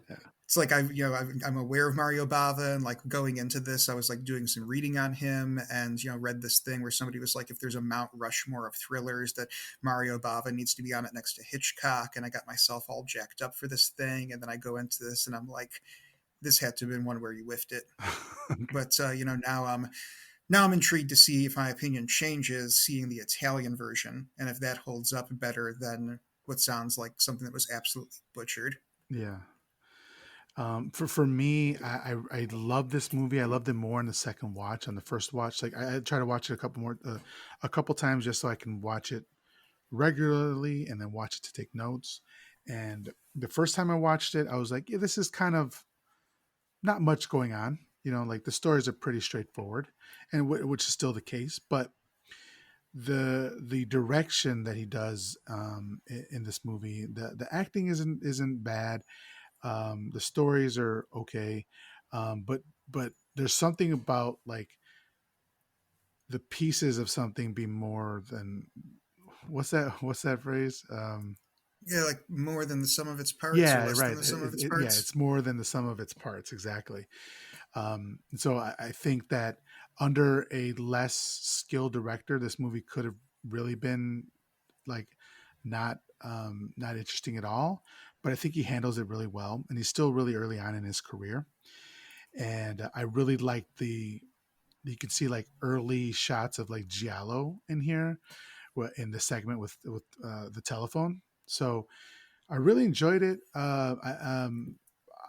Speaker 1: Yeah.
Speaker 2: It's like I'm aware of Mario Bava, and like going into this, I was like doing some reading on him, and read this thing where somebody was like, if there's a Mount Rushmore of thrillers, that Mario Bava needs to be on it next to Hitchcock, and I got myself all jacked up for this thing, and then I go into this, and I'm like, this had to have been one where you whiffed it. But now I'm intrigued to see if my opinion changes seeing the Italian version, and if that holds up better than what sounds like something that was absolutely butchered.
Speaker 1: Yeah. For me, I love this movie. I loved it more in the second watch. On the first watch, like I try to watch it a couple times just so I can watch it regularly and then watch it to take notes. And the first time I watched it, I was like, yeah, this is kind of not much going on. Like the stories are pretty straightforward, and which is still the case. But the direction that he does in this movie, the acting isn't bad. The stories are okay, but there's something about like the pieces of something be more than what's that phrase?
Speaker 2: Yeah, like more than the sum of its parts or
Speaker 1: Yeah,
Speaker 2: less than
Speaker 1: right.
Speaker 2: the sum of its
Speaker 1: Yeah,
Speaker 2: parts.
Speaker 1: it's more than the sum of its parts. Exactly. So I think that under a less skilled director, this movie could have really been like not interesting at all. But I think he handles it really well, and he's still really early on in his career. And I really like the you can see like early shots of like giallo in here in the segment with the telephone. So I really enjoyed it. I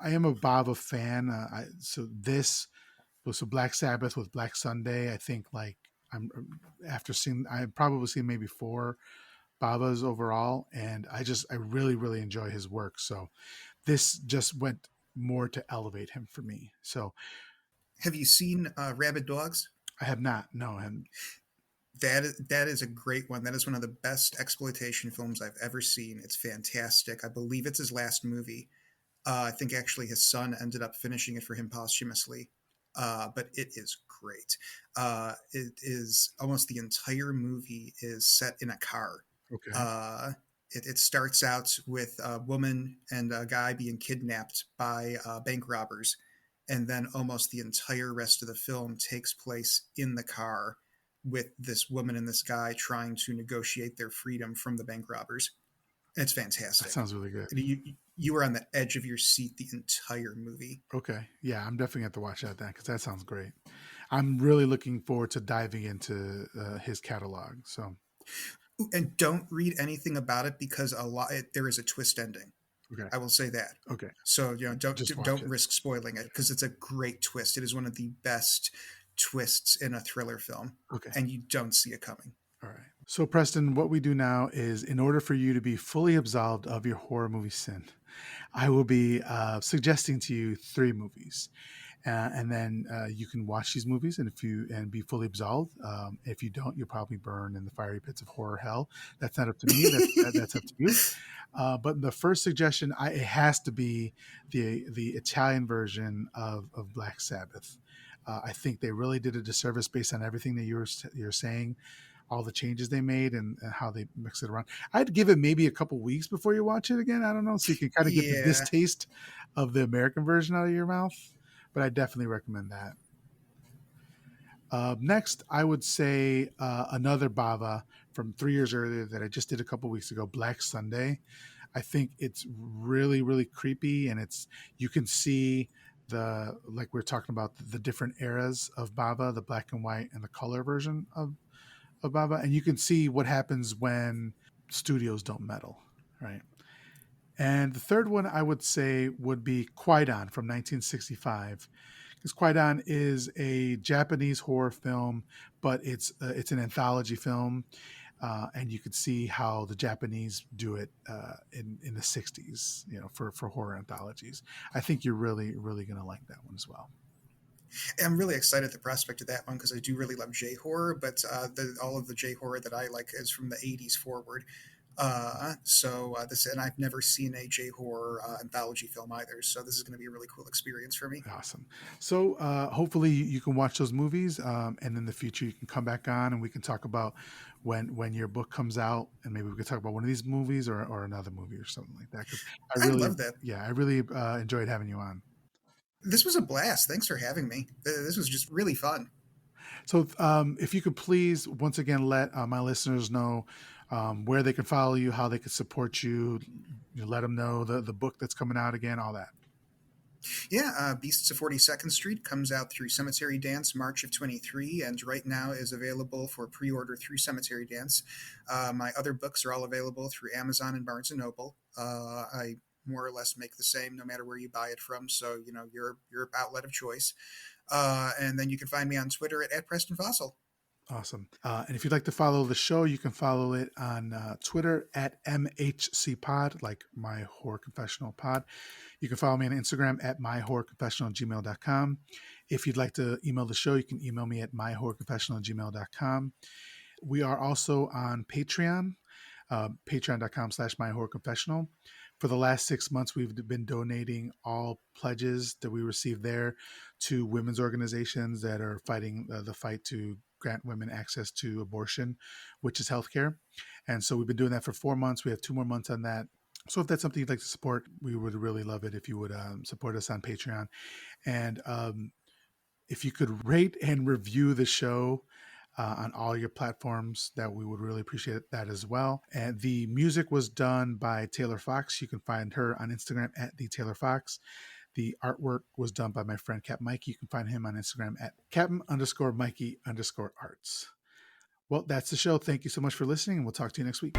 Speaker 1: am a Bava fan. So this was so Black Sabbath with Black Sunday. I think like I'm after seeing I've probably seen maybe four Bavas overall, and I really enjoy his work. So this just went more to elevate him for me. So
Speaker 2: Have you seen Rabid Dogs?
Speaker 1: I have not no and
Speaker 2: That is a great one. That is one of the best exploitation films I've ever seen. It's fantastic. I believe it's his last movie. I think actually his son ended up finishing it for him posthumously. But it is great. It is almost the entire movie is set in a car.
Speaker 1: okay.
Speaker 2: Uh, it starts out with a woman and a guy being kidnapped by bank robbers, and then almost the entire rest of the film takes place in the car with this woman and this guy trying to negotiate their freedom from the bank robbers. It's
Speaker 1: That
Speaker 2: fantastic.
Speaker 1: sounds really good.
Speaker 2: You were on the edge of your seat the entire movie.
Speaker 1: Okay. Yeah, I'm definitely have to watch that then because that sounds great. I'm really looking forward to diving into his catalog. So,
Speaker 2: And don't read anything about it because there is a twist ending.
Speaker 1: okay.
Speaker 2: I will say that.
Speaker 1: Okay.
Speaker 2: So
Speaker 1: Just watch
Speaker 2: don't
Speaker 1: it.
Speaker 2: risk spoiling it because it's a great twist. It is one of the best twists in a thriller film,
Speaker 1: Okay.
Speaker 2: and you don't see it coming.
Speaker 1: All right. So, Preston, what we do now is in order for you to be fully absolved of your horror movie sin, I will be suggesting to you three movies. And then you can watch these movies, and if you and be fully absolved. If you don't, you'll probably burn in the fiery pits of horror hell. That's not up to me. That's up to you. But the first suggestion, it has to be the Italian version of Black Sabbath. I think they really did a disservice based on everything that you're saying, all the changes they made and how they mix it around. I'd give it maybe a couple weeks before you watch it again. I don't know, so you can kind of get the
Speaker 2: Yeah,
Speaker 1: distaste of the American version out of your mouth. But I definitely recommend that. Next, I would say another Bava from 3 years earlier that I just did a couple weeks ago, Black Sunday. I think it's really creepy, and it's you can see the like we're talking about the different eras of Bava, the black and white and the color version of Bava, and you can see what happens when studios don't meddle, right? And the third one I would say would be Kwaidan from 1965, because Kwaidan is a Japanese horror film, but it's an anthology film, and you could see how the Japanese do it in the 60s, for horror anthologies. I think you're really gonna like that one as well.
Speaker 2: I'm really excited at the prospect of that one because I do really love J horror, but all of the J horror that I like is from the '80s forward. And I've never seen a J horror anthology film either, so this is going to be a really cool experience for me.
Speaker 1: Awesome. So hopefully you can watch those movies, and in the future you can come back on and we can talk about when your book comes out, and maybe we could talk about one of these movies or another movie or something like that. Because
Speaker 2: I love that.
Speaker 1: I really enjoyed having you on.
Speaker 2: This was a blast. Thanks for having me. This was just really fun.
Speaker 1: So if you could please once again let my listeners know where they can follow you, how they can support you, let them know the book that's coming out again, all that.
Speaker 2: Yeah, Beasts of 42nd Street comes out through Cemetery Dance March of 23, and right now is available for pre-order through Cemetery Dance. My other books are all available through Amazon and Barnes and Noble. I more or less make the same no matter where you buy it from, so your outlet of choice. And then you can find me on Twitter at Preston Fassel.
Speaker 1: Awesome. And if you'd like to follow the show, you can follow it on Twitter at MHCPod, like My Horror Confessional Pod. You can follow me on Instagram at myhorrorconfessional@gmail.com. If you'd like to email the show, you can email me at myhorrorconfessional@gmail.com. We are also on Patreon, patreon.com/myhorrorconfessional. For the last 6 months, we've been donating all pledges that we receive there to women's organizations that are fighting the fight to grant women access to abortion, which is healthcare. And so we've been doing that for 4 months. We have 2 more months on that So if that's something you'd like to support, we would really love it if you would support us on Patreon. And if you could rate and review the show on all your platforms, that we would really appreciate that as well. And the music was done by Taylor Fox. You can find her on Instagram at the Taylor Fox. The artwork was done by my friend Cap Mikey. You can find him on Instagram at Captain_Mikey_arts. Well, that's the show. Thank you so much for listening, and we'll talk to you next week.